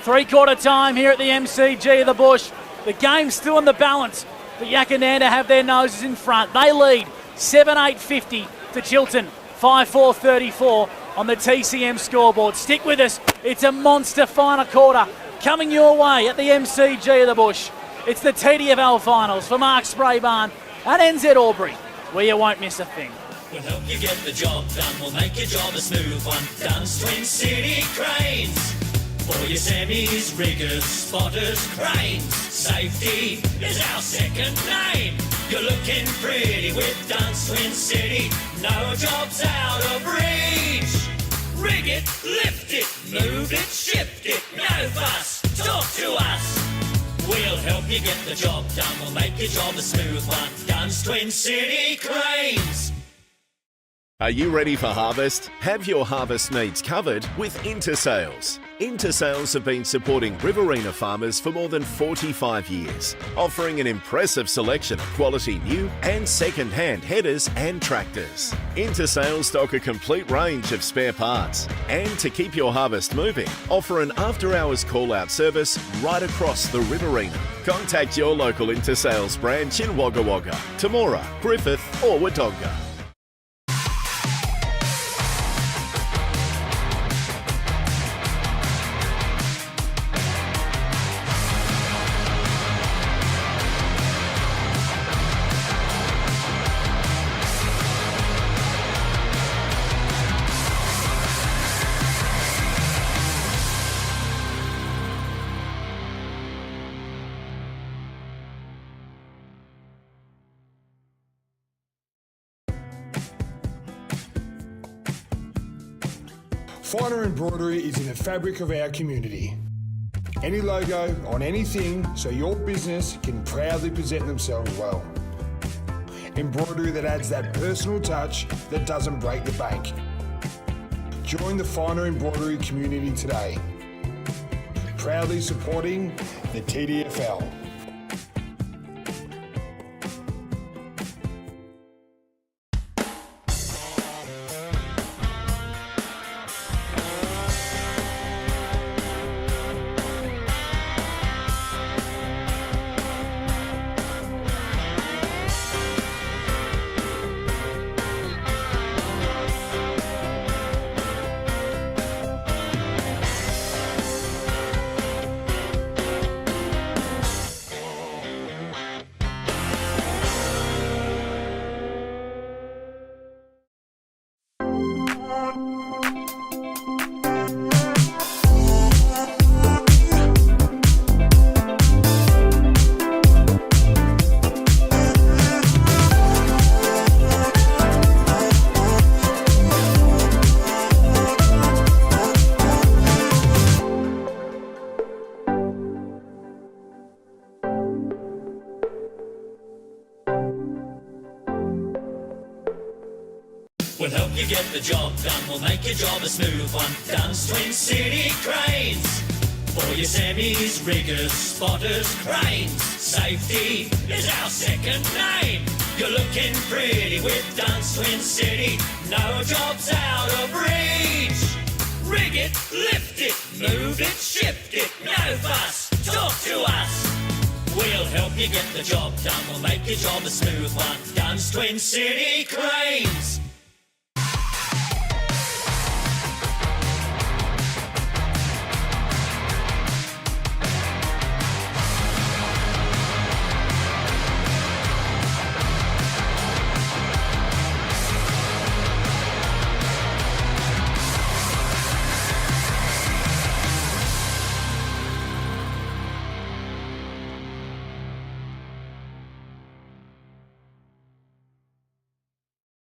Three-quarter time here at the MCG of the Bush. The game's still in the balance, but Yackandandah have their noses in front. They lead 7-8-50 to Chiltern, 5-4-34 on the TCM scoreboard. Stick with us. It's a monster final quarter coming your way at the MCG of the Bush. It's the TDFL finals for Mark Spraybarn and NZ Albury, where you won't miss a thing. We'll help you get the job done. We'll make your job a smooth one. Duns Twin City Cranes. For your semis, riggers, spotters, cranes. Safety is our second name. You're looking pretty with Duns Twin City. No job's out of reach. Rig it, lift it, move it, shift it. No fuss, talk to us. We'll help you get the job done. We'll make your job a smooth one. Duns Twin City Cranes. Are you ready for harvest? Have your harvest needs covered with Intersales. Intersales have been supporting Riverina farmers for more than 45 years, offering an impressive selection of quality new and second-hand headers and tractors. Intersales stock a complete range of spare parts, and to keep your harvest moving, offer an after-hours call-out service right across the Riverina. Contact your local Intersales branch in Wagga Wagga, Temora, Griffith or Wodonga. Finer embroidery is in the fabric of our community. Any logo on anything so your business can proudly present themselves well. Embroidery that adds that personal touch that doesn't break the bank. Join the Finer embroidery community today. Proudly supporting the TDFL. We'll help you get the job done, we'll make your job a smooth one. Dunn's Twin City Cranes. For your semis, riggers, spotters, cranes. Safety is our second name. You're looking pretty with Dunn's Twin City. No job's out of reach. Rig it, lift it, move it, shift it. No fuss, talk to us. We'll help you get the job done, we'll make your job a smooth one. Dunn's Twin City Cranes.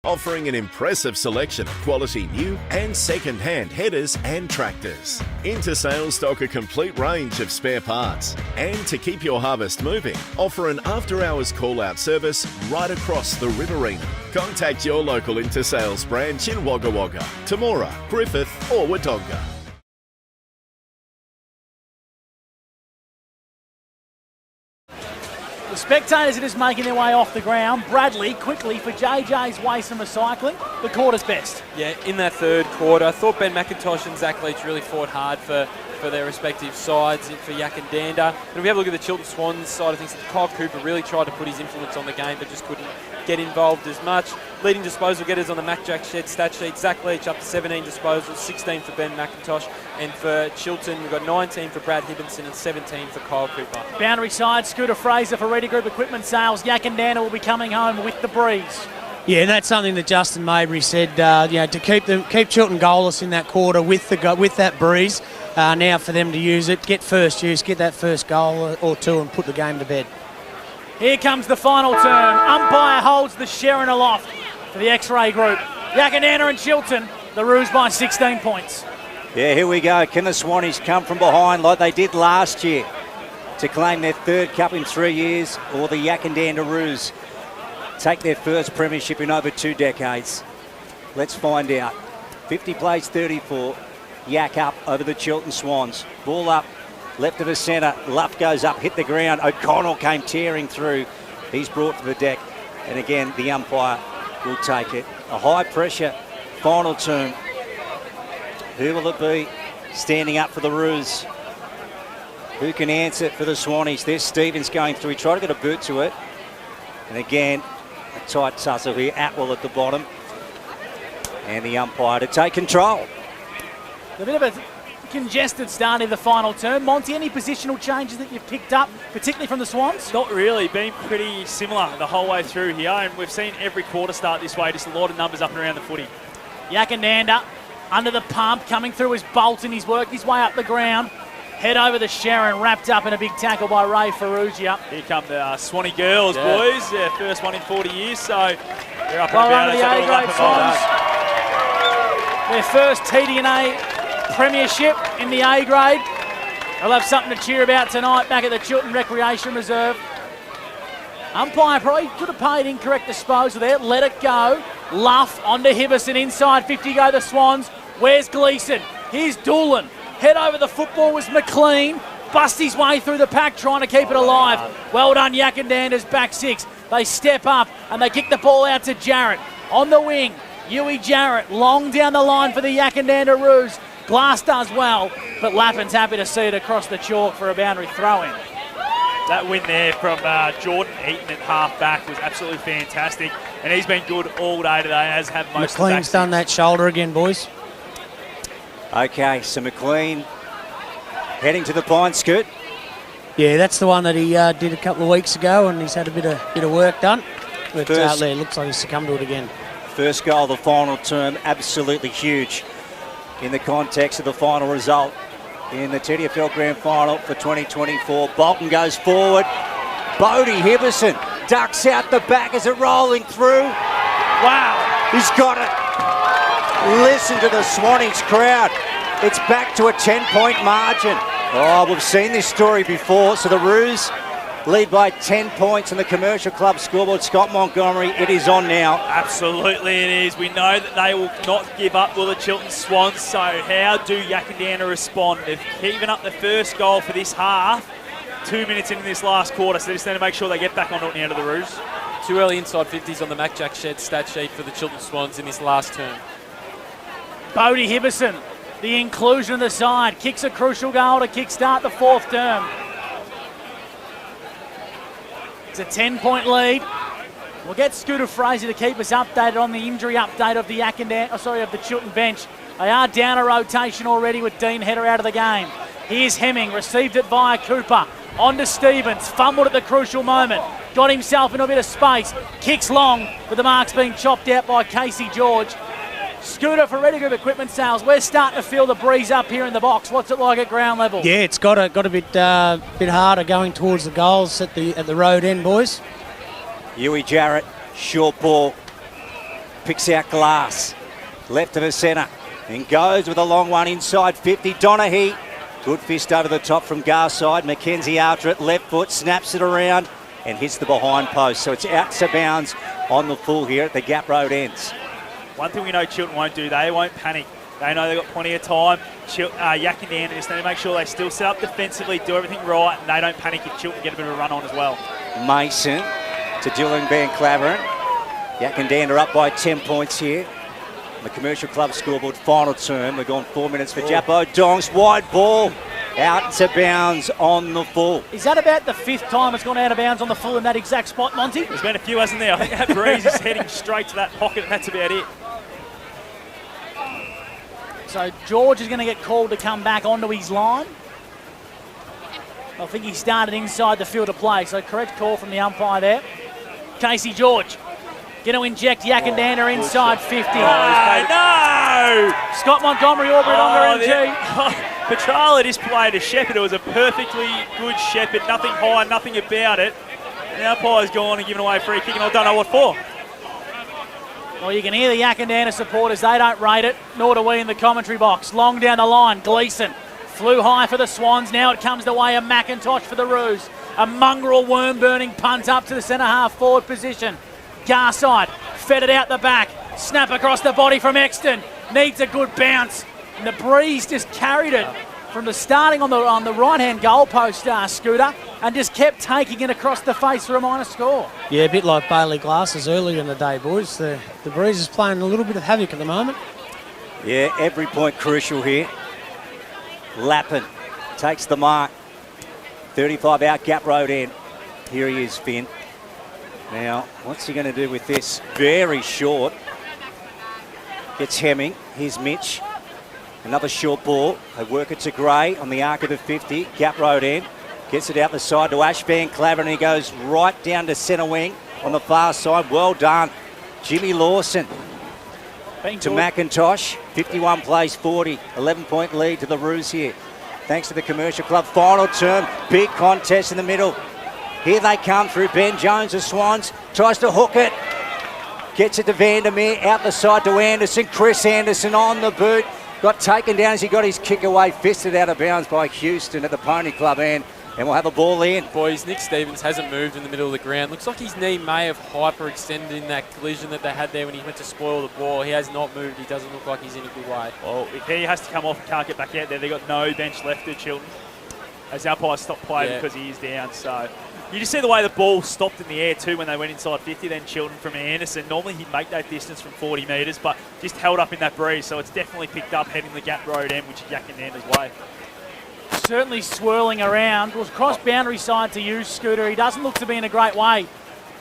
Offering an impressive selection of quality new and second-hand headers and tractors. Intersales stock a complete range of spare parts. And to keep your harvest moving, offer an after-hours call-out service right across the Riverina. Contact your local Intersales branch in Wagga Wagga, Temora, Griffith or Wodonga. The spectators are just making their way off the ground. Bradley quickly for JJ's Waste and Recycling. The quarter's best. Yeah, in that third quarter, I thought Ben McIntosh and Zach Leach really fought hard for their respective sides, for Yackandandah. And if we have a look at the Chiltern Swans side of things, Kyle Cooper really tried to put his influence on the game, but just couldn't get involved as much. Leading disposal getters on the Mac Jack Shed stat sheet, Zach Leach up to 17 disposals, 16 for Ben McIntosh, and for Chiltern we've got 19 for Brad Hibbenson and 17 for Kyle Cooper. Boundary side, Scooter Fraser for Ready Group Equipment Sales. Yackandandah will be coming home with the breeze. Yeah, and that's something that Justin Mabry said, to keep Chiltern goalless in that quarter with that breeze. Now for them to use it, get first use, get that first goal or two and put the game to bed. Here comes the final turn. Umpire holds the Sharon aloft for the X-Ray group. Yackandandah and Chiltern, the Roos by 16 points. Yeah, here we go. Can the Swannies come from behind like they did last year to claim their third cup in 3 years, or the Yackandandah Roos take their first premiership in over 2 decades? Let's find out. 50 plays 34. Yak up over the Chiltern Swans. Ball up, left of the centre. Luff goes up, hit the ground. O'Connell came tearing through. He's brought to the deck. And again, the umpire will take it. A high pressure final turn. Who will it be standing up for the Roos? Who can answer for the Swannies? There's Stevens going through. He tried to get a boot to it. And again, a tight tussle here. Atwell at the bottom. And the umpire to take control. A bit of a congested start in the final term. Monty, any positional changes that you've picked up, particularly from the Swans? Not really. Been pretty similar the whole way through here, and we've seen every quarter start this way. Just a lot of numbers up and around the footy. Yackandandah under the pump, coming through his Bolton. He's worked his way up the ground. Head over the Sharon, wrapped up in a big tackle by Ray Ferrugia. Here come the Swanee girls, boys. Yeah, first one in 40 years, so they're up well and about. The A-grade Swans. Their first TD&A premiership in the A grade. They'll have something to cheer about tonight back at the Chiltern Recreation Reserve. Umpire probably could have paid incorrect disposal there. Let it go. Luff onto Hibberson. Inside 50 go the Swans. Where's Gleeson? Here's Doolan. Head over the football was McLean. Bust his way through the pack trying to keep it alive. Well done, Yackandandah's back six. They step up and they kick the ball out to Jarrett. On the wing, Huey Jarrett. Long down the line for the Yackandandah Roos. Glass does well, but Lappin's happy to see it across the chalk for a boundary throw-in. That win there from Jordan Eaton at half-back was absolutely fantastic, and he's been good all day today, as have most McLean's of the done that shoulder again, boys. Okay, so McLean heading to the Pine Scoot. Yeah, that's the one that he did a couple of weeks ago, and he's had a bit of work done. But it looks like he's succumbed to it again. First goal of the final term, absolutely huge in the context of the final result in the TDFL Grand Final for 2024. Bolton goes forward. Bodie Hibberson ducks out the back. Is it rolling through? Wow, he's got it. Listen to the Swannies crowd. It's back to a 10-point margin. Oh, we've seen this story before. So the Roos lead by 10 points on the Commercial Club scoreboard. Scott Montgomery, it is on now. Absolutely it is. We know that they will not give up, will the Chiltern Swans. So how do Yackandandah respond? They've given up the first goal for this half, 2 minutes into this last quarter, so they just need to make sure they get back on it at the end of the Roos. Two early inside 50s on the Mac Jack Shed stat sheet for the Chiltern Swans in this last term. Bodie Hibberson, the inclusion of the side, kicks a crucial goal to kickstart the fourth term. It's a 10-point lead. We'll get Scooter Fraser to keep us updated on the injury update of the of the Chiltern bench. They are down a rotation already with Dean Header out of the game. Here's Hemming, received it via Cooper. On to Stevens, fumbled at the crucial moment. Got himself in a bit of space. Kicks long, but the mark's being chopped out by Casey George. Scooter for Ready Group Equipment Sales. We're starting to feel the breeze up here in the box. What's it like at ground level? Yeah, it's got a bit harder going towards the goals at the road end, boys. Huey Jarrett, short ball, picks out Glass, left of the centre, and goes with a long one inside 50. Donaghy, good fist over the top from Garside. Mackenzie after it, left foot, snaps it around and hits the behind post. So it's out to bounds on the full here at the Gap Road ends. One thing we know Chiltern won't do, they won't panic. They know they've got plenty of time. Yackandandah just need to make sure they still set up defensively, do everything right, and they don't panic if Chiltern get a bit of a run on as well. Mason to Dylan Van Claveren. Yackandandah up by 10 points here. The Commercial Club scoreboard final term. We've gone 4 minutes for Jappo. Dongs, wide ball. Out to bounds on the full. Is that about the fifth time it's gone out of bounds on the full in that exact spot, Monty? There's been a few, hasn't there? I think that breeze is heading straight to that pocket, and that's about it. So George is going to get called to come back onto his line. I think he started inside the field of play, so correct call from the umpire there. Casey George going to inject Yackandandah inside 50. No! Scott Montgomery, Aubrey MG. Petrala just played a shepherd. It was a perfectly good shepherd, nothing high, nothing about it. And the umpire's gone and given away a free kick, and I don't know what for. Well, you can hear the Yackandandah supporters. They don't rate it, nor do we in the commentary box. Long down the line, Gleeson flew high for the Swans. Now it comes the way of McIntosh for the Roos. A mongrel worm-burning punt up to the centre-half forward position. Garside fed it out the back. Snap across the body from Exton. Needs a good bounce. And the breeze just carried it from the starting on the right-hand goalpost, Scooter, and just kept taking it across the face for a minor score. Yeah, a bit like Bailey Glasses earlier in the day, boys. The breeze is playing a little bit of havoc at the moment. Yeah, every point crucial here. Lappin takes the mark. 35 out, Gap Road end. Here he is, Finn. Now, what's he going to do with this? Very short. Gets Hemming. Here's Mitch. Another short ball. They work it to Gray on the arc of the 50. Gap Road end. Gets it out the side to Ash Van Claveren, and he goes right down to centre wing on the far side. Well done. Jimmy Lawson to McIntosh. 51 plays 40. 11-point lead to the Roos here. Thanks to the Commercial Club final term. Big contest in the middle. Here they come through. Ben Jones of Swans tries to hook it. Gets it to Vandermeer. Out the side to Anderson. Chris Anderson on the boot. got taken down as he got his kick away, fisted out of bounds by Houston at the Pony Club end, and we'll have a ball in. Boys, Nick Stevens hasn't moved in the middle of the ground. Looks like his knee may have hyperextended in that collision that they had there when he went to spoil the ball. He has not moved. He doesn't look like he's in a good way. Well, if he has to come off and can't get back out there, they've got no bench left at Chiltern, as the umpire stopped play because he is down. So you just see the way the ball stopped in the air too when they went inside 50, then Chiltern from Anderson. Normally he'd make that distance from 40 metres, but just held up in that breeze. So it's definitely picked up heading the Gap Road end, which is Yackandandah's way. Certainly swirling around. Was cross boundary side to you, Scooter. He doesn't look to be in a great way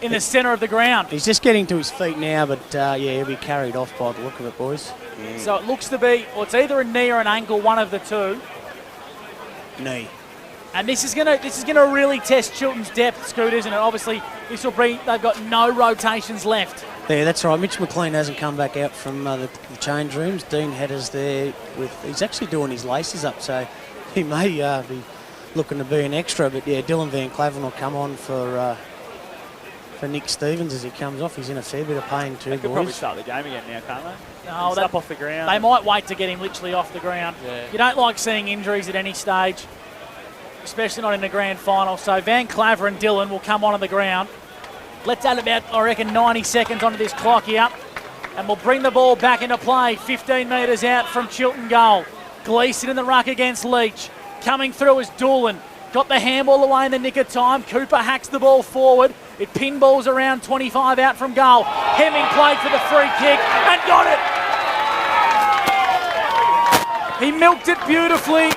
in the centre of the ground. He's just getting to his feet now, but yeah, he'll be carried off by the look of it, boys. So it looks to be, well, it's either a knee or an ankle, one of the two. Knee. And this is gonna really test Chiltern's depth, Scoot, isn't it? Obviously, this will be, they've got no rotations left. Yeah, that's right. Mitch McLean hasn't come back out from the change rooms. Dean Hedder's there he's actually doing his laces up, so he may be looking to be an extra. But yeah, Dylan Van Clavin will come on for Nick Stevens as he comes off. He's in a fair bit of pain too, They boys. could probably start the game again now, can't they? No, He's up off the ground. They might wait to get him literally off the ground. Yeah. You don't like seeing injuries at any stage, especially not in the grand final. So Van Claver and Dylan will come onto the ground. Let's add about, I reckon, 90 seconds onto this clock here. And we'll bring the ball back into play. 15 metres out from Chiltern goal. Gleeson in the ruck against Leach. Coming through is Doolan. Got the handball away in the nick of time. Cooper hacks the ball forward. It pinballs around 25 out from goal. Hemming played for the free kick and got it. He milked it beautifully.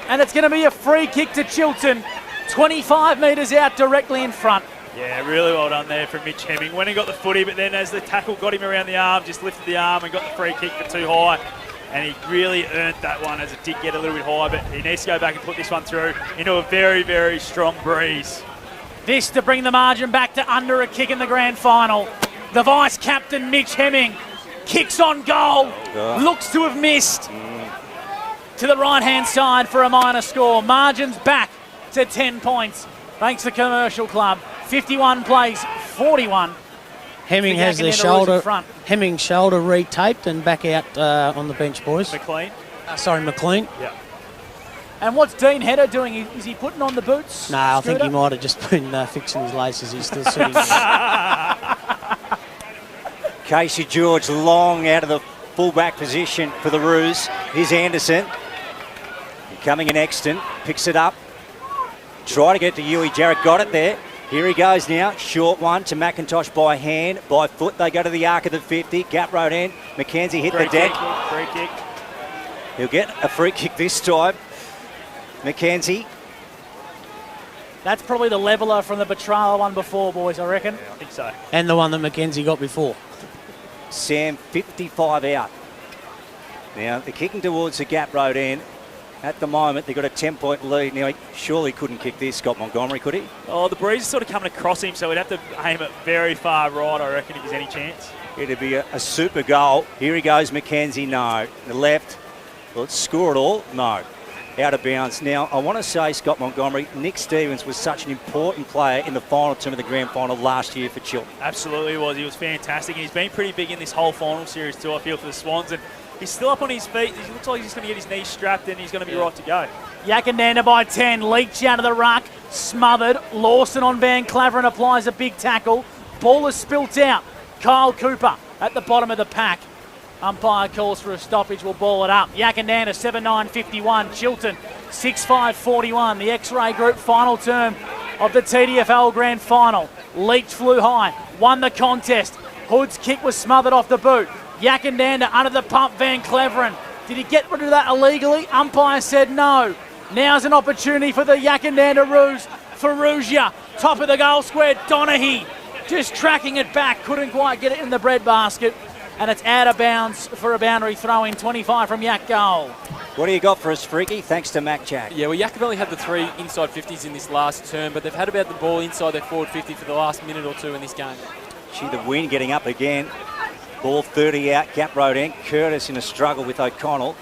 And it's going to be a free kick to Chiltern. 25 metres out directly in front. Yeah, really well done there from Mitch Hemming. Went and got the footy, but then as the tackle got him around the arm, just lifted the arm and got the free kick for too high. And he really earned that one as it did get a little bit high, but he needs to go back and put this one through into a very, very strong breeze. This to bring the margin back to under a kick in the grand final. The vice-captain, Mitch Hemming, kicks on goal. Looks to have missed. To the right-hand side for a minor score. Margin's back to 10 points. Thanks to Commercial Club. 51 plays, 41. Hemming has their shoulder. Hemming's shoulder retaped and back out on the bench, boys. McLean. McLean. Yeah. And what's Dean Hedder doing? Is he putting on the boots? No, I think Scooter? he might have just been fixing his laces. He's still sitting there. Casey George long out of the fullback position for the Roos. Here's Anderson. Coming in Exton, picks it up. Try to get to Huey. Jarrett got it there. Here he goes now. Short one to McIntosh by hand. By foot, they go to the arc of the 50. Gap Road end. McKenzie hit the deck. Free kick. He'll get a free kick this time. McKenzie. That's probably the leveller from the Betrayal one before, boys, I reckon. Yeah, I think so. And the one that McKenzie got before. Sam, 55 out. Now, they're kicking towards the Gap Road end. At the moment, they've got a 10-point lead. Now, he surely couldn't kick this, Scott Montgomery, could he? Oh, the breeze is sort of coming across him, so we'd have to aim it very far right, I reckon, if there's any chance. It'd be a super goal. Here he goes, McKenzie, no. The left, will it score it all? No. Out of bounds. Now, I want to say, Scott Montgomery, Nick Stevens was such an important player in the final term of the grand final last year for Chiltern. Absolutely he was. He was fantastic, and he's been pretty big in this whole final series too, I feel, for the Swans. And he's still up on his feet. He looks like he's going to get his knees strapped and he's going to be right to go. Yackandandah by 10. Leach out of the ruck. Smothered. Lawson on Van Claveren applies a big tackle. Ball is spilt out. Kyle Cooper at the bottom of the pack. Umpire calls for a stoppage. We'll ball it up. Yackandandah 7-9-51. Chiltern 6-5-41. The X-Ray Group final term of the TDFL Grand Final. Leach flew high. Won the contest. Hood's kick was smothered off the boot. Yackandandah under the pump, Van Claveren. Did he get rid of that illegally? Umpire said no. Now's an opportunity for the Yackandandah Roos. Ferrugia, top of the goal square, Donaghy just tracking it back. Couldn't quite get it in the breadbasket. And it's out of bounds for a boundary throw-in, 25 from Yak goal. What do you got for us, Freaky? Thanks to Mac Jack. Yeah, well, Yak have only had the 3 inside 50s in this last term, but they've had about the ball inside their forward 50 for the last minute or two in this game. Gee, the wind getting up again. Ball 30 out, Gap Road end. Curtis in a struggle with O'Connell.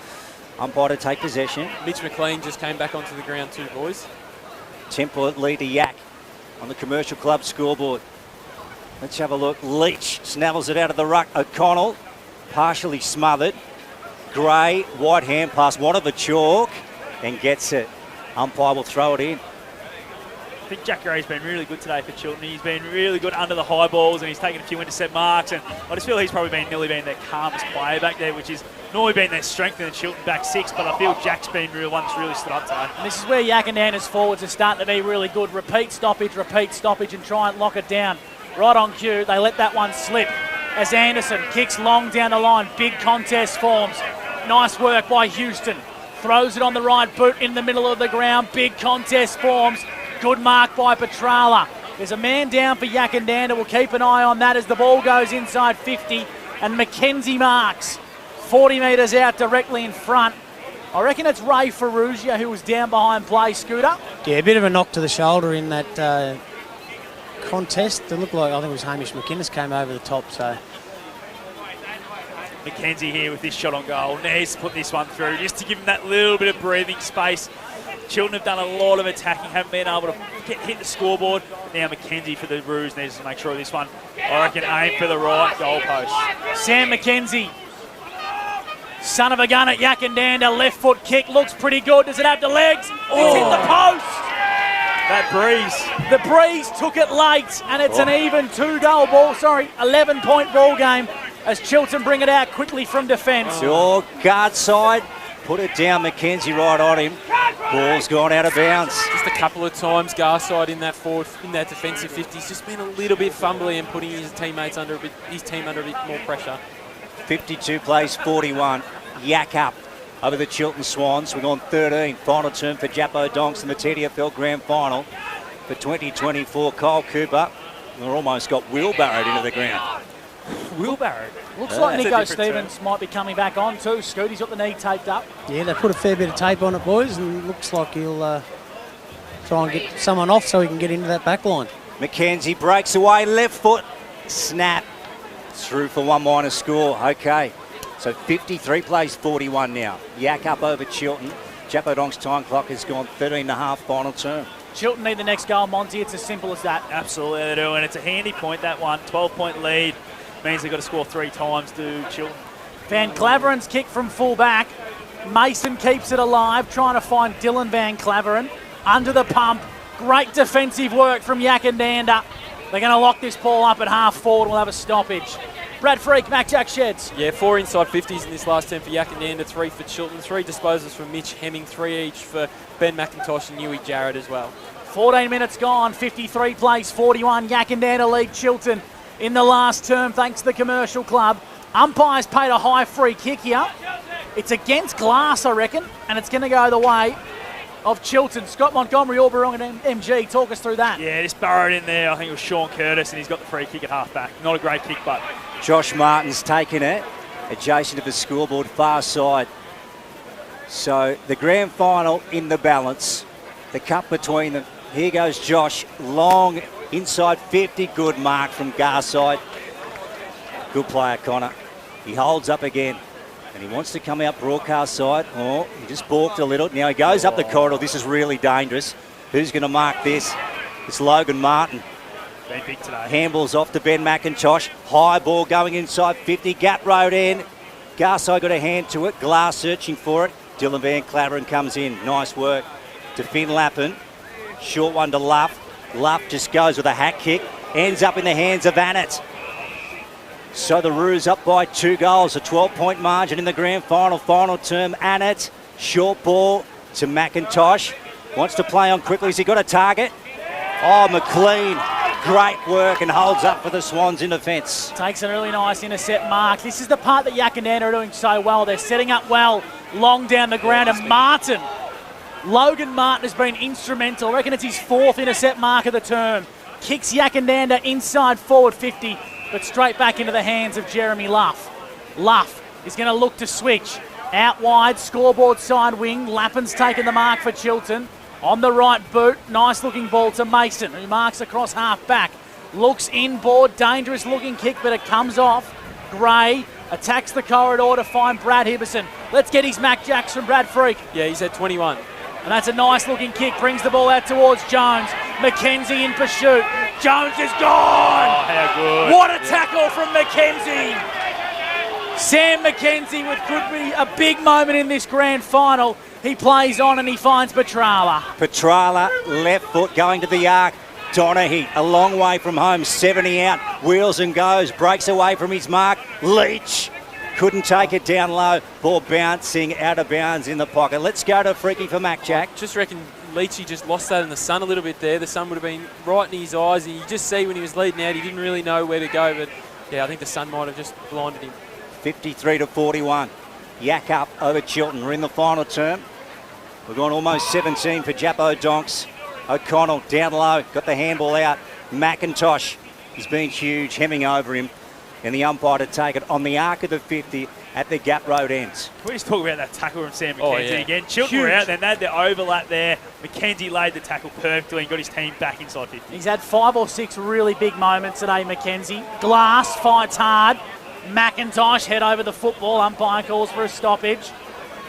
Umpire to take possession. Mitch McLean just came back onto the ground too, boys. 10-point lead to Yak on the Commercial Club scoreboard. Let's have a look. Leach snavels it out of the ruck. O'Connell partially smothered. Gray, wide hand pass, one of a chalk, and gets it. Umpire will throw it in. I think Jack Gray's been really good today for Chiltern. He's been really good under the high balls and he's taken a few intercept marks. And I just feel he's probably nearly been their calmest player back there, which is normally been their strength in the Chiltern back six. But I feel Jack's been one that's really stood up today. And this is where Yackandandah's forwards are starting to be really good. Repeat stoppage, and try and lock it down. Right on cue, they let that one slip as Anderson kicks long down the line. Big contest forms. Nice work by Houston. Throws it on the right boot in the middle of the ground. Big contest forms. Good mark by Petrala. There's a man down for Yackandandah. We'll keep an eye on that as the ball goes inside 50. And Mackenzie marks 40 metres out directly in front. I reckon it's Ray Ferrugia who was down behind play, Scooter. Yeah, a bit of a knock to the shoulder in that contest. It looked like, I think it was Hamish McInnes came over the top, so... Mackenzie here with this shot on goal. Needs to put this one through just to give him that little bit of breathing space. Chiltern have done a lot of attacking, haven't been able to hit the scoreboard. Now Mackenzie for the Roos needs to make sure of this one. I reckon aim for the right goal post. Sam Mackenzie, son of a gun at Yackandandah, left foot kick, looks pretty good. Does it have the legs? It's hit the post. That breeze. The breeze took it late, and it's an even 11-point ball game as Chiltern bring it out quickly from defence. Your guard side, put it down, Mackenzie right on him. Ball's gone out of bounds. Just a couple of times, Garside in that defensive 50, he's just been a little bit fumbly and putting his team under a bit more pressure. 52 plays 41. Yak up over the Chiltern Swans. We're on 13. Final term for Jappo Donks in the TDFL Grand Final for 2024. Kyle Cooper, we're almost got wheelbarrowed into the ground. Wheelbarrow. Looks like Nico Stevens might be coming back on too. Scoot, he's got the knee taped up. Yeah, they put a fair bit of tape on it, boys, and it looks like he'll try and get someone off so he can get into that back line. Mackenzie breaks away, left foot, snap, through for one minus score. Okay, so 53 plays 41 now. Yak up over Chiltern. Jappo Donks' time clock has gone 13.5 final term. Chiltern need the next goal, Monty. It's as simple as that. Absolutely, they do, and it's a handy point, that one. 12-point lead means they've got to score 3 times to Chiltern. Van Claverin's kick from full back. Mason keeps it alive, trying to find Dylan Van Claveren. Under the pump. Great defensive work from Yackandandah. They're going to lock this ball up at half forward. We'll have a stoppage. Brad Freak, Mac Jack Sheds. Yeah, 4 inside 50s in this last 10 for Yackandandah, 3 for Chiltern, 3 disposals for Mitch Hemming, 3 each for Ben McIntosh and Newey Jarrett as well. 14 minutes gone, 53 plays 41. Yackandandah lead Chiltern in the last term thanks to the Commercial Club. Umpires paid a high free kick here. It's against glass, I reckon, and it's going to go the way of Chiltern. Scott Montgomery, all Barong and MG, talk us through that. Yeah, just burrowed in there. I think it was Sean Curtis, and he's got the free kick at half back. Not a great kick, but... Josh Martin's taken it, adjacent to the scoreboard, far side. So the grand final in the balance. The cup between them. Here goes Josh, long inside 50, good mark from Garside. Good player, Connor. He holds up again, and he wants to come out broadcast side. Oh, he just balked a little. Now he goes up the corridor. This is really dangerous. Who's going to mark this? It's Logan Martin. Been big today. Handballs off to Ben McIntosh. High ball going inside 50. Gap road in. Garside got a hand to it. Glass searching for it. Dylan Van Claveren comes in. Nice work to Finn Lappin. Short one to Luff. Luff just goes with a hack kick. Ends up in the hands of Annett. So the Roos up by 2 goals. A 12-point margin in the grand final. Final term. Annett. Short ball to McIntosh. Wants to play on quickly. Has he got a target? Oh, McLean. Great work and holds up for the Swans in defence. Takes a really nice intercept mark. This is the part that Yackandandah are doing so well. They're setting up well, long down the ground. And Martin, Logan Martin has been instrumental. I reckon it's his 4th intercept mark of the term. Kicks Yackandandah inside forward 50, but straight back into the hands of Jeremy Luff. Luff is going to look to switch. Out wide, scoreboard side wing. Lappin's taken the mark for Chiltern. On the right boot, nice looking ball to Mason, who marks across half back. Looks inboard, dangerous looking kick, but it comes off. Gray attacks the corridor to find Brad Hibberson. Let's get his Mac Jacks from Brad Freak. Yeah, he's at 21. And that's a nice looking kick, brings the ball out towards Jones. Mackenzie in pursuit. Jones is gone! Oh, how good. What a tackle from Mackenzie! Sam McKenzie with could be a big moment in this grand final. He plays on and he finds Petrala. Petrala, left foot going to the arc. Donaghy, a long way from home, 70 out, wheels and goes, breaks away from his mark. Leach couldn't take it down low. Ball bouncing out of bounds in the pocket. Let's go to Freaky for Mac Jack. Just reckon Leachy just lost that in the sun a little bit there. The sun would have been right in his eyes, and you just see when he was leading out, he didn't really know where to go, but yeah, I think the sun might have just blinded him. 53-41. Yak up over Chiltern. We're in the final term. We've gone almost 17 for Jappo Donks. O'Connell down low, got the handball out. McIntosh has been huge, hemming over him. And the umpire to take it on the arc of the 50 at the Gap Road ends. Can we just talk about that tackle from Sam McKenzie again? Chiltern were out, then they had the overlap there. McKenzie laid the tackle perfectly and got his team back inside 50. He's had 5 or 6 really big moments today, McKenzie. Glass fights hard. McIntosh head over the football. Umpire calls for a stoppage.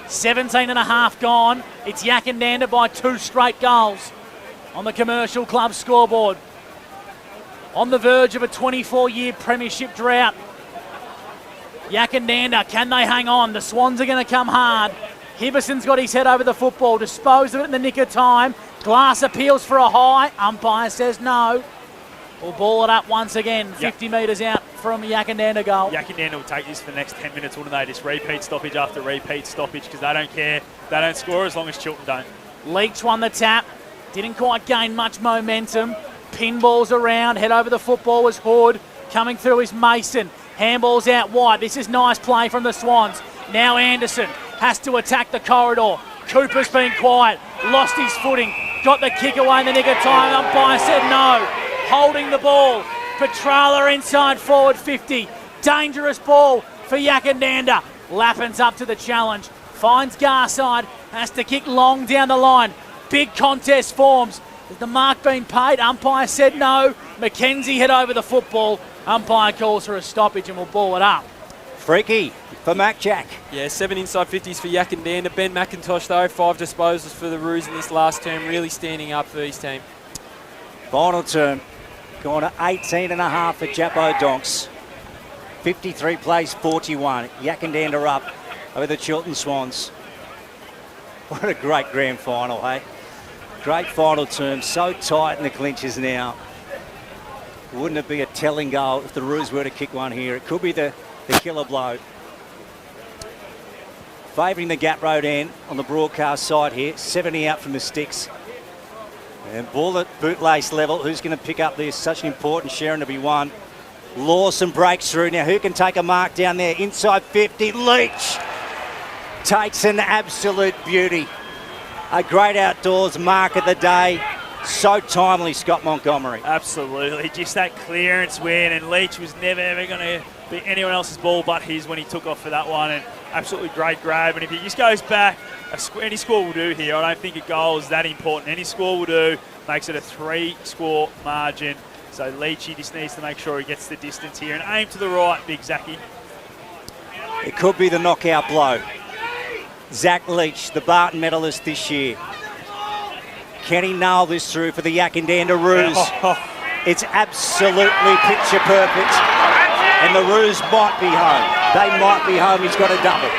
17 and a half gone. It's Yackandandah by 2 straight goals on the Commercial Club scoreboard. On the verge of a 24-year premiership drought. Yackandandah, can they hang on? The Swans are going to come hard. Hibberson's got his head over the football, disposed of it in the nick of time. Glass appeals for a high. Umpire says no. We'll ball it up once again, 50 metres out from Yackandandah goal. Yackandandah will take this for the next 10 minutes, wouldn't they? Just repeat stoppage after repeat stoppage because they don't care. They don't score as long as Chiltern don't. Leach won the tap. Didn't quite gain much momentum. Pinballs around. Head over the football was Hood. Coming through is Mason. Handballs out wide. This is nice play from the Swans. Now Anderson has to attack the corridor. Cooper's been quiet. Lost his footing. Got the kick away in the nick of time. Umpire said no. Holding the ball. Petrala inside forward 50. Dangerous ball for Yackandandah. Lappin's up to the challenge. Finds Garside. Has to kick long down the line. Big contest forms. Has the mark been paid? Umpire said no. McKenzie head over the football. Umpire calls for a stoppage and will ball it up. Freaky for Mac Jack. Yeah, 7 inside 50s for Yackandandah. Ben McIntosh, though, 5 disposals for the Roos in this last term. Really standing up for his team. Final term. Gone to 18 and a half for Jappo Donks. 53 plays 41. Yackandandah up over the Chiltern Swans. What a great grand final, hey? Great final term. So tight in the clinches now. Wouldn't it be a telling goal if the Roos were to kick one here? It could be the killer blow. Favouring the Gap Road end on the broadcast side here. 70 out from the sticks. And ball at bootlace level. Who's going to pick up this? Such an important sharing to be won. Lawson breaks through. Now who can take a mark down there? Inside 50. Leach takes an absolute beauty. A great outdoors mark of the day. So timely, Scott Montgomery. Absolutely. Just that clearance win, and Leach was never, ever going to be anyone else's ball but his when he took off for that one, and absolutely great grab. And if he just goes back, any score will do here. I don't think a goal is that important. Any score will do. Makes it a 3-score margin. So Leachy just needs to make sure he gets the distance here and aim to the right, Big Zachy. It could be the knockout blow. Zach Leach, the Barton medalist this year. Can he nail this through for the Yackandandah Roos? It's absolutely picture perfect. And the Roos might be home. They might be home. He's got a double.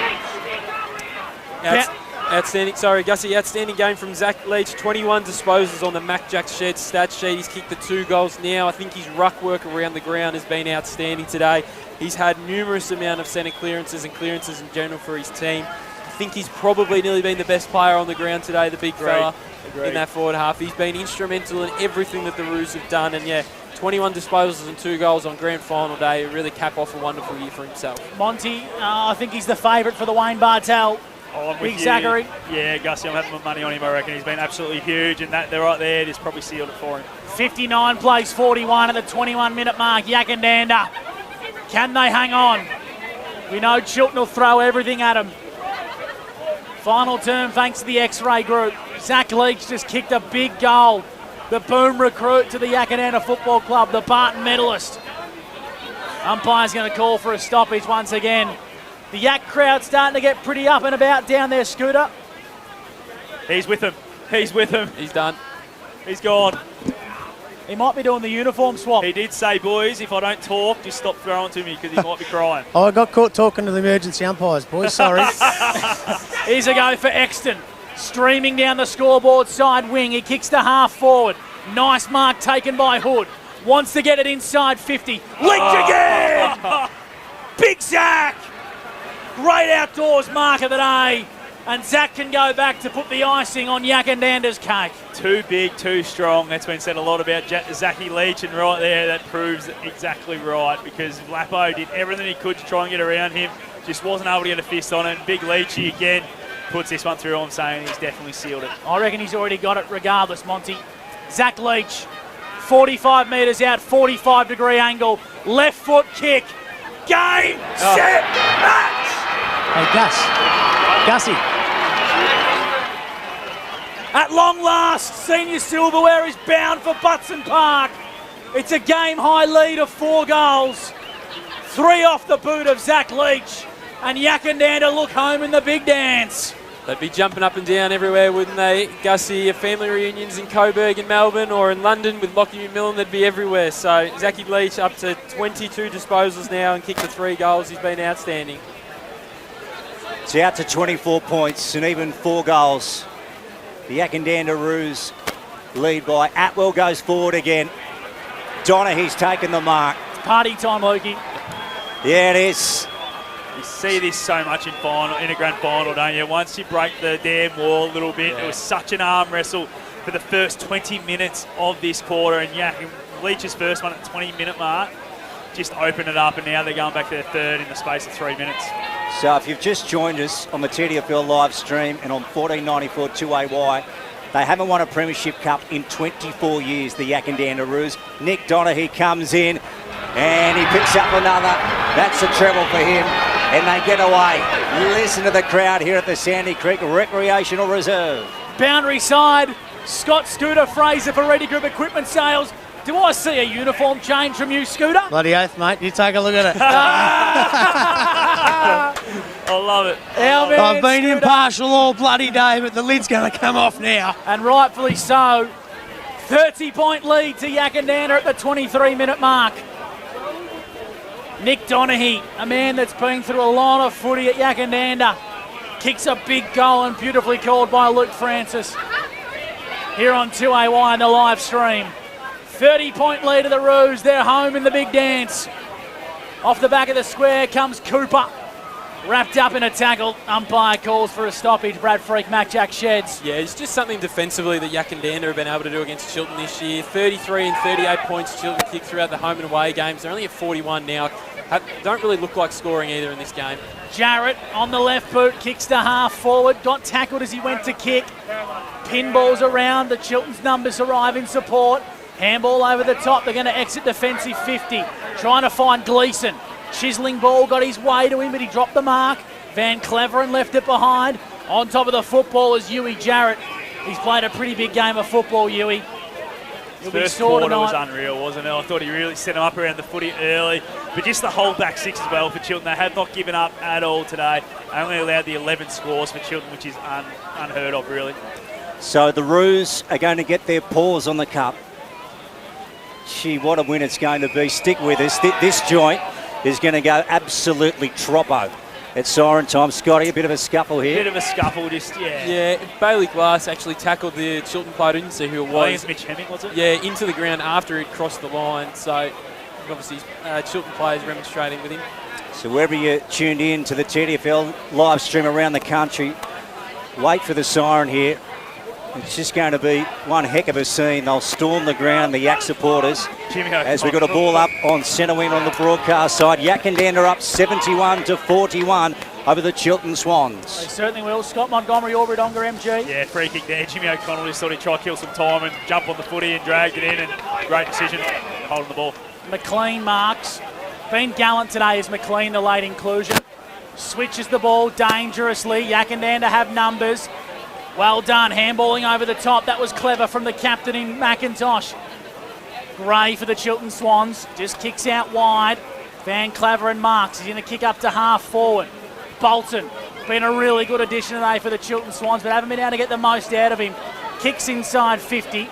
Outstanding, sorry, Gussie, outstanding game from Zach Leach. 21 disposals on the Mac Jack shed stat sheet. He's kicked the 2 goals now. I think his ruck work around the ground has been outstanding today. He's had numerous amount of centre clearances and clearances in general for his team. I think he's probably nearly been the best player on the ground today, the big fella in that forward half. He's been instrumental in everything that the Roos have done, and yeah, 21 disposals and 2 goals on grand final day. Really cap off a wonderful year for himself. Monty, I think he's the favourite for the Wayne Bartel. Big Zachary. Yeah, Gussie, I'm having my money on him, I reckon. He's been absolutely huge, and that they're right there just probably sealed it for him. 59 plays 41 at the 21-minute mark. Yackandandah. Can they hang on? We know Chiltern will throw everything at him. Final term thanks to the X-Ray group. Zach Leach just kicked a big goal. The boom recruit to the Yackandandah Football Club, the Barton medalist. Umpire's going to call for a stoppage once again. The Yak crowd starting to get pretty up and about down there, Scooter. He's with him. He's with him. He's done. He's gone. He might be doing the uniform swap. He did say, boys, if I don't talk, just stop throwing to me because he might be crying. Oh, I got caught talking to the emergency umpires, boys. Sorry. Here's a go for Exton. Streaming down the scoreboard side wing. He kicks to half forward. Nice mark taken by Hood. Wants to get it inside 50. Leach again! Big Zach! Great outdoors mark of the day. And Zach can go back to put the icing on Yackandandah's cake. Too big, too strong. That's been said a lot about Zachy Leach, and right there, that proves exactly right because Lapo did everything he could to try and get around him. Just wasn't able to get a fist on it. Big Leachy again puts this one through. I'm saying he's definitely sealed it. I reckon he's already got it regardless, Monty. Zach Leach, 45 metres out, 45-degree angle. Left foot kick. Game, set, match! Hey, Gussie. At long last, Senior Silverware is bound for Butson Park. It's a game-high lead of 4 goals. 3 off the boot of Zach Leach. And Yackandandah look home in the big dance. They'd be jumping up and down everywhere, wouldn't they? Gussie, family reunions in Coburg in Melbourne or in London with Lockie McMillan, they'd be everywhere. So Zachy Leach up to 22 disposals now and kicked the 3 goals. He's been outstanding. It's out to 24 points and even 4 goals. The Yackandandah Roos lead by Atwell goes forward again. Donaghy's taken the mark. It's party time, Lukey. Yeah, it is. You see this so much in a grand final, don't you? Once you break the damn wall a little bit, it was such an arm wrestle for the first 20 minutes of this quarter, and Leach's first one at the 20-minute mark just opened it up, and now they're going back to their third in the space of 3 minutes. So if you've just joined us on the TDFL live stream and on 1494 2AY, they haven't won a Premiership Cup in 24 years, the Yackandandah Roos. Nick Donaghy comes in and he picks up another. That's a treble for him. And they get away. Listen to the crowd here at the Sandy Creek Recreational Reserve. Boundary side, Scott Scooter Fraser for Ready Group Equipment Sales. Do I see a uniform change from you, Scooter? Bloody oath, mate. You take a look at it. I love it. I've been impartial all bloody day, but the lid's going to come off now. And rightfully so. 30-point lead to Yackandandah at the 23-minute mark. Nick Donaghy, a man that's been through a lot of footy at Yackandandah, kicks a big goal and beautifully called by Luke Francis. Here on 2AY in the live stream. 30-point lead of the Roos. They're home in the big dance. Off the back of the square comes Cooper. Wrapped up in a tackle. Umpire calls for a stoppage. Brad Freak, Mac Jack Sheds. Yeah, it's just something defensively that Yackandandah have been able to do against Chiltern this year. 33 and 38 points Chiltern kicked throughout the home and away games. They're only at 41 now. Don't really look like scoring either in this game. Jarrett on the left boot, kicks to half forward. Got tackled as he went to kick. Pinballs around. The Chiltern's numbers arrive in support. Handball over the top. They're going to exit defensive 50. Trying to find Gleeson. Chiseling ball got his way to him, but he dropped the mark. Van Cleveren left it behind. On top of the football is Huey Jarrett. He's played a pretty big game of football, Huey. First quarter was unreal, wasn't it? I thought he really set him up around the footy early. But just the whole back six as well for Chiltern. They have not given up at all today. They only allowed the 11 scores for Chiltern, which is unheard of, really. So the Roos are going to get their paws on the cup. Gee, what a win it's going to be. Stick with us. This joint is going to go absolutely troppo. It's siren time. Scotty, a bit of a scuffle here. Bit of a scuffle, just, yeah. Yeah, Bailey Glass actually tackled the Chiltern player. I didn't see who it was. I think it's Mitch Hemming, was it? Yeah, into the ground after he'd crossed the line. So, obviously, Chiltern players remonstrating with him. So wherever you're tuned in to the TDFL live stream around the country, wait for the siren here. It's just going to be one heck of a scene. They'll storm the ground, the Yak supporters, as we've got a ball up on centre wing on the broadcast side. Yackandandah up 71-41 over the Chiltern Swans. They certainly will. Scott Montgomery, Aubrey Donga, MG. Yeah, free kick there. Jimmy O'Connell just thought he'd try to kill some time and jump on the footy and dragged it in, and great decision holding the ball. McLean marks. Been gallant today is McLean, the late inclusion. Switches the ball dangerously. Yackandandah have numbers. Well done, handballing over the top. That was clever from the captain in McIntosh. Gray for the Chiltern Swans. Just kicks out wide. Van Cleveren marks. He's going to kick up to half forward. Bolton, been a really good addition today for the Chiltern Swans, but haven't been able to get the most out of him. Kicks inside 50.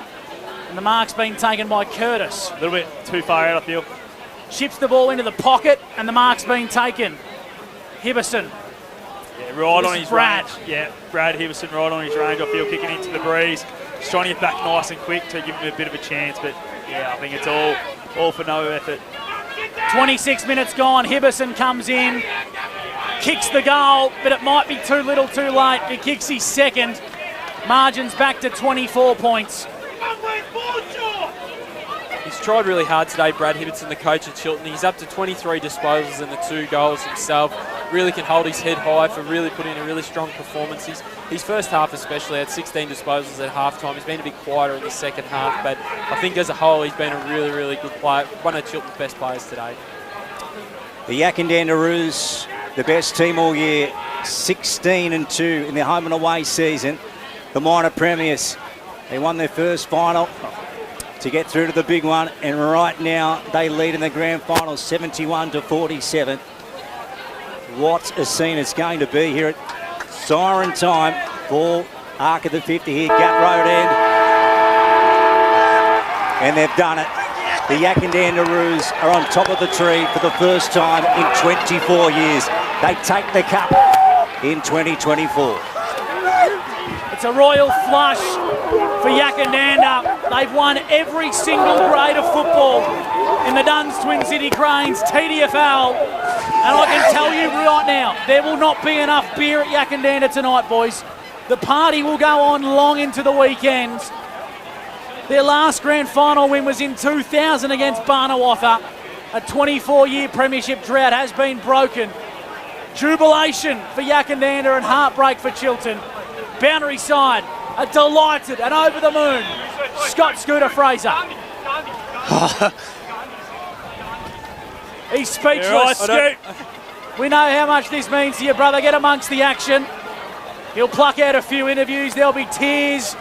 And the mark's been taken by Curtis. A little bit too far out, I feel. Chips the ball into the pocket, and the mark's been taken. Hibberson. Yeah, right This on is his Brad. range. Yeah, Brad Hibberson right on his range, I feel, kicking into the breeze. Just trying to get back nice and quick to give him a bit of a chance, but yeah, I think it's all for no effort. 26 minutes gone. Hibberson comes in, kicks the goal, but it might be too little too late. He kicks his second. Margins back to 24 points. He's tried really hard today, Brad Hibberson, the coach at Chiltern. He's up to 23 disposals and the 2 goals himself. Really can hold his head high for really putting in a really strong performance. His first half especially had 16 disposals at halftime. He's been a bit quieter in the second half, but I think as a whole he's been a really, really good player. One of Chiltern's best players today. The Yackandandah Roos, the best team all year, 16-2 in their home and away season. The minor premiers, they won their first final to get through to the big one, and right now they lead in the grand final 71-47. What a scene it's going to be here at siren time. Ball arc of the 50 here, Gap Road end, and they've done it. The Yackandandah Roos are on top of the tree for the first time in 24 years. They take the cup in 2024. It's a royal flush for Yackandandah. They've won every single grade of football in the Duns Twin City Cranes TDFL. And I can tell you right now, there will not be enough beer at Yackandandah tonight, boys. The party will go on long into the weekend. Their last grand final win was in 2000 against Barnawatha. A 24-year premiership drought has been broken. Jubilation for Yackandandah and heartbreak for Chiltern. Boundary side are delighted and over the moon. Scott Scooter Fraser. He's speechless. Right, we know how much this means to you, brother. Get amongst the action. He'll pluck out a few interviews. There'll be tears.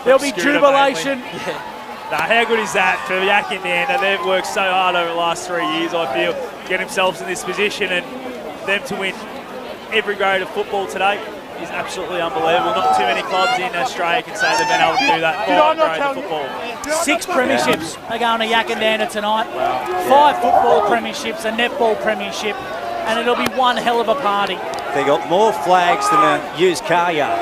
There'll be Scooter, jubilation. Now, how good is that for Yackandandah? They've worked so hard over the last 3 years, I feel, get themselves in this position, and them to win every grade of football today is absolutely unbelievable. Not too many clubs in Australia can say they've been able to do that. 5 grades of football. 6 premierships are going to Yackandandah tonight. 5 football premierships, a netball premiership, and it'll be one hell of a party. They got more flags than a used car yard.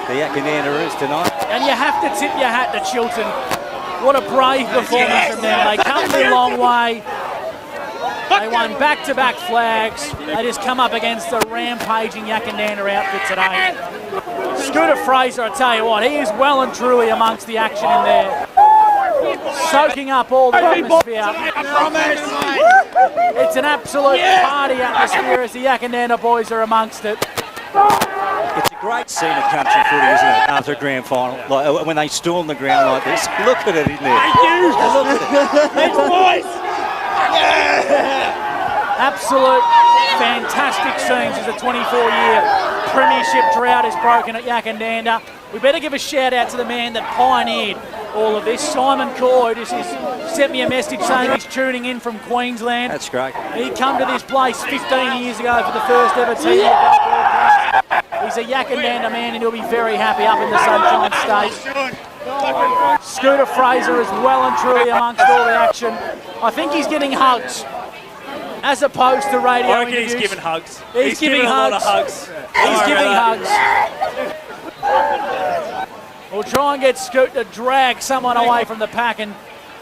The Yackandandah Roos tonight. And you have to tip your hat to Chiltern. What a brave performance from them. They come a long way. They won back-to-back flags. They just come up against a rampaging Yackandandah outfit today. Scooter Fraser, I tell you what, he is well and truly amongst the action in there. Soaking up all the atmosphere. It's an absolute party atmosphere as the Yackandandah boys are amongst it. It's a great scene of country footy, isn't it, after a grand final? Like, when they storm the ground like this. Look at it, isn't it? Thank you. Look at it. Thanks, boys. Absolute fantastic scenes as a 24-year premiership drought is broken at Yackandandah. We better give a shout out to the man that pioneered all of this, Simon Coy. Just sent me a message saying he's tuning in from Queensland. That's great. He come to this place 15 years ago for the first ever TDFL broadcast. He's a Yackandandah man and he'll be very happy up in the Sunshine State. Scooter Fraser is well and truly amongst all the action. I think he's getting hugs as opposed to radio I reckon interviews. he's giving hugs. He's giving a hugs. lot of hugs. He's giving hugs. We'll try and get Scoot to drag someone away from the pack and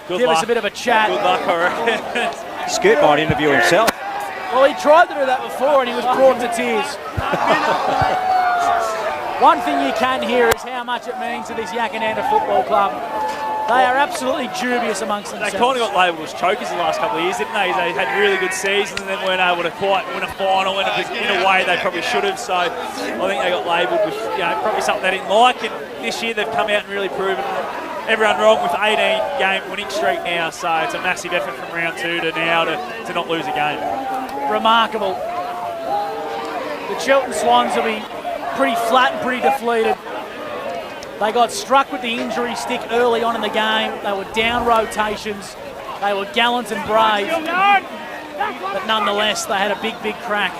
give us a bit of a chat. Good luck, I reckon. Scoot might interview himself. Well, he tried to do that before and he was brought to tears. One thing you can hear is how much it means to this Yackandandah Football Club. They are absolutely dubious amongst themselves. They kind of got labelled as chokers the last couple of years, didn't they? They had really good seasons and then weren't able to quite win a final in a way they probably should have. So I think they got labelled with probably something they didn't like. And this year they've come out and really proven everyone wrong with 18-game winning streak now. So it's a massive effort from round 2 to now to not lose a game. Remarkable. The Chiltern Swans will be pretty flat and pretty deflated. They got struck with the injury stick early on in the game. They were down rotations. They were gallant and brave. But nonetheless, they had a big, big crack.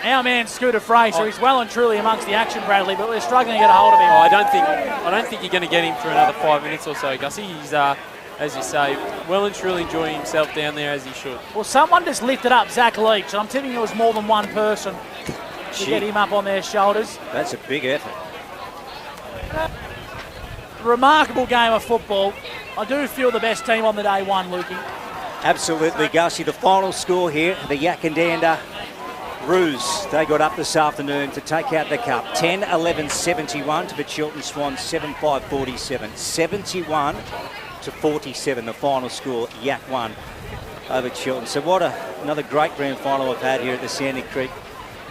our man Scooter Fraser is well and truly amongst the action, Bradley, but we're struggling to get a hold of him. I don't think you're going to get him for another 5 minutes or so, Gussie. He's, as you say, well and truly enjoying himself down there as he should. Well, someone just lifted up Zach Leach, and I'm tipping it was more than one person to get him up on their shoulders. That's a big effort. Remarkable game of football. I do feel the best team on the day won, Lukey. Absolutely, Gussie. The final score here, the Yackandandah Roos, they got up this afternoon to take out the cup. 10-11-71 to the Chiltern Swans, 7-5-47. 71-47, the final score, Yak won over Chiltern. So what another great grand final we've had here at the Sandy Creek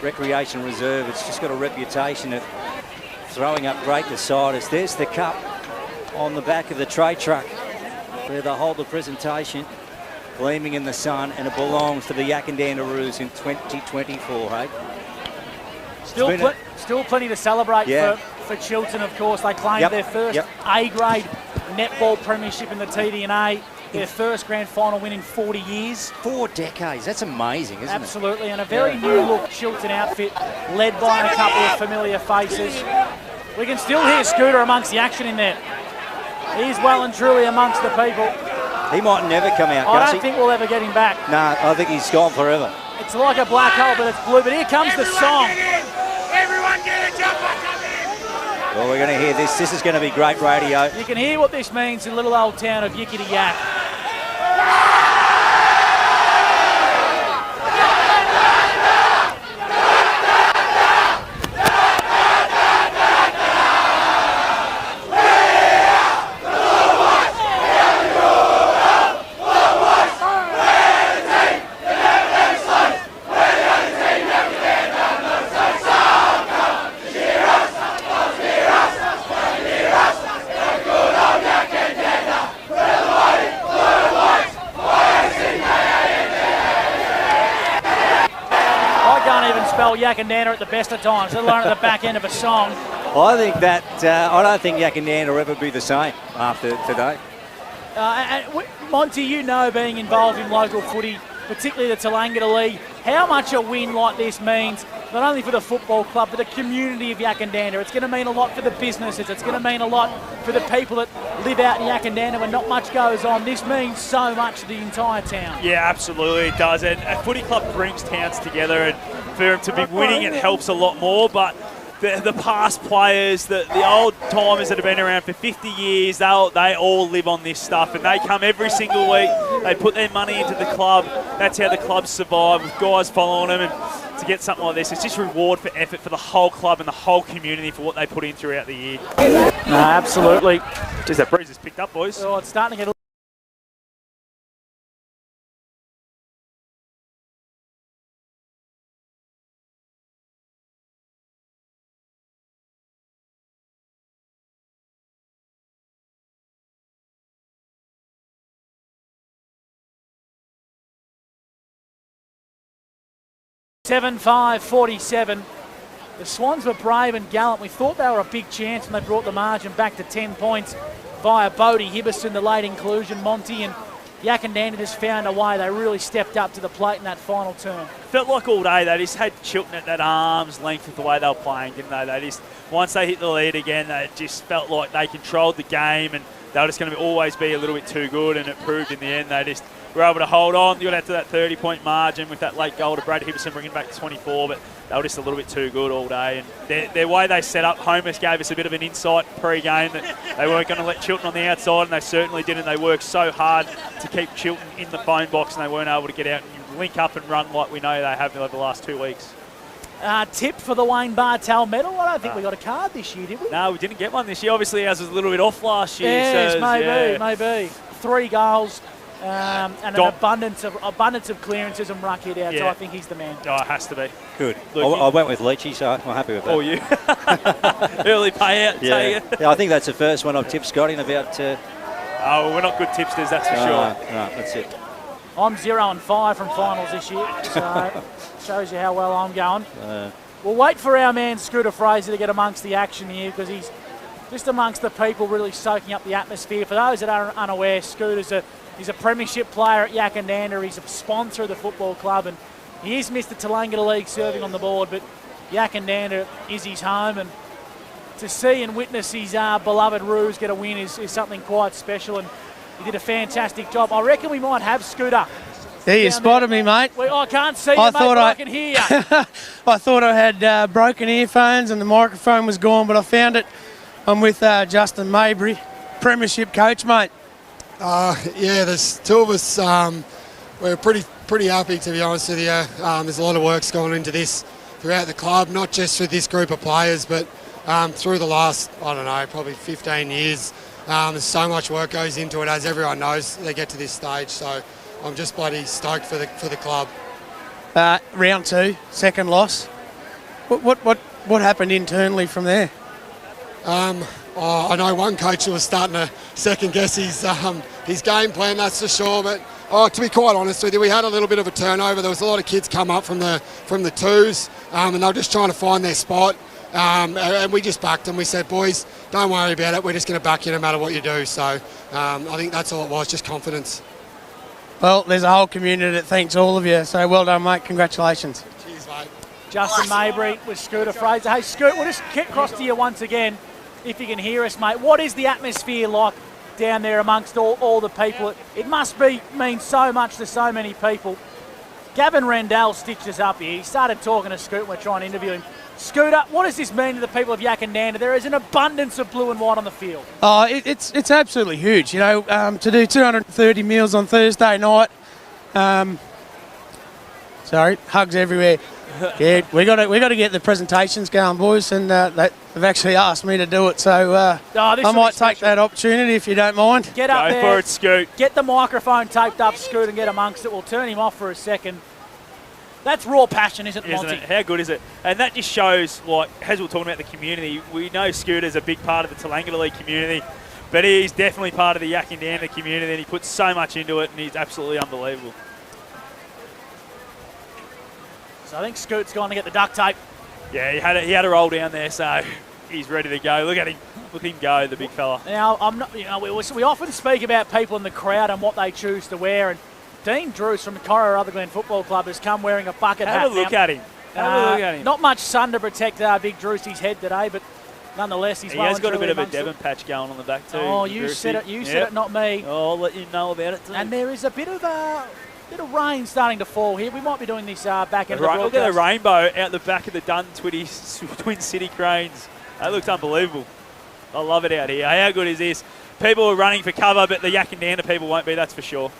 Recreation Reserve. It's just got a reputation of throwing up great deciders. There's the cup on the back of the tray truck where they hold the presentation, gleaming in the sun, and it belongs to the Yackandandah Roos in 2024, hey? Still plenty to celebrate for Chiltern, of course. They claimed their first A-grade netball premiership in the TDNA, their first grand final win in 40 years. 4 decades, that's amazing, isn't it? Absolutely, and a very new-look Chiltern outfit led by a couple of familiar faces. We can still hear Scooter amongst the action in there. He's well and truly amongst the people. He might never come out, I Gussie. don't think we'll ever get him back. No, I think he's gone forever. It's like a black hole, but it's blue. But here comes the song. Everyone get a jump on. Well, we're going to hear this. This is going to be great radio. You can hear what this means in the little old town of Yickety Yak. Yackandandah at the best of times, let alone at the back end of a song. I think that, I don't think Yackandandah will ever be the same after today. Monty, you know, being involved in local footy, particularly the Tallangatta League, how much a win like this means, not only for the football club, but the community of Yackandandah. It's going to mean a lot for the businesses. It's going to mean a lot for the people that live out in Yackandandah when not much goes on. This means so much to the entire town. Yeah, absolutely it does. And a footy club brings towns together, and for them to be winning, it helps a lot more. But the past players, the old timers that have been around for 50 years, they all live on this stuff, and they come every single week. They put their money into the club. That's how the clubs survive, with guys following them. And to get something like this, it's just reward for effort for the whole club and the whole community for what they put in throughout the year. No, absolutely. Jeez, that breeze has picked up, boys. Oh, it's starting to get a 7-5-47. The Swans were brave and gallant. We thought they were a big chance when they brought the margin back to 10 points via Bodie Hibberson, the late inclusion, Monty, and Yackandandah just found a way. They really stepped up to the plate in that final turn. Felt like all day they just had Chiltern at that arm's length with the way they were playing, didn't they? They just, once they hit the lead again, they just felt like they controlled the game, and they were just going to always be a little bit too good, and it proved in the end they just were able to hold on. They got out to that 30-point margin with that late goal to Brad Hibberson, bringing it back to 24, but they were just a little bit too good all day. And their way they set up, Homus gave us a bit of an insight pre-game that they weren't going to let Chiltern on the outside, and they certainly didn't. They worked so hard to keep Chiltern in the phone box, and they weren't able to get out and link up and run like we know they have over the last 2 weeks. Tip for the Wayne Bartel medal. I don't think we got a card this year, did we? No, we didn't get one this year. Obviously, ours was a little bit off last year. Yes, so maybe. 3 goals. And an abundance of clearances and ruck hit out, so I think he's the man. Oh, it has to be. Good. I went with Leachy, so I'm happy with that. Oh, you? Early payout. Yeah. Yeah, I think that's the first one I've tipped Scott in about... Oh, we're not good tipsters, that's for sure. No, that's it. I'm 0-5 from finals this year, so shows you how well I'm going. We'll wait for our man Scooter Fraser to get amongst the action here, because he's just amongst the people really soaking up the atmosphere. For those that are unaware, Scooter's he's a premiership player at Yackandandah. He's a sponsor of the football club, and He is Mr. Tallangatta League serving on the board, but Yackandandah is his home, and to see and witness his beloved Roos get a win is something quite special, and he did a fantastic job. I reckon we might have Scooter. There you spotted me, mate. I can't see you, mate, but I can hear you. I thought I had broken earphones and the microphone was gone, but I found it. I'm with Justin Maybury, Premiership coach, mate. Yeah, there's two of us. We're pretty happy, to be honest with you. There's a lot of work's gone into this throughout the club, not just with this group of players, but through the last, I don't know, probably 15 years. There's so much work goes into it, as everyone knows. They get to this stage, so I'm just bloody stoked for the club. Round 2, second loss. What happened internally from there? I know one coach who was starting to second guess his game plan, that's for sure. But to be quite honest with you, we had a little bit of a turnover. There was a lot of kids come up from the twos, and they were just trying to find their spot. And we just backed them. We said, boys, don't worry about it. We're just going to back you no matter what you do. So I think that's all it was, just confidence. Well, there's a whole community that thanks all of you. So well done, mate. Congratulations. Cheers, mate. Justin Maybury with Scooter Fraser. Hey, Scoot, we'll just get across to you once again, if you can hear us, mate. What is the atmosphere like down there amongst all the people? It must mean so much to so many people. Gavin Rendell stitched us up here. He started talking to Scoot. We're trying to interview him. Scooter, what does this mean to the people of Yackandandah? There is an abundance of blue and white on the field. Oh, it's absolutely huge. You know, to do 230 meals on Thursday night. Sorry, hugs everywhere. Yeah, we got to get the presentations going, boys, and they've actually asked me to do it, so I might take that opportunity if you don't mind. Get up there. Go for it, Scoot. Get the microphone taped up, Scoot, and get amongst it. We'll turn him off for a second. That's raw passion, isn't it, Monty? Isn't it? How good is it? And that just shows, like, as we're talking about the community, we know Scooter's a big part of the Tallangatta League community, but he's definitely part of the Yackandandah community, and he puts so much into it, and he's absolutely unbelievable. So I think Scoot's gone to get the duct tape. Yeah, he had a roll down there, so he's ready to go. Look at him go, the big fella. Now, I'm not, we often speak about people in the crowd and what they choose to wear, and Dean Drews from Cora Rutherglen Football Club has come wearing a bucket hat. Have a look at him. Not much sun to protect Big Drewsty's head today, but nonetheless, he has got a bit of a Devon patch going on the back too. Oh, you said it. You said it, not me. Oh, I'll let you know about it too. And there is a bit of rain starting to fall here. We might be doing this back end of the broadcast. Look at the rainbow out the back of the Twin City Cranes. That looks unbelievable. I love it out here. How good is this? People are running for cover, but the Yackandandah people won't be, that's for sure.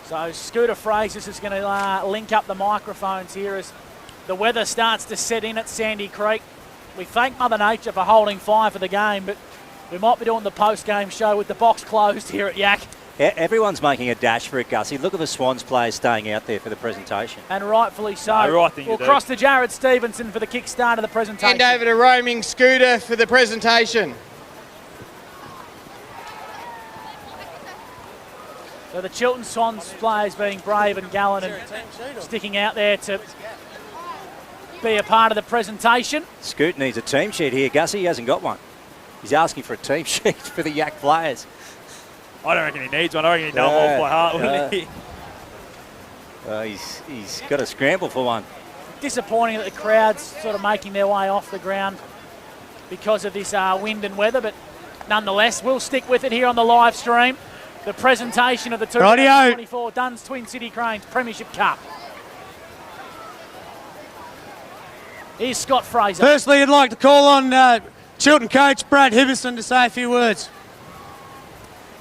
So Scooter Fraser's is going to link up the microphones here as the weather starts to set in at Sandy Creek. We thank Mother Nature for holding fire for the game, but we might be doing the post-game show with the box closed here at Yak. Everyone's making a dash for it, Gussie. Look at the Swans players staying out there for the presentation. And rightfully so. Right thing we'll cross to Jared Stevenson for the kickstart of the presentation. Hand over to roaming Scooter for the presentation. So the Chiltern Swans players being brave and gallant and sticking out there to be a part of the presentation. Scoot needs a team sheet here, Gussie. He hasn't got one. He's asking for a team sheet for the Yak players. I don't reckon he needs one. I reckon he'd know them all by heart, wouldn't he? He's got to scramble for one. Disappointing that the crowd's sort of making their way off the ground because of this wind and weather, but nonetheless, we'll stick with it here on the live stream. The presentation of the 2024 Duns Twin City Cranes Premiership Cup. Here's Scott Fraser. Firstly, I'd like to call on Chiltern coach Brad Hibberson to say a few words.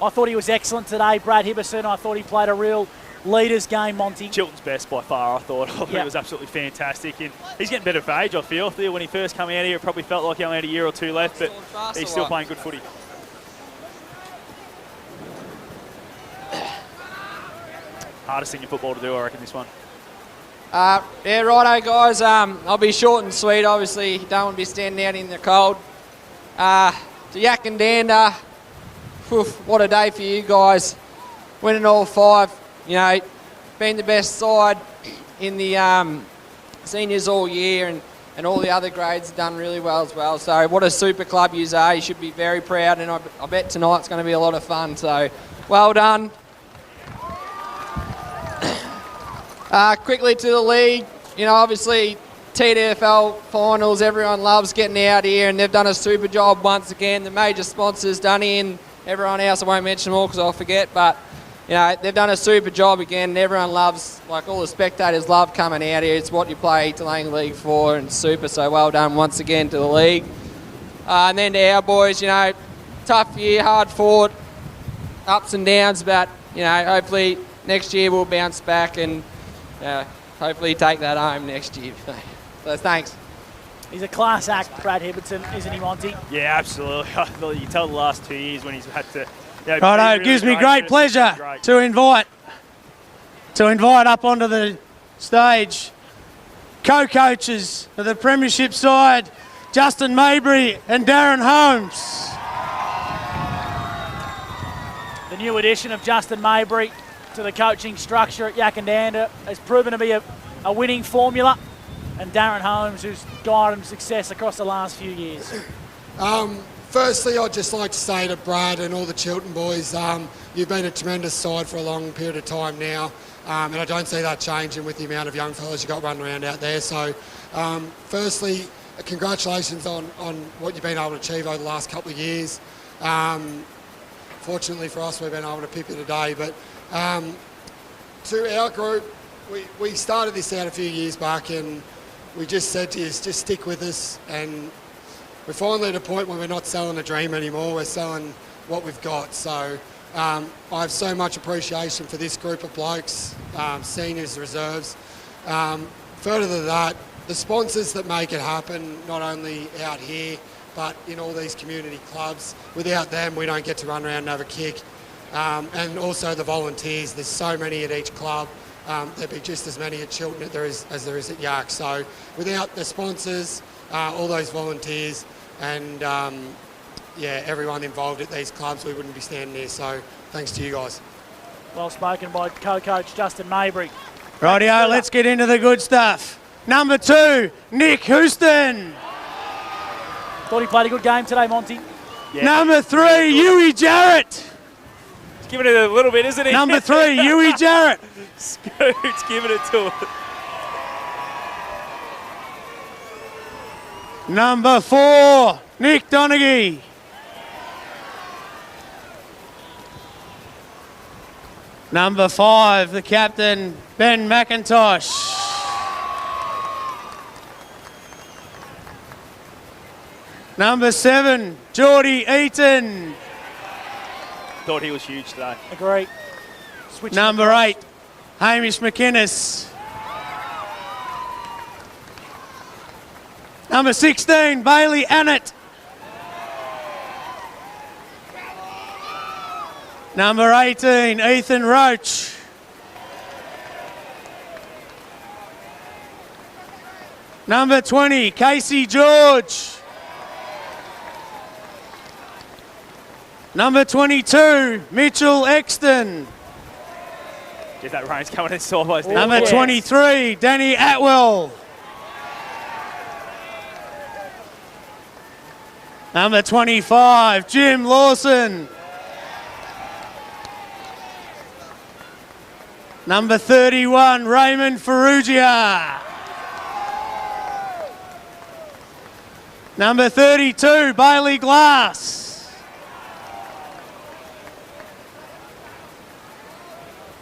I thought he was excellent today, Brad Hibberson. I thought he played a real leader's game, Monty. Chiltern's best by far, I thought. It was absolutely fantastic. And he's getting better of age, I feel. When he first came out here, it probably felt like he only had a year or two left, but he's still playing good footy. Hardest thing in football to do, I reckon, this one. Yeah, righto, guys. I'll be short and sweet. Obviously, don't want to be standing out in the cold. To Yackandandah, what a day for you guys. Winning all 5. You know, been the best side in the seniors all year, and all the other grades have done really well as well. So what a super club you are. You should be very proud, and I bet tonight's going to be a lot of fun. So well done. Quickly to the league, you know, obviously TDFL finals, everyone loves getting out here, and they've done a super job once again. The major sponsors, Dunny and everyone else, I won't mention them all because I'll forget, but you know, they've done a super job again, and everyone loves, like all the spectators love coming out here. It's what you play Tallangatta League for, and super, so well done once again to the league. And then to our boys, you know, tough year, hard fought, ups and downs, but you know, hopefully next year we'll bounce back and hopefully take that home next year. So thanks. He's a class act, Brad Hibberton, isn't he, Monty? Yeah, absolutely. I thought you can tell the last 2 years when he's had to. Righto, it gives me great pleasure to invite up onto the stage co-coaches of the Premiership side, Justin Mabry and Darren Holmes. The new addition of Justin Mabry to the coaching structure at Yackandandah has proven to be a winning formula, and Darren Holmes, who's guided him success across the last few years. Firstly, I'd just like to say to Brad and all the Chiltern boys, you've been a tremendous side for a long period of time now, and I don't see that changing with the amount of young fellas you've got running around out there. So, firstly, congratulations on what you've been able to achieve over the last couple of years. Fortunately for us, we've been able to pip you today, but to our group, we started this out a few years back, and we just said to you, just stick with us, and we're finally at a point where we're not selling a dream anymore, we're selling what we've got. So I have so much appreciation for this group of blokes, seniors, reserves. Further than that, the sponsors that make it happen, not only out here, but in all these community clubs. Without them, we don't get to run around and have a kick. And also the volunteers, there's so many at each club. There'd be just as many at Chiltern as there is at Yak. So without the sponsors, all those volunteers and everyone involved at these clubs, we wouldn't be standing here. So thanks to you guys. Well spoken by co-coach Justin Mabry. Rightio, let's get into the good stuff. Number 2, Nick Houston. Thought he played a good game today, Monty. Yeah. Number 3, Huey Jarrett. He's giving it a little bit, isn't he? Number 3, Huey Jarrett. Scoot's giving it to him. Number 4, Nick Donaghy. Number 5, the captain, Ben McIntosh. Number 7, Geordie Eaton. Thought he was huge today. Agree. Number 8, Hamish McInnes. Number 16, Bailey Annett. Number 18, Ethan Roach. Number 20, Casey George. Number 22, Mitchell Exton. Get that rain's coming in sideways. Number 23, Danny Atwell. Number 25, Jim Lawson. Number 31, Raymond Ferrugia. Number 32, Bailey Glass.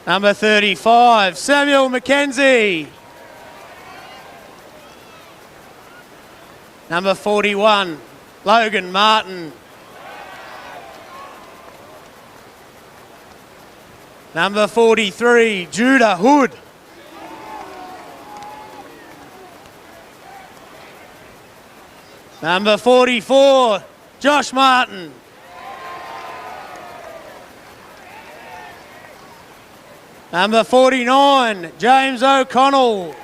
Number 35, Samuel McKenzie. Number 41, Logan Martin. Number 43, Judah Hood. Number 44, Josh Martin. Number 49, James O'Connell.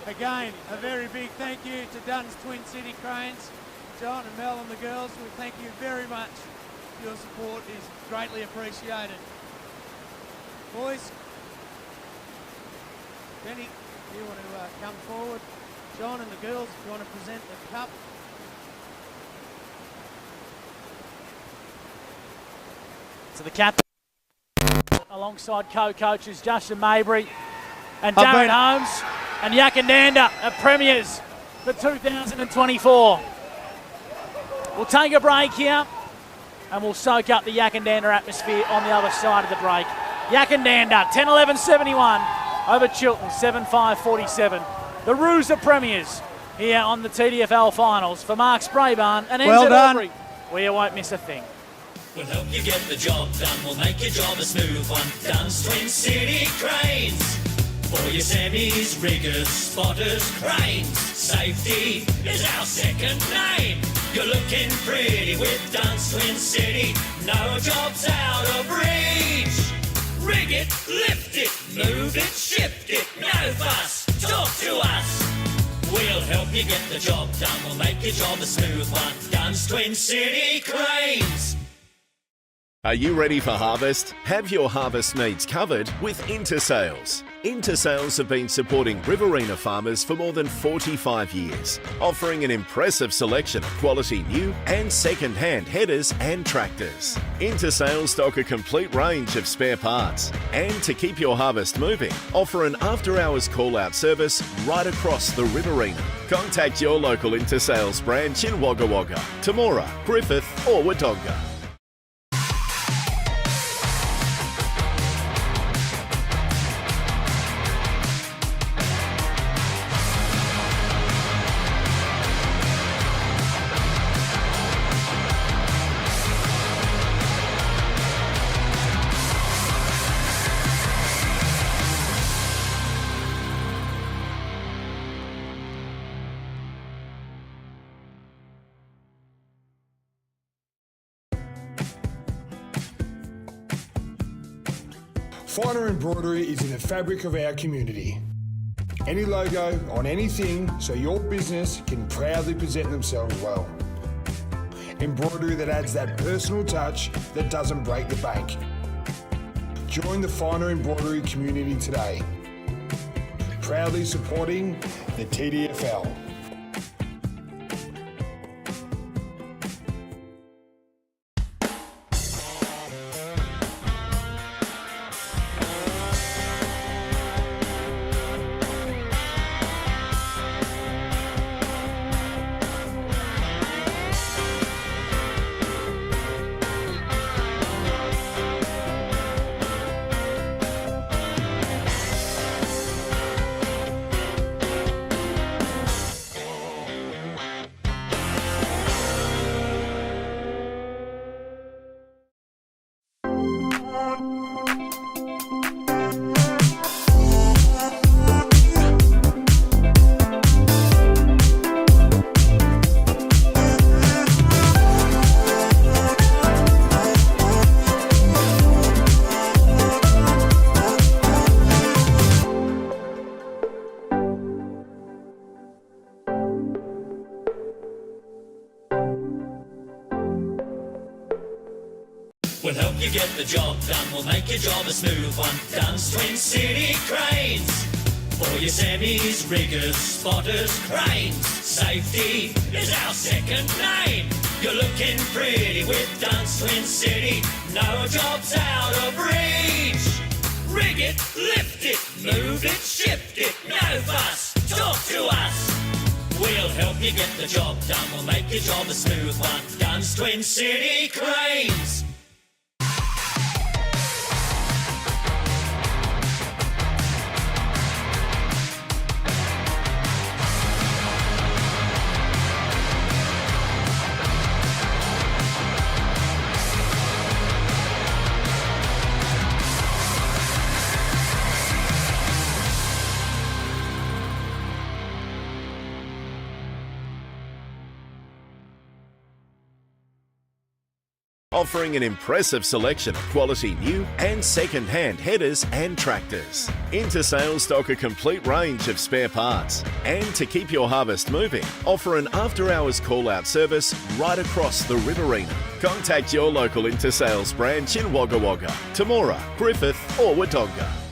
Again, a very big thank you to Dunn's Twin City Cranes. John and Mel and the girls, we thank you very much. Your support is greatly appreciated. Boys, Benny, do you want to come forward? John and the girls, if you want to present the cup. So the captain, alongside co-coaches Justin Mabry and Darren Holmes and Yackandandah are premiers for 2024. We'll take a break here and we'll soak up the Yackandandah atmosphere on the other side of the break. Yackandandah 10-11-71 over Chiltern 7-5-47. The Roos are premiers here on the TDFL finals. For Mark Spraybarn and NZ Aubrey, we won't miss a thing. We'll help you get the job done, we'll make your job a smooth one. Dunn's Twin City Cranes. For your semis, riggers, spotters, cranes. Safety is our second name. You're looking pretty with Dunn's Twin City. No job's out of reach. Rig it, lift it, move it, shift it. No fuss, talk to us. We'll help you get the job done, we'll make your job a smooth one. Dunn's Twin City Cranes. Are you ready for harvest? Have your harvest needs covered with Intersales. Intersales have been supporting Riverina farmers for more than 45 years, offering an impressive selection of quality new and second-hand headers and tractors. Intersales stock a complete range of spare parts, and to keep your harvest moving, offer an after-hours call-out service right across the Riverina. Contact your local Intersales branch in Wagga Wagga, Temora, Griffith or Wodonga. Finer embroidery is in the fabric of our community. Any logo on anything so your business can proudly present themselves well. Embroidery that adds that personal touch that doesn't break the bank. Join the Finer embroidery community today. Proudly supporting the TDFL. We'll help you get the job done, we'll make your job a smooth one. Dunn's Twin City Cranes. For your semis, riggers, spotters, cranes. Safety is our second name. You're looking pretty with Dunn's Twin City. No job's out of reach. Rig it, lift it, move it, shift it. No fuss, talk to us. We'll help you get the job done, we'll make your job a smooth one. Dunn's Twin City Cranes. offering an impressive selection of quality new and second-hand headers and tractors. Intersales stock a complete range of spare parts. And to keep your harvest moving, offer an after-hours call-out service right across the Riverina. Contact your local Intersales branch in Wagga Wagga, Temora, Griffith or Wodonga.